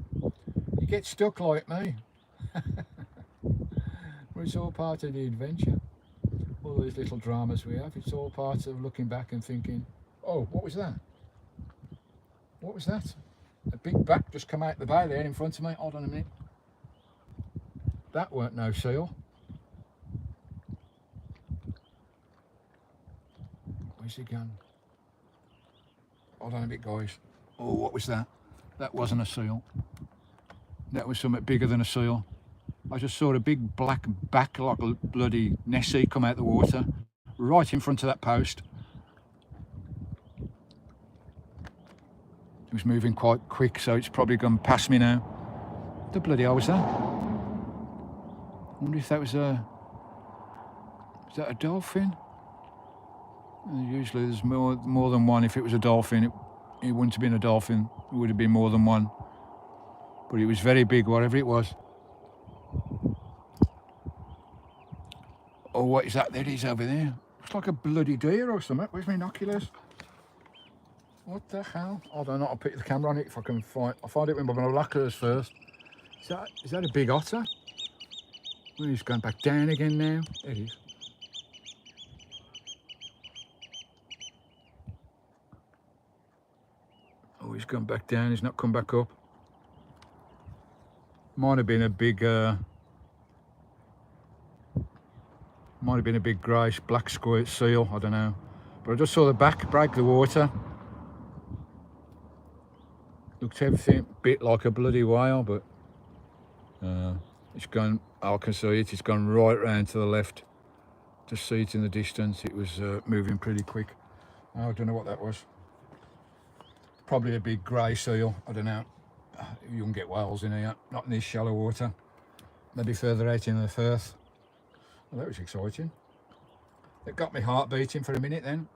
You get stuck like me. But it's all part of the adventure. All those little dramas we have, it's all part of looking back and thinking, oh, what was that? What was that? A big back just come out the bay there in front of me. Hold on a minute. That weren't no seal. Where's he gone? Hold on a bit, guys. Oh, what was that? That wasn't a seal. That was something bigger than a seal. I just saw a big black back like a bloody Nessie come out the water right in front of that post. It was moving quite quick, so it's probably gone past me now. The bloody hell was that? I wonder if that was a dolphin? Usually there's more than one. If it was a dolphin, it wouldn't have been a dolphin. It would have been more than one. But it was very big, whatever it was. Oh, what is that? There it is over there. Looks like a bloody deer or something. Where's my binoculars? What the hell? I don't know how to put the camera on it if I can find. I'll find it with my binoculars first. Is that a big otter? Well, he's going back down again now. There he is. Oh, he's gone back down. He's not come back up. Might have been a big grey black squirt seal, I don't know. But I just saw the back break the water. Looked everything a bit like a bloody whale, but it's gone, I can see it, it's gone right round to the left. Just see it in the distance, it was moving pretty quick. I don't know what that was. Probably a big grey seal, I don't know. You can get whales in here, not in this shallow water. Maybe further out in the Firth. Well, that was exciting. It got my heart beating for a minute then.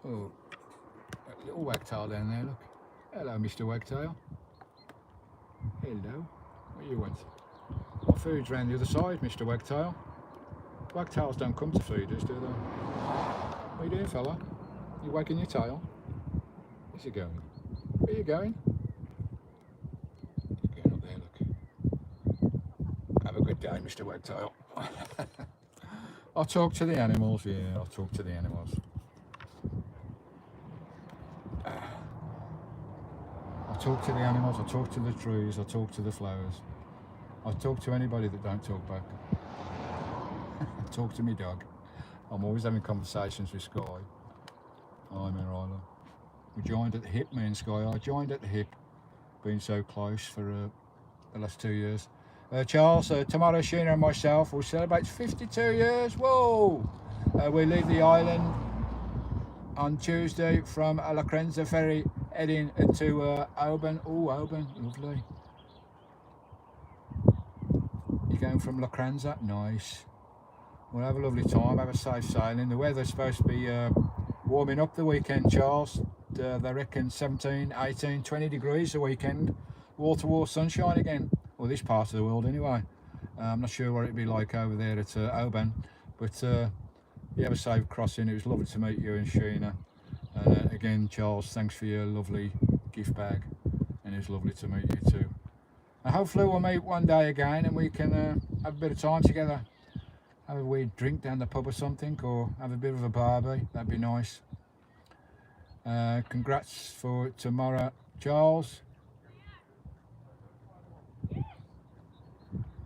Oh, that little wagtail down there, look. Hello, Mr. Wagtail. Hello. What do you want? My food's round the other side, Mr. Wagtail. Wagtails don't come to feed us, do they? What are you doing, fella? You wagging your tail? Where's he going? Where are you going? He's going up there, look. Have a good day, Mr. Wagtail. I'll talk to the animals, yeah, I'll talk to the animals. I talk to the animals, I talk to the trees, I talk to the flowers. I talk to anybody that don't talk back. I talk to me dog. I'm always having conversations with Skye. I'm in Ryla. We joined at the hip, me and Skye. I joined at the hip, been so close for the last 2 years. Charles, tomorrow Sheena and myself will celebrate 52 years. Whoa! We leave the island on Tuesday from La Crenza ferry, heading to Oban. Oh, Oban, lovely. You're going from La Crenza? Nice. We'll have a lovely time, have a safe sailing. The weather's supposed to be warming up the weekend, Charles. They reckon 17, 18, 20 degrees the weekend. Wall-to-wall sunshine again. Well, this part of the world anyway. I'm not sure what it'd be like over there at Oban, but you have a safe crossing. It was lovely to meet you and Sheena. Again, Charles, thanks for your lovely gift bag, and it's lovely to meet you too. Hopefully we'll meet one day again and we can have a bit of time together. Have a wee drink down the pub or something, or have a bit of a barbie. That'd be nice. Congrats for tomorrow, Charles.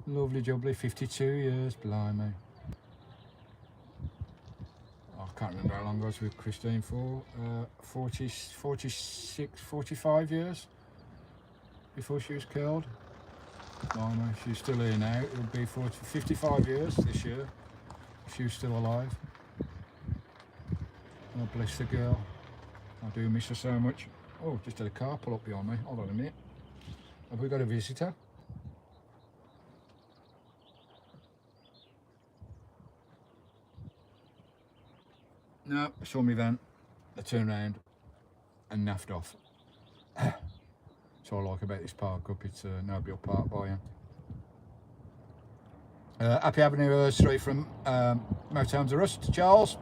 Lovely jubbly, 52 years, blimey. I can't remember how long I was with Christine for. 46, 45 years before she was killed. Blimey, she's still here now. It would be 55 years this year if she was still alive. Oh, bless the girl. I do miss her so much. Oh, just had a car pull up behind me. Hold on a minute. Have we got a visitor? No, I saw me van. They turned around and naffed off. That's all I like about this park up. It's no real park by you. Happy anniversary from Motown to Rust, Charles.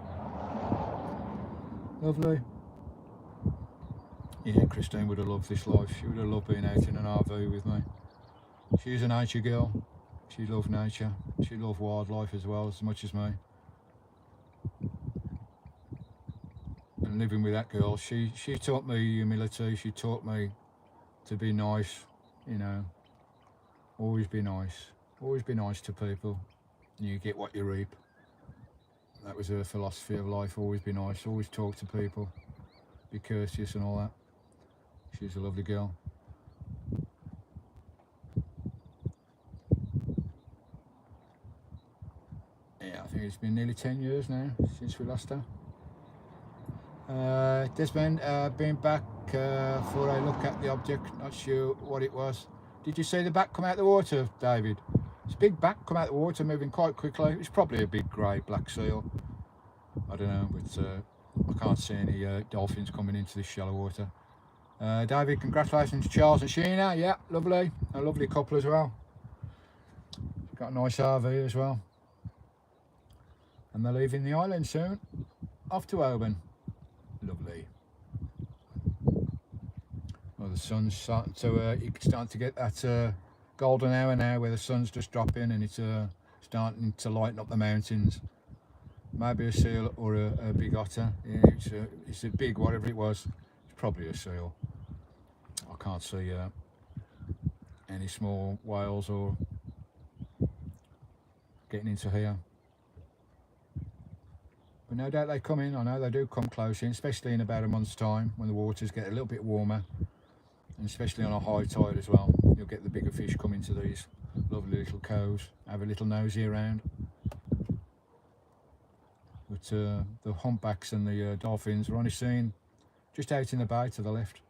Lovely. Yeah, Christine would have loved this life. She would have loved being out in an RV with me. She's a nature girl. She loved nature. She loved wildlife as well, as much as me. And living with that girl, she taught me humility. She taught me to be nice, you know. Always be nice. Always be nice to people. You get what you reap. That was her philosophy of life. Always be nice. Always talk to people. Be courteous and all that. She's a lovely girl. Yeah, I think it's been nearly 10 years now since we lost her. Desmond, been back for a look at the object, not sure what it was. Did you see the back come out of the water, David? It's a big back come out of the water, moving quite quickly. It's probably a big grey black seal. I don't know, but I can't see any dolphins coming into this shallow water. David, congratulations to Charles and Sheena. Yeah, lovely. A lovely couple as well. Got a nice RV as well. And they're leaving the island soon. Off to Oban. Lovely. Well, the sun's starting to, you can start to get that golden hour now where the sun's just dropping and it's starting to lighten up the mountains. Maybe a seal or a big otter. Yeah, it's a big, whatever it was. It's probably a seal. I can't see any small whales or getting into here. But no doubt they come in. I know they do come close in, especially in about a month's time when the waters get a little bit warmer, and especially on a high tide as well. You'll get the bigger fish come into these lovely little coves, have a little nosy around. But the humpbacks and the dolphins were only seen just out in the bay to the left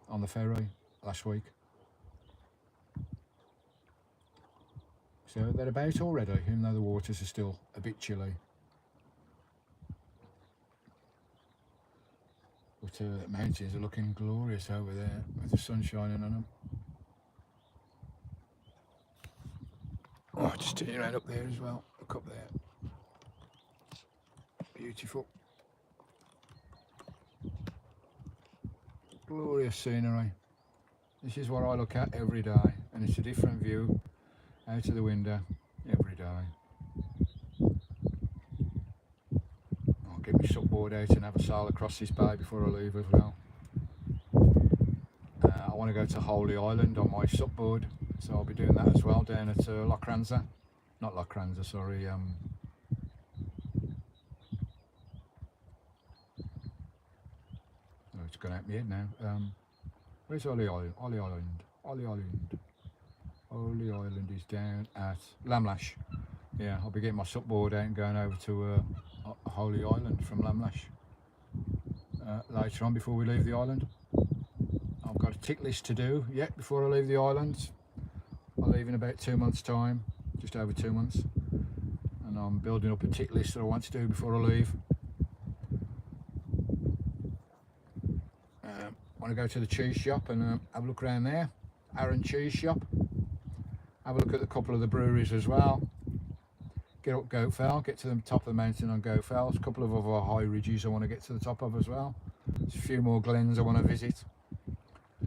on the ferry last week. So they're about already, even though the waters are still a bit chilly. But the mountains are looking glorious over there with the sun shining on them. Oh, just turn around up there as well. Look up there. Beautiful. Glorious scenery. This is what I look at every day, and it's a different view out of the window every day. I'll get my supboard out and have a sail across this bay before I leave as well. I want to go to Holy Island on my supboard, so I'll be doing that as well down at Lochranza. Not Lochranza, sorry. Oh, it's gone out my head now. Where's Holy Island? Holy Island. Holy Island. Holy Island is down at Lamlash. Yeah, I'll be getting my supboard out and going over to Holy Island from Lamlash later on before we leave the island. I've got a tick list to do yet before I leave the island. I'll leave in about 2 months' time, just over 2 months, and I'm building up a tick list that I want to do before I leave. I want to go to the cheese shop and have a look around there. Aaron Cheese Shop. Have a look at a couple of the breweries as well. Get up Goat Fell, get to the top of the mountain on Goat Fell. There's a couple of other high ridges I want to get to the top of as well. There's a few more glens I want to visit.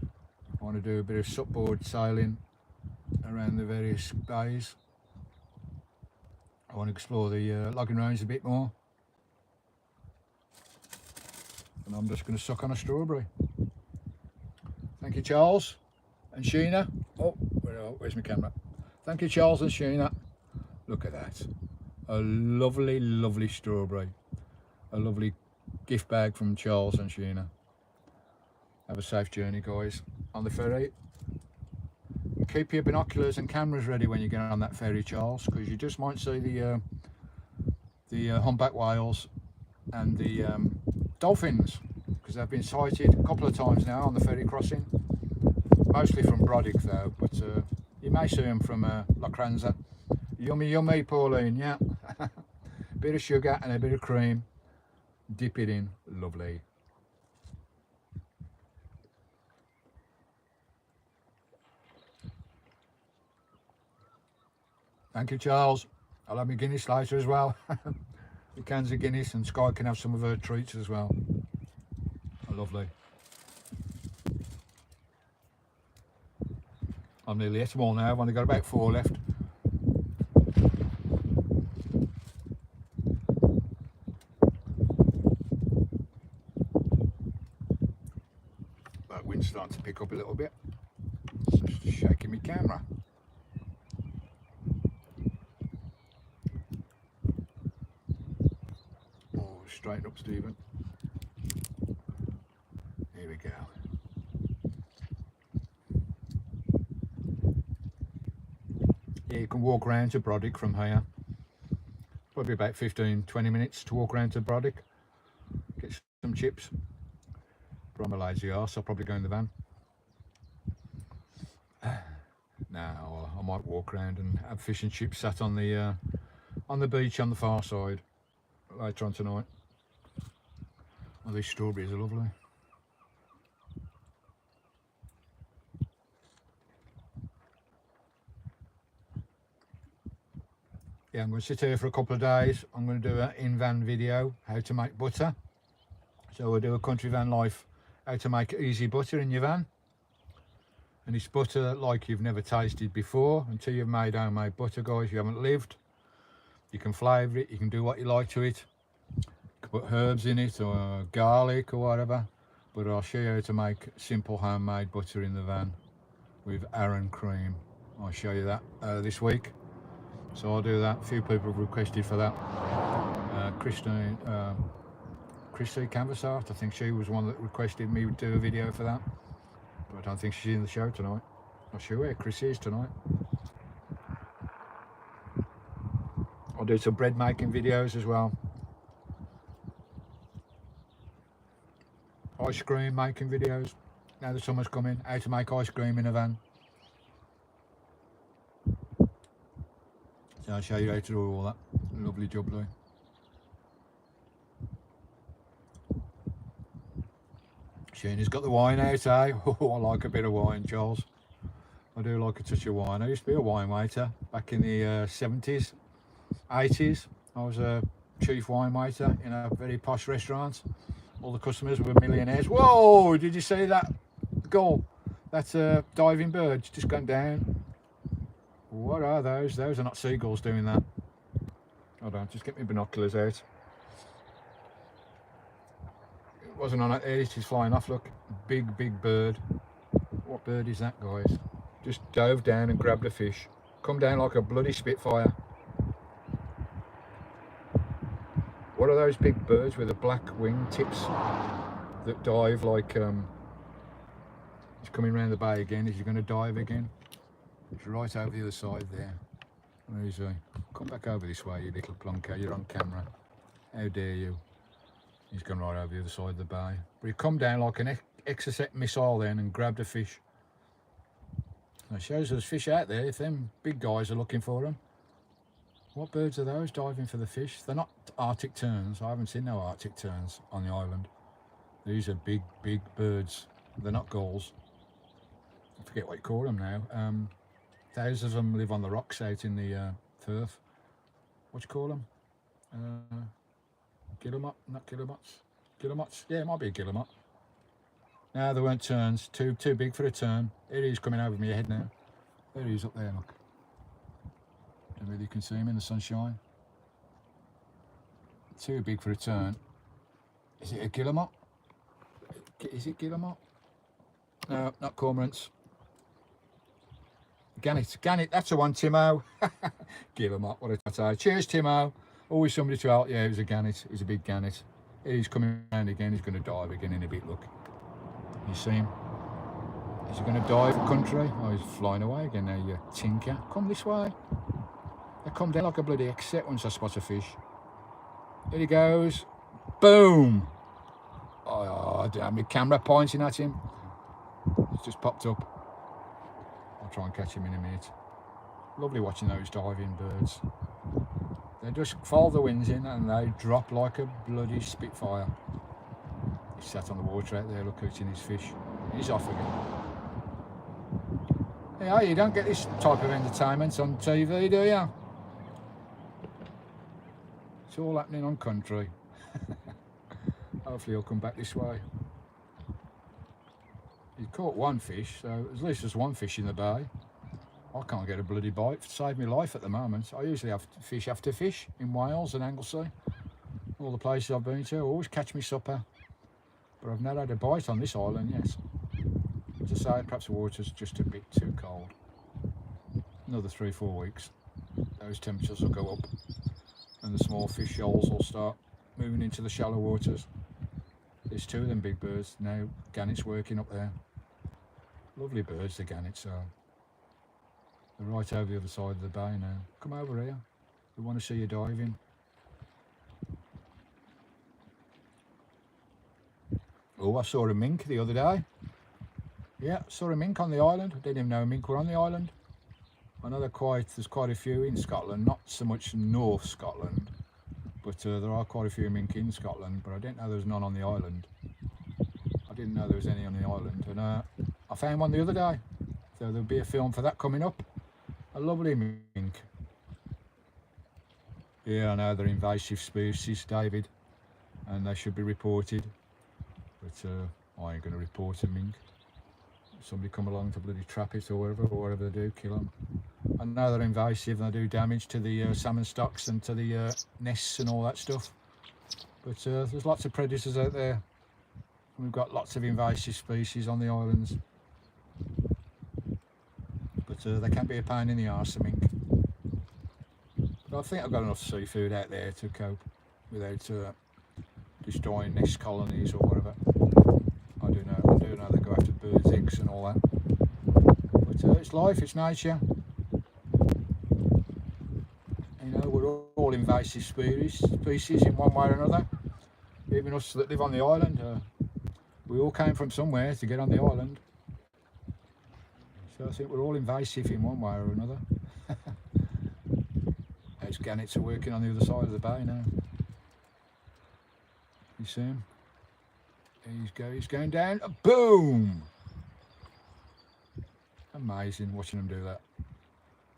I want to do a bit of supboard sailing around the various bays. I want to explore the logging range a bit more. And I'm just going to suck on a strawberry. Thank you, Charles and Sheena. Oh, where's my camera? Thank you, Charles and Sheena. Look at that. A lovely, lovely strawberry. A lovely gift bag from Charles and Sheena. Have a safe journey, guys, on the ferry. Keep your binoculars and cameras ready when you get on that ferry, Charles, because you just might see the humpback whales and the dolphins, because they've been sighted a couple of times now on the ferry crossing. Mostly from Brodick though, but you may see them from Lochranza. Yummy, yummy, Pauline, yeah. Bit of sugar and a bit of cream. Dip it in, lovely. Thank you, Charles. I'll have my Guinness later as well. The cans of Guinness, and Skye can have some of her treats as well. Lovely. I'm nearly at them all now. I've only got about 4 left. That wind's starting to pick up a little bit. Just shaking my camera. Oh, straighten up, Stephen. Here we go. Yeah, you can walk around to Brodick from here. Probably about 15-20 minutes to walk around to Brodick. Get some chips. But I'm a lazy arse, I'll probably go in the van. Now I might walk around and have fish and chips sat on the beach on the far side later on tonight. Oh, these strawberries are lovely. Yeah, I'm going to sit here for a couple of days. I'm going to do an in-van video, how to make butter. So we'll do a country van life, how to make easy butter in your van. And it's butter like you've never tasted before. Until you've made homemade butter, guys, you haven't lived. You can flavour it, you can do what you like to it. You can put herbs in it or garlic or whatever. But I'll show you how to make simple homemade butter in the van with Arran cream. I'll show you that this week. So I'll do that. A few people have requested for that. Christy Canvasart, I think she was one that requested me to do a video for that. But I don't think she's in the show tonight. Not sure where Chris is tonight. I'll do some bread making videos as well. Ice cream making videos. Now the summer's coming, how to make ice cream in a van. So I'll show you how to do all that. Lovely job, Louis. Sheena's got the wine out, eh? Oh, I like a bit of wine, Charles. I do like a touch of wine. I used to be a wine waiter back in the 70s, 80s. I was a chief wine waiter in a very posh restaurant. All the customers were millionaires. Whoa, did you see that gull? That's a diving bird just gone down. What are those? Those are not seagulls doing that. Hold on, just get my binoculars out. It wasn't on it, it is flying off, look. Big bird. What bird is that, guys? Just dove down and grabbed a fish. Come down like a bloody Spitfire. What are those big birds with the black wing tips that dive like, he's coming around the bay again. Is he going to dive again? He's right over the other side there. Where is he? Come back over this way, you little plonker. You're on camera. How dare you? He's gone right over the other side of the bay. But he come down like an xxxx missile then and grabbed a fish. So it shows there's fish out there if them big guys are looking for them. What birds are those diving for the fish? They're not Arctic terns. I haven't seen no Arctic terns on the island. These are big birds. They're not gulls. I forget what you call them now. Thousands of them live on the rocks out in the Firth. What do you call them? Guillemot? Not guillemots. Guillemots? Yeah, it might be a guillemot. No, they weren't terns. Too big for a tern. Here he is coming over my head now. There he is up there, look. Don't know whether you can see him in the sunshine. Too big for a tern. Is it a guillemot? Is it guillemot? No, not cormorants. Gannet, that's the one, Timo. Guillemot, what a tie. Cheers, Timo. Always somebody to help. Yeah, it was a gannet. It was a big gannet. He's coming around again. He's going to dive again in a bit, look. You see him? Is he going to dive for country? Oh, he's flying away again now, you tinker. Come this way. I come down like a bloody except once I spot a fish. Here he goes. Boom! Oh, damn, my camera pointing at him. It's just popped up. I'll try and catch him in a minute. Lovely watching those diving birds. They just follow the winds in and they drop like a bloody Spitfire. He's sat on the water out there, look, eating his fish. He's off again. Yeah, you don't get this type of entertainment on TV, do you? It's all happening on country. Hopefully he'll come back this way. He caught one fish, so at least there's one fish in the bay. I can't get a bloody bite to save my life at the moment. I usually have fish after fish in Wales and Anglesey. All the places I've been to, I always catch me supper. But I've never had a bite on this island yet. As I say, perhaps the water's just a bit too cold. Another 3-4 weeks, those temperatures will go up and the small fish shoals will start moving into the shallow waters. There's two of them big birds now. Gannets working up there. Lovely birds, the gannets are. They're right over the other side of the bay now. Come over here. We want to see you diving. Oh, I saw a mink the other day. Yeah, saw a mink on the island. I didn't even know a mink were on the island. I know there's quite a few in Scotland, not so much North Scotland, but there are quite a few mink in Scotland, but I didn't know there was none on the island. I didn't know there was any on the island, and I found one the other day, so there'll be a film for that coming up. A lovely mink. Yeah, I know they're invasive species, David, and they should be reported. but I ain't going to report them. Mink. Somebody come along to bloody trap it or whatever they do, kill them. I know they're invasive and they do damage to the salmon stocks and to the nests and all that stuff. But there's lots of predators out there. We've got lots of invasive species on the islands. But they can be a pain in the arse, I think. But I think I've got enough seafood out there to cope without destroying nest colonies or whatever. I do know they go after birds' eggs and all that. But it's life, it's nature. You know, we're all invasive species in one way or another. Even us that live on the island, we all came from somewhere to get on the island. So I think we're all invasive in one way or another. Those gannets are working on the other side of the bay now. You see him? He's going down. Boom! Amazing watching them do that.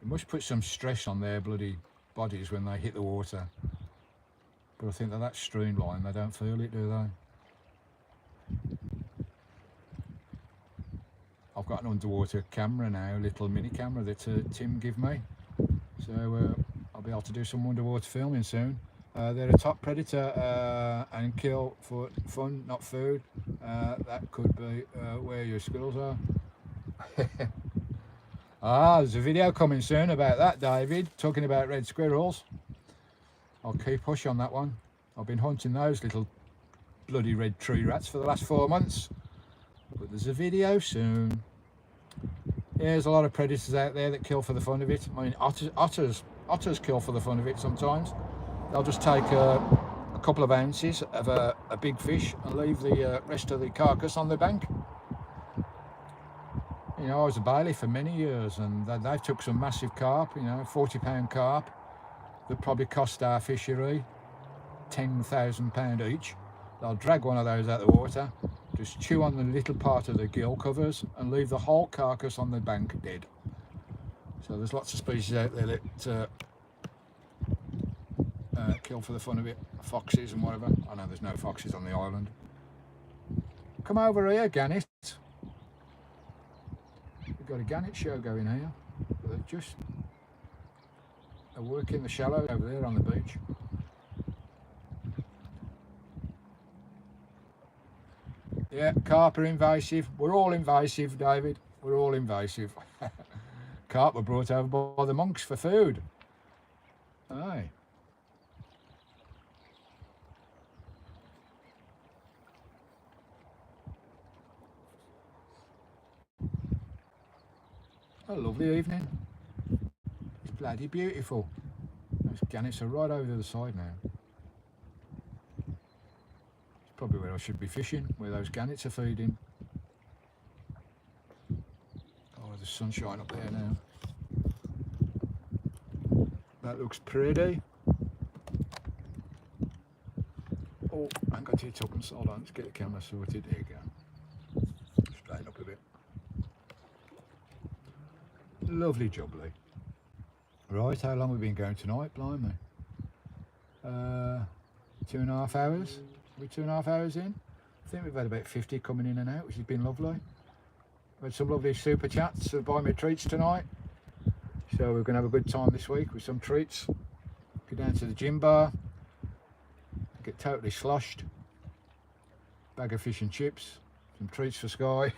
It must put some stress on their bloody bodies when they hit the water. But I think they're that streamlined, they don't feel it, do they? I've got an underwater camera now, a little mini camera that Tim gave me. So I'll be able to do some underwater filming soon. They're a top predator and kill for fun, not food. That could be where your squirrels are. There's a video coming soon about that, David, talking about red squirrels. I'll keep hush on that one. I've been hunting those little bloody red tree rats for the last 4 months. But there's a video soon. Yeah, there's a lot of predators out there that kill for the fun of it. I mean, otters kill for the fun of it sometimes. They'll just take a couple of ounces of a big fish and leave the rest of the carcass on the bank. You know, I was a bailiff for many years and they've took some massive carp, you know, 40-pound carp that probably cost our fishery £10,000 each. They'll drag one of those out of the water, just chew on the little part of the gill covers and leave the whole carcass on the bank dead. So there's lots of species out there that kill for the fun of it, foxes and whatever. I know there's no foxes on the island. Come over here, gannet. We've got a gannet show going here. They're working the shallow over there on the beach. Yeah, carp are invasive. We're all invasive, David. We're all invasive. Carp were brought over by the monks for food. Aye. A lovely evening. It's bloody beautiful. Those gannets are right over the side now. It's probably where I should be fishing, where those gannets are feeding. Oh, there's sunshine up there now. That looks pretty. Oh, I ain't got to tuppence. Hold on, let's get the camera sorted. There you go. Straighten up a bit. Lovely jubbly. Right, how long have we been going tonight? Blimey. 2.5 hours. We're 2.5 hours in. I think we've had about 50 coming in and out, which has been lovely. We had some lovely super chats to buy me treats tonight. So we're going to have a good time this week with some treats. Go down to the gym bar. Get totally sloshed. Bag of fish and chips. Some treats for Skye.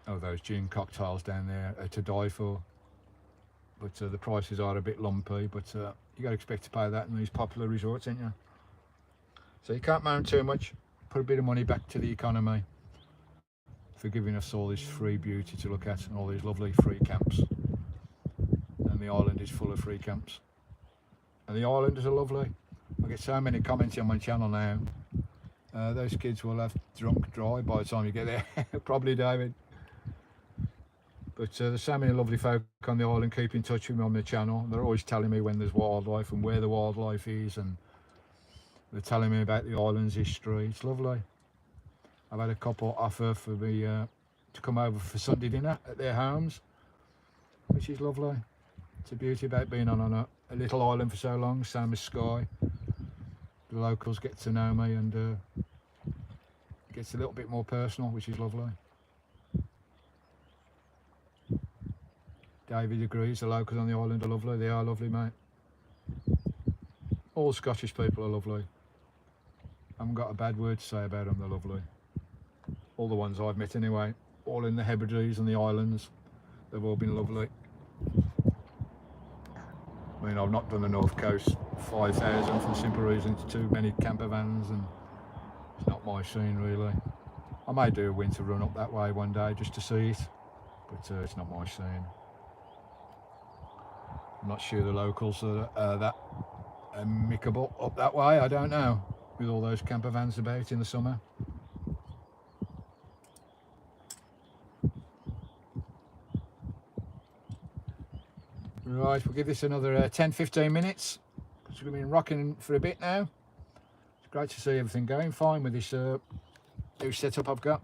Oh, those gin cocktails down there are to die for. But the prices are a bit lumpy, but you got to expect to pay that in these popular resorts, ain't you? So you can't moan too much. Put a bit of money back to the economy for giving us all this free beauty to look at and all these lovely free camps. And the island is full of free camps. And the islanders are lovely. I get so many comments on my channel now. Those kids will have drunk dry by the time you get there. Probably, David. But there's so many lovely folk on the island keep in touch with me on the channel. They're always telling me when there's wildlife and where the wildlife is, and they're telling me about the island's history. It's lovely. I've had a couple offer for me to come over for Sunday dinner at their homes, which is lovely. It's a beauty about being on a little island for so long, same as Skye. the locals get to know me, and it gets a little bit more personal, which is lovely. David agrees, the locals on the island are lovely. They are lovely, mate. All Scottish people are lovely. I haven't got a bad word to say about them, they're lovely. All the ones I've met anyway, all in the Hebrides and the islands, they've all been lovely. I mean, I've not done the North Coast 5,000 for the simple reason it's too many camper vans and it's not my scene really. I may do a winter run up that way one day just to see it, but it's not my scene. I'm not sure the locals are that amicable up that way, I don't know, with all those camper vans about in the summer. Right, we'll give this another 10-15 minutes because we've been rocking for a bit now. It's great to see everything going fine with this new setup I've got,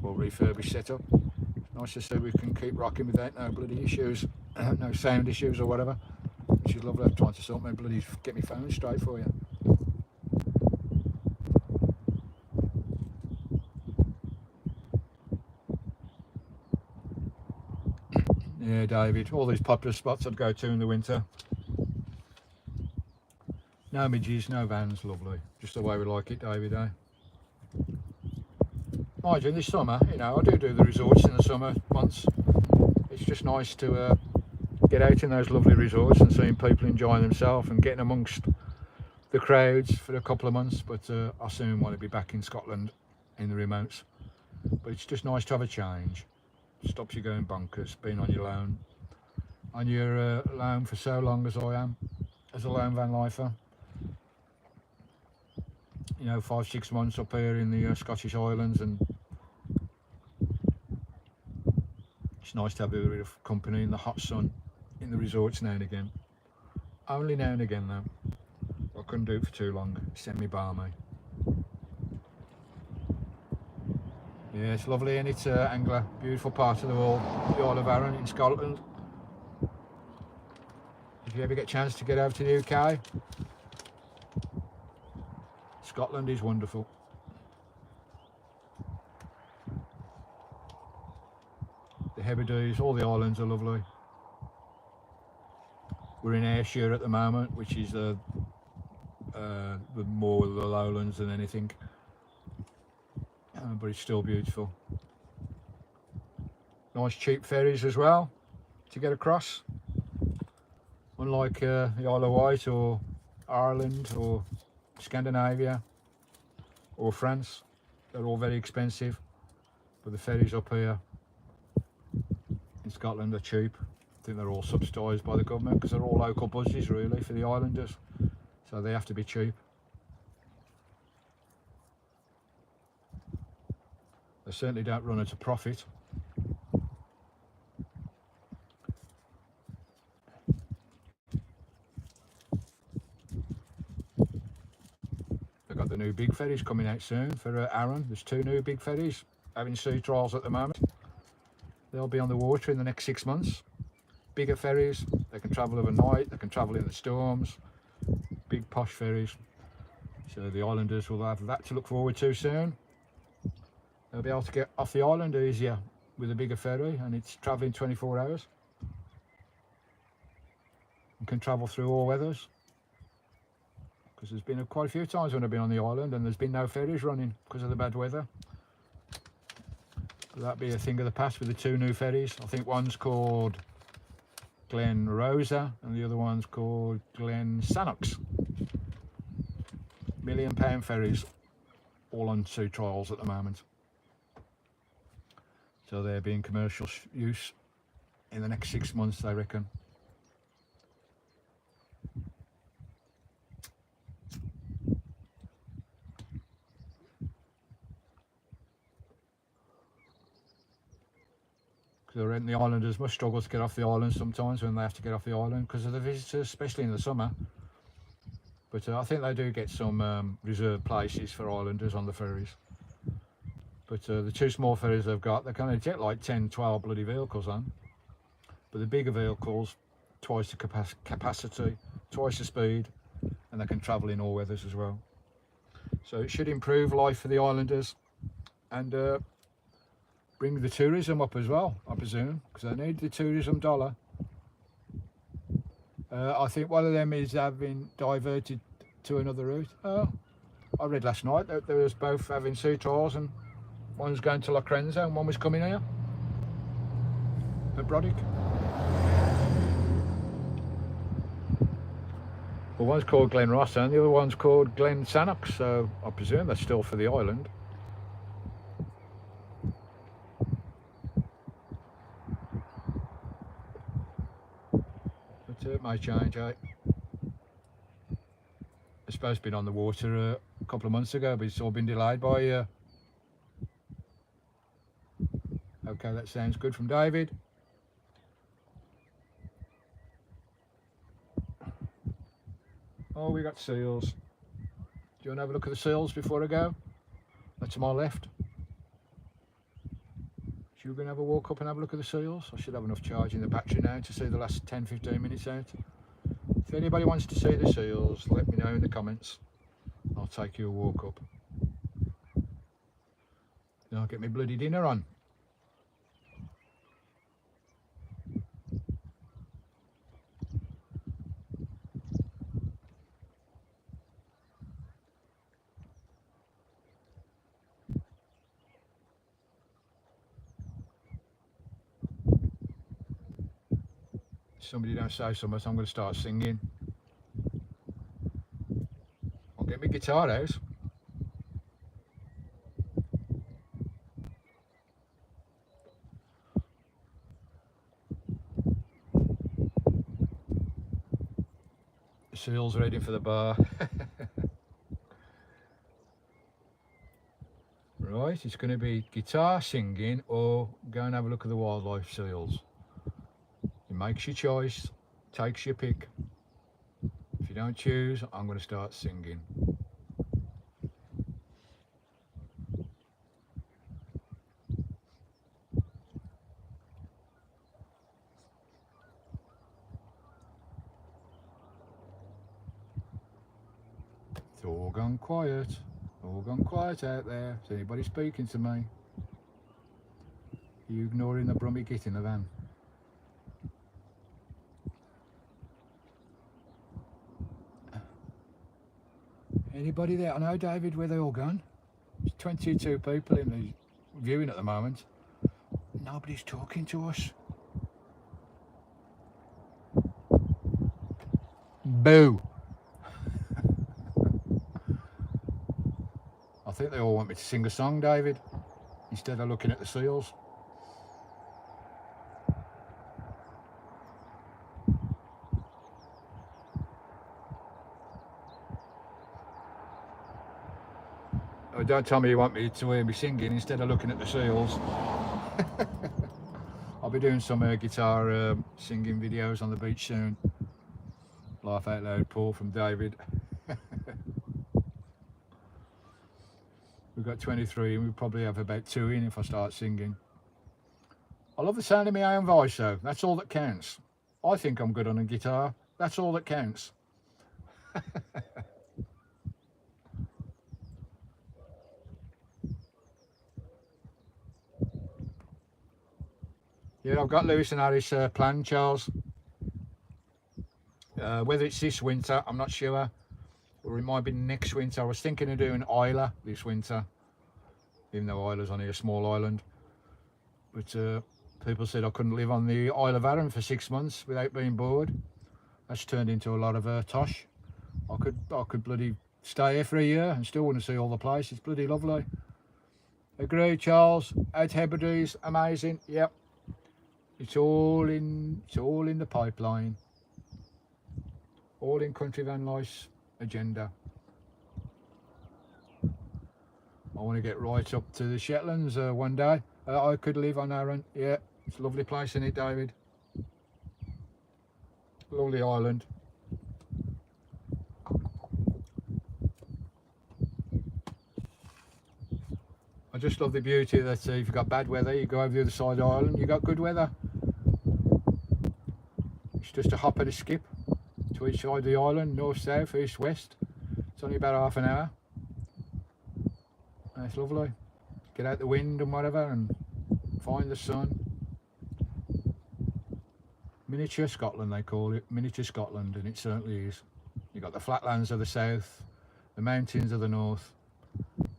or refurbished setup. It's nice to see we can keep rocking without no bloody issues, no sound issues or whatever, which is lovely. I'm trying to sort my bloody, get my phone straight for you. Yeah, David, all these popular spots I'd go to in the winter. No midges, no vans, lovely. Just the way we like it, David, eh? Mind you, in this summer, you know, I do the resorts in the summer months. It's just nice to get out in those lovely resorts and seeing people enjoying themselves and getting amongst the crowds for a couple of months. But I soon want to be back in Scotland in the remotes. But it's just nice to have a change. Stops you going bonkers, being on your loan for so long as I am, as a lone van lifer. You know, 5-6 months up here in the Scottish Islands, and it's nice to have a bit of company in the hot sun in the resorts now and again. Only now and again though. I couldn't do it for too long. Send me balmy. Yeah, it's lovely, and it's Angler, beautiful part of the world, the Isle of Arran in Scotland. If you ever get a chance to get over to the UK, Scotland is wonderful. The Hebrides, all the islands are lovely. We're in Ayrshire at the moment, which is the more of the lowlands than anything. But it's still beautiful. Nice cheap ferries as well to get across, unlike the Isle of Wight or Ireland or Scandinavia or France. They're all very expensive, but the ferries up here in Scotland are cheap. I think they're all subsidised by the government because they're all local buses really for the islanders, so they have to be cheap. They certainly don't run at a profit. They've got the new big ferries coming out soon for Arran. There's 2 new big ferries having sea trials at the moment. They'll be on the water in the next 6 months. Bigger ferries, they can travel overnight, they can travel in the storms. Big posh ferries. So the islanders will have that to look forward to soon. They'll be able to get off the island easier with a bigger ferry, and it's travelling 24 hours. You can travel through all weathers. Because there's been quite a few times when I've been on the island and there's been no ferries running because of the bad weather. But that'd be a thing of the past with the 2 new ferries. I think one's called Glen Rosa and the other one's called Glen Sannox. £1 million ferries, all on sea trials at the moment. So they're being commercial use in the next 6 months, I reckon. The islanders must struggle to get off the island sometimes when they have to get off the island because of the visitors, especially in the summer. But I think they do get some reserved places for islanders on the ferries. But the 2 small ferries they've got, they can only get like 10-12 bloody vehicles on. But the bigger vehicles, twice the capacity, twice the speed, and they can travel in all weathers as well. So it should improve life for the islanders and bring the tourism up as well, I presume, because they need the tourism dollar. I think one of them is having diverted to another route. Oh, I read last night that they was both having sea trials, and one was going to La Crenza and one was coming here at Brodick. Well, one's called Glen Rossa and the other one's called Glen Sannox, so I presume that's still for the island. But it may change, eh? It's supposed to be on the water a couple of months ago, but it's all been delayed by... Okay, that sounds good from David. Oh, we got seals. Do you want to have a look at the seals before I go? That's to my left. Should we go and have a walk up and have a look at the seals? I should have enough charge in the battery now to see the last 10-15 minutes out. If anybody wants to see the seals, let me know in the comments. I'll take you a walk up. Then I'll get my bloody dinner on. Somebody don't say something, I'm going to start singing. I'll get my guitar out. The seals are heading for the bar. Right, it's going to be guitar, singing, or go and have a look at the wildlife seals. It makes your choice, takes your pick. If you don't choose, I'm going to start singing. It's all gone quiet out there. Is anybody speaking to me? Are you ignoring the brummy git in the van? Anybody there? I know, David, where they all gone? There's 22 people in the viewing at the moment. Nobody's talking to us. Boo! I think they all want me to sing a song, David, instead of looking at the seals. Oh, don't tell me you want me to hear me singing instead of looking at the seals. I'll be doing some guitar singing videos on the beach soon. Laugh out loud, Paul, from David. We've got 23 and we'll probably have about 2 in if I start singing. I love the sound of my own voice though, that's all that counts. I think I'm good on a guitar, that's all that counts. Yeah, I've got Lewis and Harris planned, Charles. Whether it's this winter, I'm not sure. Or it might be next winter. I was thinking of doing Isla this winter. Even though Isla's only a small island. But people said I couldn't live on the Isle of Arran for 6 months without being bored. That's turned into a lot of tosh. I could bloody stay here for a year and still want to see all the place. It's bloody lovely. Agreed, Charles. Out Hebrides, amazing. Yep. It's all in the pipeline. All in Country Van Life's agenda. I want to get right up to the Shetlands one day. I could live on Arran. Yeah, it's a lovely place, isn't it, David? Lovely island. I just love the beauty that if you've got bad weather, you go over the other side of the island, you've got good weather. It's just a hop and a skip to each side of the island, north, south, east, west. It's only about half an hour. And it's lovely. Get out the wind and whatever and find the sun. Miniature Scotland they call it, miniature Scotland, and it certainly is. You've got the flatlands of the south, the mountains of the north,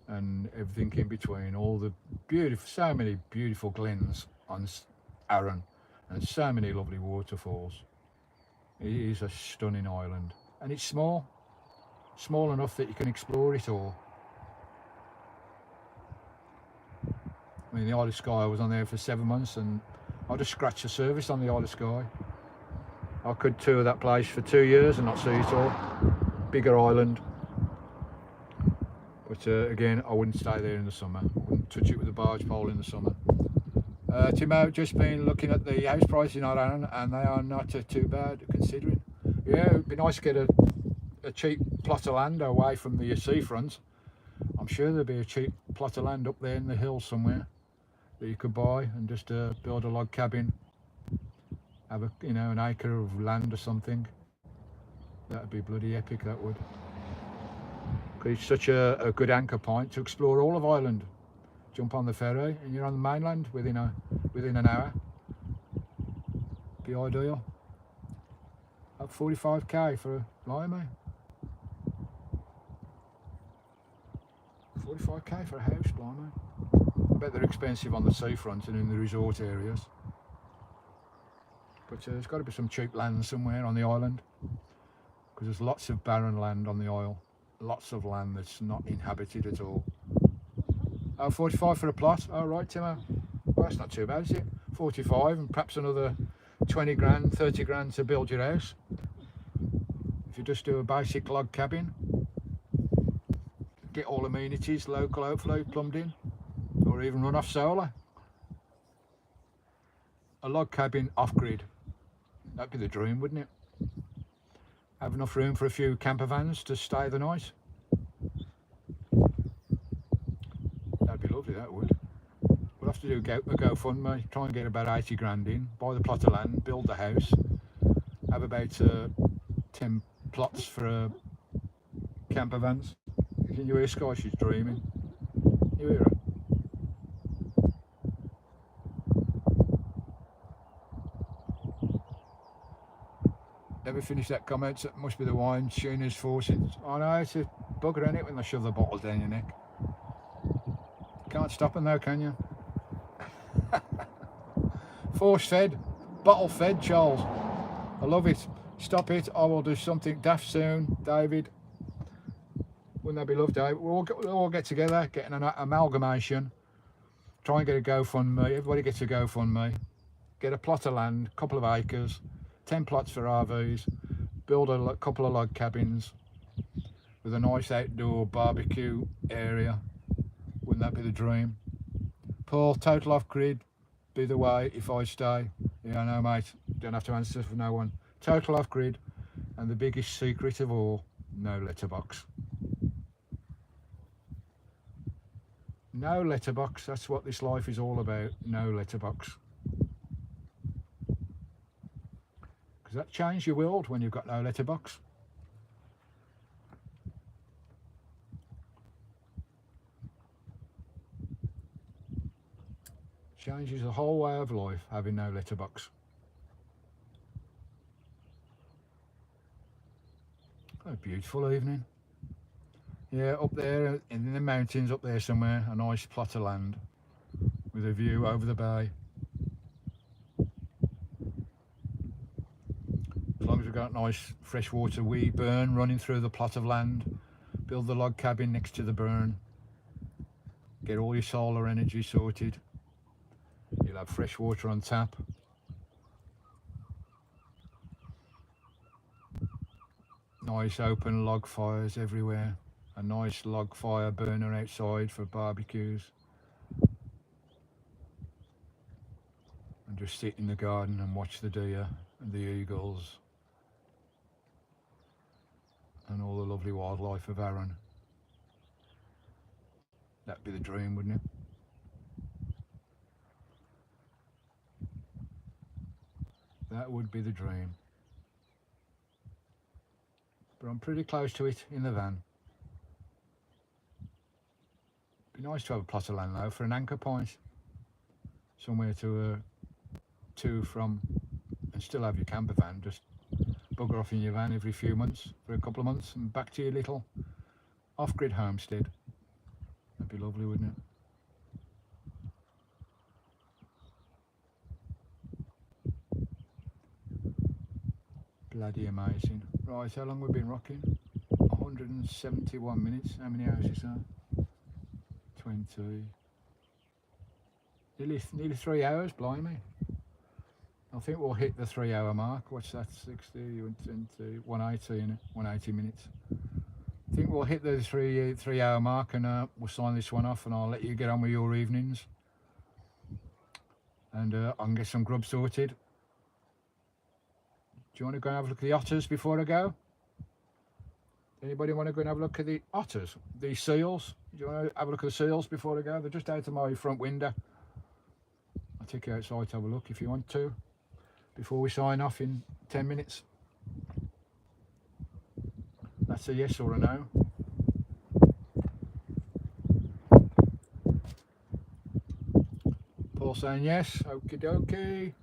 and everything in between. All the beautiful, so many beautiful glens on Arran, and so many lovely waterfalls. It is a stunning island, and it's small enough that you can explore it all. I mean, the Isle of Skye, I was on there for 7 months, and I just scratched the surface on the Isle of Skye. I could tour that place for 2 years and not see it all. Bigger island. But again, I wouldn't stay there in the summer. I wouldn't touch it with a barge pole in the summer. Timo, just been looking at the house prices in Arran, and they are not too bad considering. Yeah, it'd be nice to get a cheap plot of land away from the seafront. I'm sure there'd be a cheap plot of land up there in the hills somewhere that you could buy and just build a log cabin, have a, you know, an acre of land or something. That'd be bloody epic, that would. Because it's such a good anchor point to explore all of Ireland. Jump on the ferry and you're on the mainland within an hour. Be ideal. Up 45k for a blimey. 45k for a house, blimey. I bet they're expensive on the seafront and in the resort areas. But there's got to be some cheap land somewhere on the island, because there's lots of barren land on the isle. Lots of land that's not inhabited at all. Oh, 45 for a plot. Oh, right, Timo. Well, that's not too bad, is it? 45 and perhaps another 20 grand, 30 grand to build your house. If you just do a basic log cabin, get all amenities, local outflow plumbed in, or even run off solar. A log cabin off-grid. That'd be the dream, wouldn't it? Have enough room for a few camper vans to stay the night. That'd be lovely, that would. We'll have to do a GoFundMe, try and get about 80 grand in, buy the plot of land, build the house, have about 10 plots for camper vans. Can you hear Skye? She's dreaming. You hear her? Never finished that comment. That must be the wine. Sheena's forcing. I know, it's a bugger, isn't it, when they shove the bottle down your neck. Can't stop them though, can you? Force fed, bottle fed, Charles. I love it. Stop it. I will do something daft soon, David. Wouldn't that be lovely, David? We'll all get together, get an amalgamation, try and get a GoFundMe. Everybody gets a GoFundMe. Get a plot of land, a couple of acres, 10 plots for RVs, build a couple of log cabins with a nice outdoor barbecue area. Wouldn't that be the dream? Paul, total off-grid, be the way if I stay. Yeah, I know, mate. Don't have to answer for no one. Total off-grid, and the biggest secret of all, no letterbox. No letterbox, that's what this life is all about, no letterbox. Because that changes your world when you've got no letterbox. Changes the whole way of life, having no letterbox. A beautiful evening. Yeah, up there in the mountains up there somewhere, a nice plot of land with a view over the bay. As long as we've got nice freshwater wee burn running through the plot of land, build the log cabin next to the burn, get all your solar energy sorted, you'll have fresh water on tap. Nice open log fires everywhere, a nice log fire burner outside for barbecues, and just sit in the garden and watch the deer and the eagles and all the lovely wildlife of Arran. That'd be the dream, wouldn't it? That would be the dream. But I'm pretty close to it in the van. Be nice to have a plot of land though for an anchor point. Somewhere to from, and still have your camper van. Just bugger off in your van every few months for a couple of months and back to your little off-grid homestead. That'd be lovely, wouldn't it? Bloody amazing. Right, how long we've been rocking? 171 minutes. How many hours is that? 20. Nearly 3 hours, blimey. I think we'll hit the 3 hour mark. What's that? 60, 120, 180 in it. 180 minutes. I think we'll hit the 3 hour mark, and we'll sign this one off, and I'll let you get on with your evenings. And I can get some grub sorted. Do you want to go and have a look at the otters before I go? Anybody want to go and have a look at the otters? The seals? Do you want to have a look at the seals before I go? They're just out of my front window. I'll take you outside to have a look if you want to, before we sign off in 10 minutes. That's a yes or a no. Paul saying yes. Okie dokie.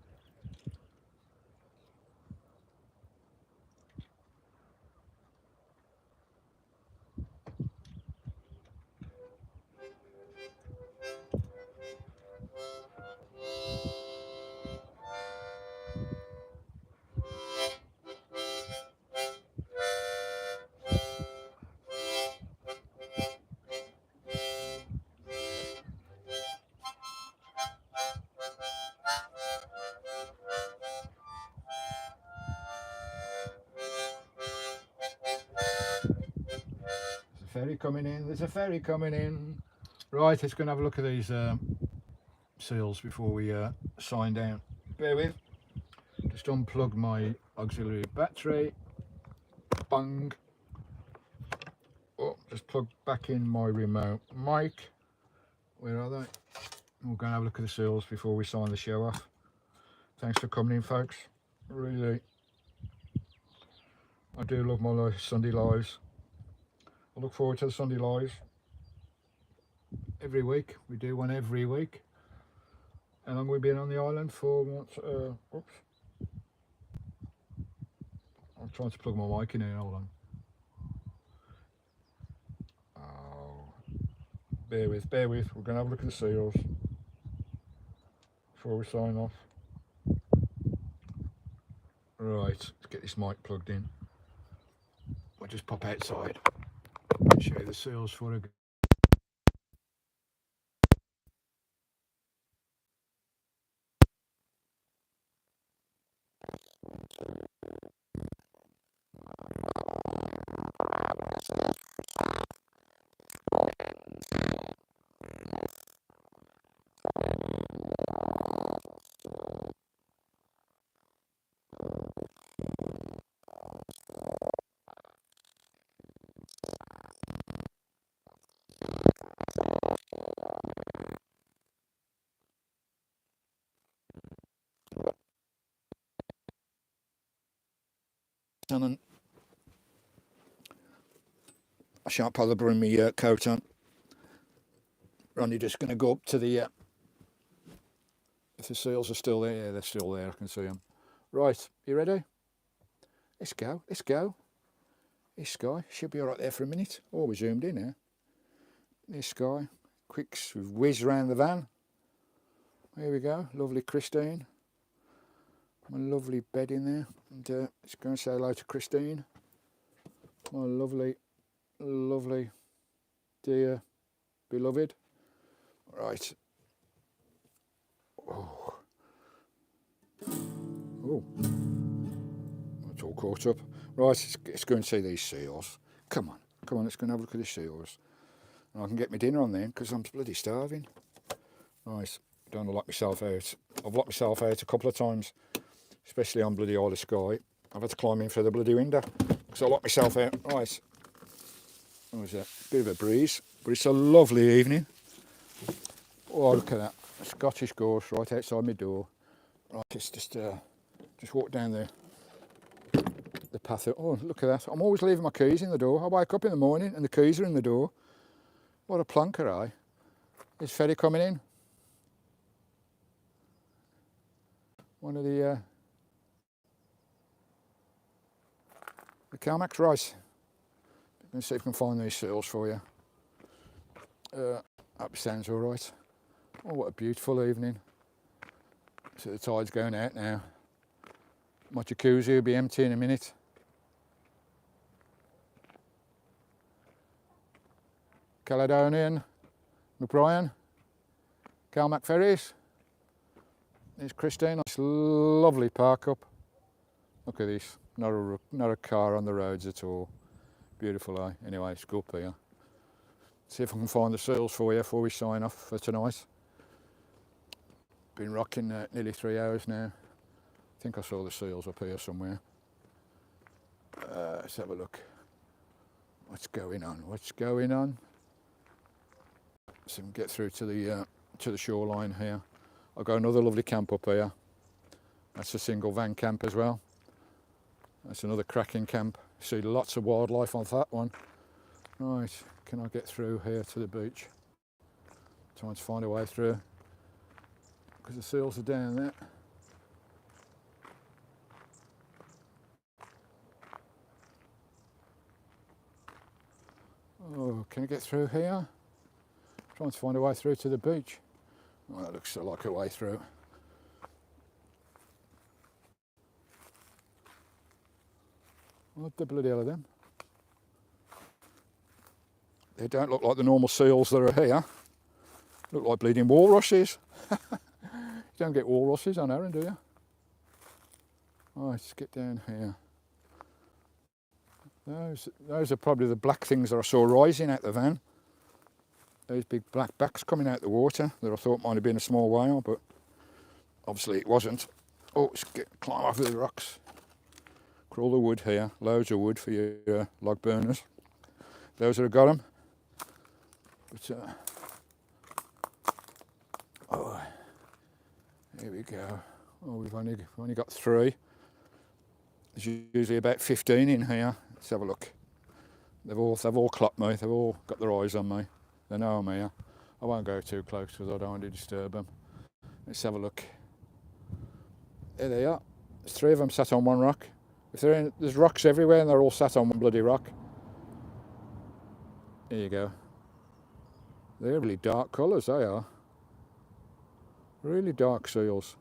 Ferry coming in, there's a ferry coming in. Right, let's go and have a look at these seals before we sign down. Bear with. Just unplug my auxiliary battery. Bang. Oh, just plug back in my remote mic. Where are they? We'll go and have a look at the seals before we sign the show off. Thanks for coming in, folks. Really, I do love my Sunday lives. I look forward to the Sunday lives every week. We do one every week. How long have we been on the island for? Oops. I'm trying to plug my mic in here, hold on. Oh, bear with. We're going to have a look at the seals before we sign off. Right, let's get this mic plugged in. We'll just pop outside. Show you the seals for a go. And I shan't bother bring my coat on. We're only just going to go up to the if the seals are still there. Yeah, they're still there, I can see them. Right, you ready? Let's go. This Skye should be alright there for a minute. Oh, we're zoomed in here. This Skye, quick whiz around the van. Here we go, lovely Christine. My lovely bed in there, and let's go and say hello to Christine, my lovely dear beloved. Right. Oh, it's all caught up. Right, let's go and see these seals. Come on, let's go and have a look at the seals, and I can get my dinner on then, because I'm bloody starving. Right, don't lock myself out. I've locked myself out a couple of times, especially on bloody Isle of Skye. I've had to climb in through the bloody window because I locked myself out. Right, what was that? Bit of a breeze, but it's a lovely evening. Oh, look at that, a Scottish gorse right outside my door. Right, it's just walk down the path. Oh, look at that! I'm always leaving my keys in the door. I wake up in the morning and the keys are in the door. What a plonker, eh? Is ferry coming in? One of the Calmax, right. Let's see if we can find these seals for you. That sounds all right. Oh, what a beautiful evening. So the tide's going out now. My jacuzzi will be empty in a minute. Caledonian, McBrien, Calmac Ferries. There's Christine, nice lovely park up. Look at this, not a car on the roads at all. Beautiful, eh? Anyway, it's good here. See if I can find the seals for you before we sign off for tonight. Been rocking nearly 3 hours now. I think I saw the seals up here somewhere. Let's have a look. What's going on? What's going on? So we can get through to the shoreline here. I've got another lovely camp up here. That's a single van camp as well. That's another cracking camp. See lots of wildlife on that one. Right, can I get through here to the beach? Trying to find a way through because the seals are down there. Oh, can I get through here? Trying to find a way through to the beach. Oh, that looks like a way through. What the bloody hell are them? They don't look like the normal seals that are here. Look like bleeding walruses. You don't get walruses on Arran, do you? Right, let's get down here. Those are probably the black things that I saw rising out the van. Those big black backs coming out the water that I thought might have been a small whale, but obviously it wasn't. Oh, let's climb over the rocks. Crawl the wood here. Loads of wood for your log burners. Those that have got them. But, oh, here we go. Oh, we've only got 3. There's usually about 15 in here. Let's have a look. They've all clocked me. They've all got their eyes on me. They know I'm here. I won't go too close because I don't want to disturb them. Let's have a look. There they are. There's 3 of them sat on one rock. There's rocks everywhere and they're all sat on one bloody rock. There you go. They're really dark colours, they are. Really dark seals.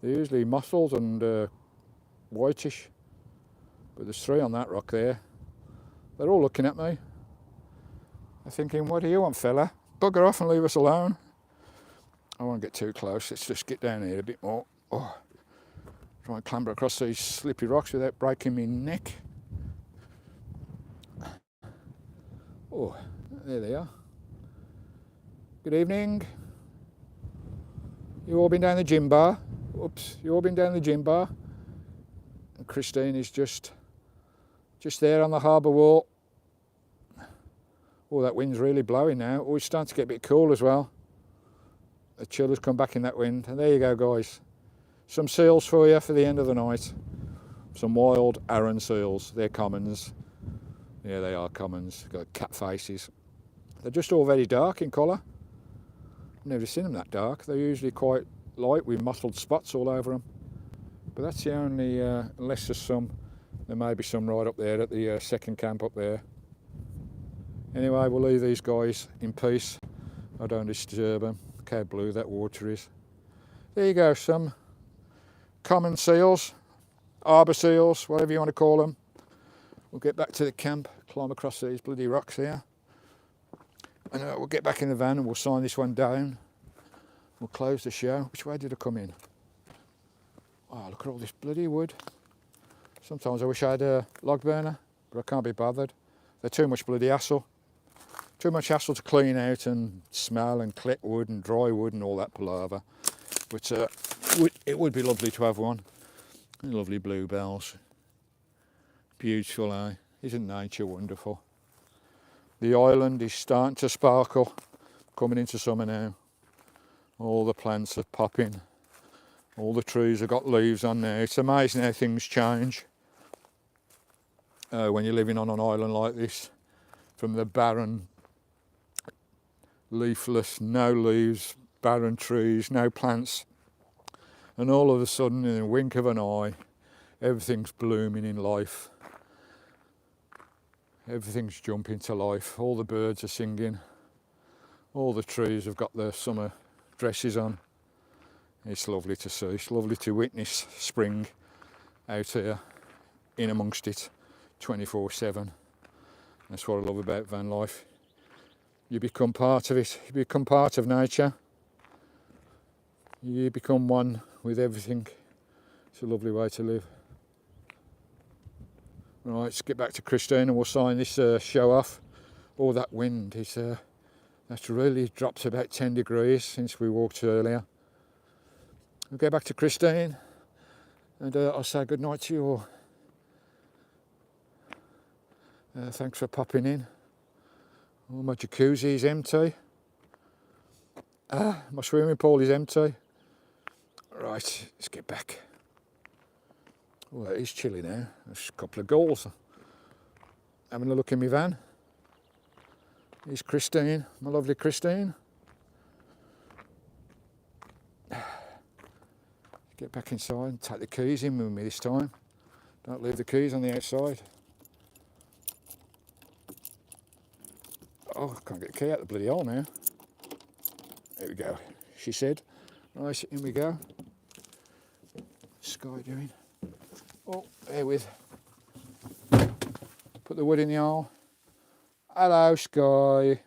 They're usually mottled and whitish. But there's 3 on that rock there. They're all looking at me. They're thinking, what do you want, fella? Bugger off and leave us alone. I won't get too close. Let's just get down here a bit more. Oh. Try and clamber across these slippery rocks without breaking my neck. Oh, there they are. Good evening. You all been down the gym bar? Oops, you all been down the gym bar? And Christine is just there on the harbour wall. Oh, that wind's really blowing now. Oh, it's starting to get a bit cool as well. The chill has come back in that wind. And there you go, guys. Some seals for you for the end of the night. Some wild Arran seals. They're commons. Yeah, they are commons. Got cat faces. They're just all very dark in colour. I've never seen them that dark. They're usually quite light with mottled spots all over them. But that's the only, unless there's some, there may be some right up there at the second camp up there. Anyway, we'll leave these guys in peace. I don't disturb them. Look how blue that water is. There you go, some common seals, arbour seals, whatever you want to call them. We'll get back to the camp, climb across these bloody rocks here. And we'll get back in the van and we'll sign this one down. We'll close the show. Which way did I come in? Oh, look at all this bloody wood. Sometimes I wish I had a log burner, but I can't be bothered. They're too much bloody hassle. Too much hassle to clean out and smell and collect wood and dry wood and all that palaver. But it would be lovely to have one. Lovely bluebells. Beautiful, eh? Isn't nature wonderful? The island is starting to sparkle, coming into summer now. All the plants are popping. All the trees have got leaves on there. It's amazing how things change when you're living on an island like this. From the barren leafless, no leaves, barren trees, no plants. And all of a sudden, in a wink of an eye, everything's blooming in life. Everything's jumping to life. All the birds are singing. All the trees have got their summer dresses on. It's lovely to see. It's lovely to witness spring out here, in amongst it, 24/7. That's what I love about van life. You become part of it. You become part of nature. You become one with everything. It's a lovely way to live. Right, let's get back to Christine and we'll sign this show off. Oh, that wind is that's really dropped to about 10 degrees since we walked earlier. We'll go back to Christine and I'll say good night to you all. Thanks for popping in. Oh, my jacuzzi is empty. My swimming pool is empty. Right, let's get back. Oh, it is chilly now. There's a couple of gulls having a look in my van. Here's Christine, my lovely Christine. Get back inside and take the keys in with me this time. Don't leave the keys on the outside. Oh, I can't get the key out the bloody hole now. There we go, she said. Right, in we go. Skye doing? Oh, there with. Put the wood in the hole. Hello, Skye.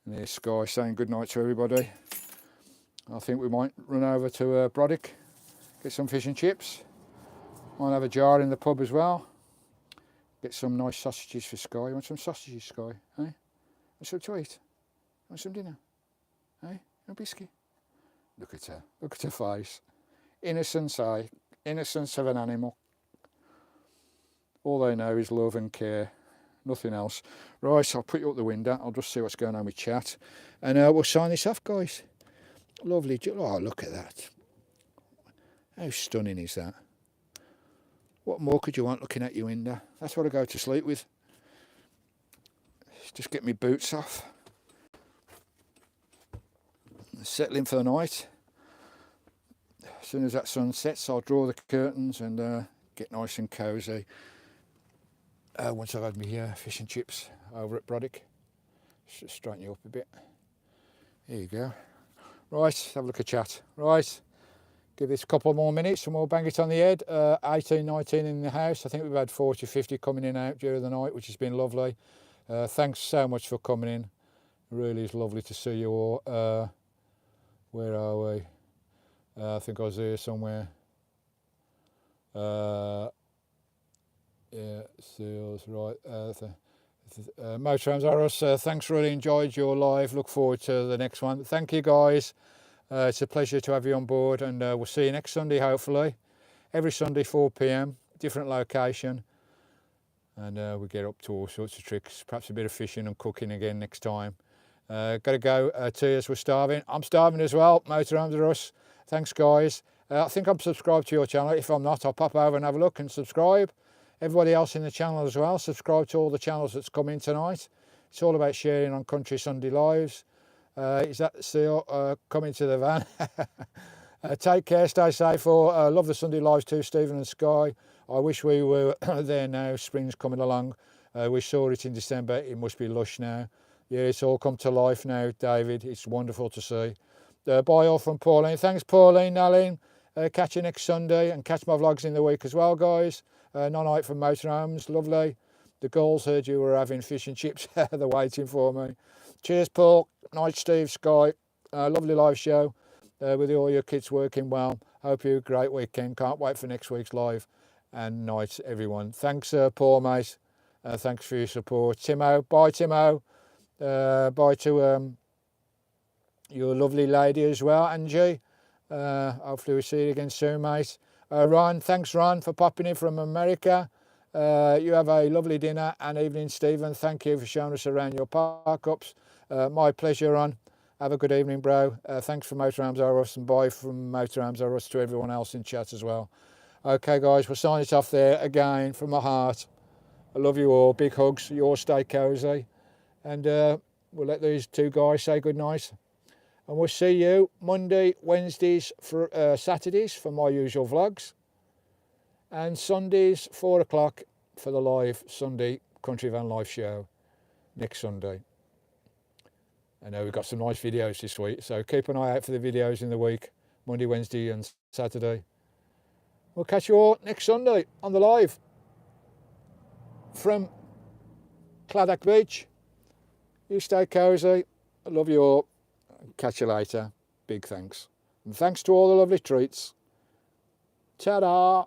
And there's Skye saying good night to everybody. I think we might run over to Brodick, get some fish and chips. Might have a jar in the pub as well. Get some nice sausages for Skye. You want some sausages, Skye? Eh? Want some to eat? Want some dinner? Eh? A biscuit? Look at her. Look at her face. Innocence, eh? Innocence of an animal. All they know is love and care. Nothing else. Right, so I'll put you up the window. I'll just see what's going on with chat. And we'll sign this off, guys. Lovely. Oh, look at that. How stunning is that? What more could you want looking at your window? That's what I go to sleep with. Just get my boots off. Settle in for the night. As soon as that sun sets, I'll draw the curtains and get nice and cosy. Once I've had my fish and chips over at Brodick. Just straighten you up a bit. There you go. Right, have a look at chat. Right, give this a couple more minutes and we'll bang it on the head. 18, 19 in the house. I think we've had 40, 50 coming in and out during the night, which has been lovely. Thanks so much for coming in. It really is lovely to see you all. Where are we? I think I was here somewhere. Yeah, seals, right. Motorhomes R Us, thanks, really enjoyed your live. Look forward to the next one. Thank you, guys. It's a pleasure to have you on board, and we'll see you next Sunday, hopefully. Every Sunday, 4 p.m, different location. And we get up to all sorts of tricks, perhaps a bit of fishing and cooking again next time. Got to go, Tears, we're starving. I'm starving as well, Motorhomes R Us. Thanks, guys. I think I'm subscribed to your channel. If I'm not, I'll pop over and have a look and subscribe. Everybody else in the channel as well, subscribe to all the channels that's come in tonight. It's all about sharing on Country Sunday Lives. Is that still coming to the van? Take care, stay safe. Love the Sunday Lives too, Stephen and Skye. I wish we were there now. Spring's coming along. We saw it in December. It must be lush now. Yeah, it's all come to life now, David. It's wonderful to see. Bye all from Pauline. Thanks, Pauline, Aline. Catch you next Sunday and catch my vlogs in the week as well, guys. Non-night from Motorhomes, lovely. The girls heard you were having fish and chips. They're waiting for me. Cheers, Paul. Night, Steve, Skye. Lovely live show with all your kids working well. Hope you have a great weekend. Can't wait for next week's live. And night, everyone. Thanks, Paul, mate. Thanks for your support. Timo, bye, Timo. Bye to your lovely lady as well, Angie. Hopefully we'll see you again soon, mate. Ron, thanks, Ron, for popping in from America. You have a lovely dinner and evening, Stephen. Thank you for showing us around your park-ups. My pleasure, Ron. Have a good evening, bro. Thanks for Motorhomes R Us, and bye from Motorhomes R Us to everyone else in chat as well. Okay, guys, we'll sign it off there again from my heart. I love you all. Big hugs. You all stay cosy. And we'll let these two guys say goodnight. And we'll see you Monday, Wednesdays, for Saturdays for my usual vlogs. And Sundays, 4 o'clock for the live Sunday Country Van Life show next Sunday. I know we've got some nice videos this week, so keep an eye out for the videos in the week, Monday, Wednesday and Saturday. We'll catch you all next Sunday on the live from Claddock Beach. You stay cosy. I love you all. Catch you later. Big thanks. And thanks to all the lovely treats. Ta-da!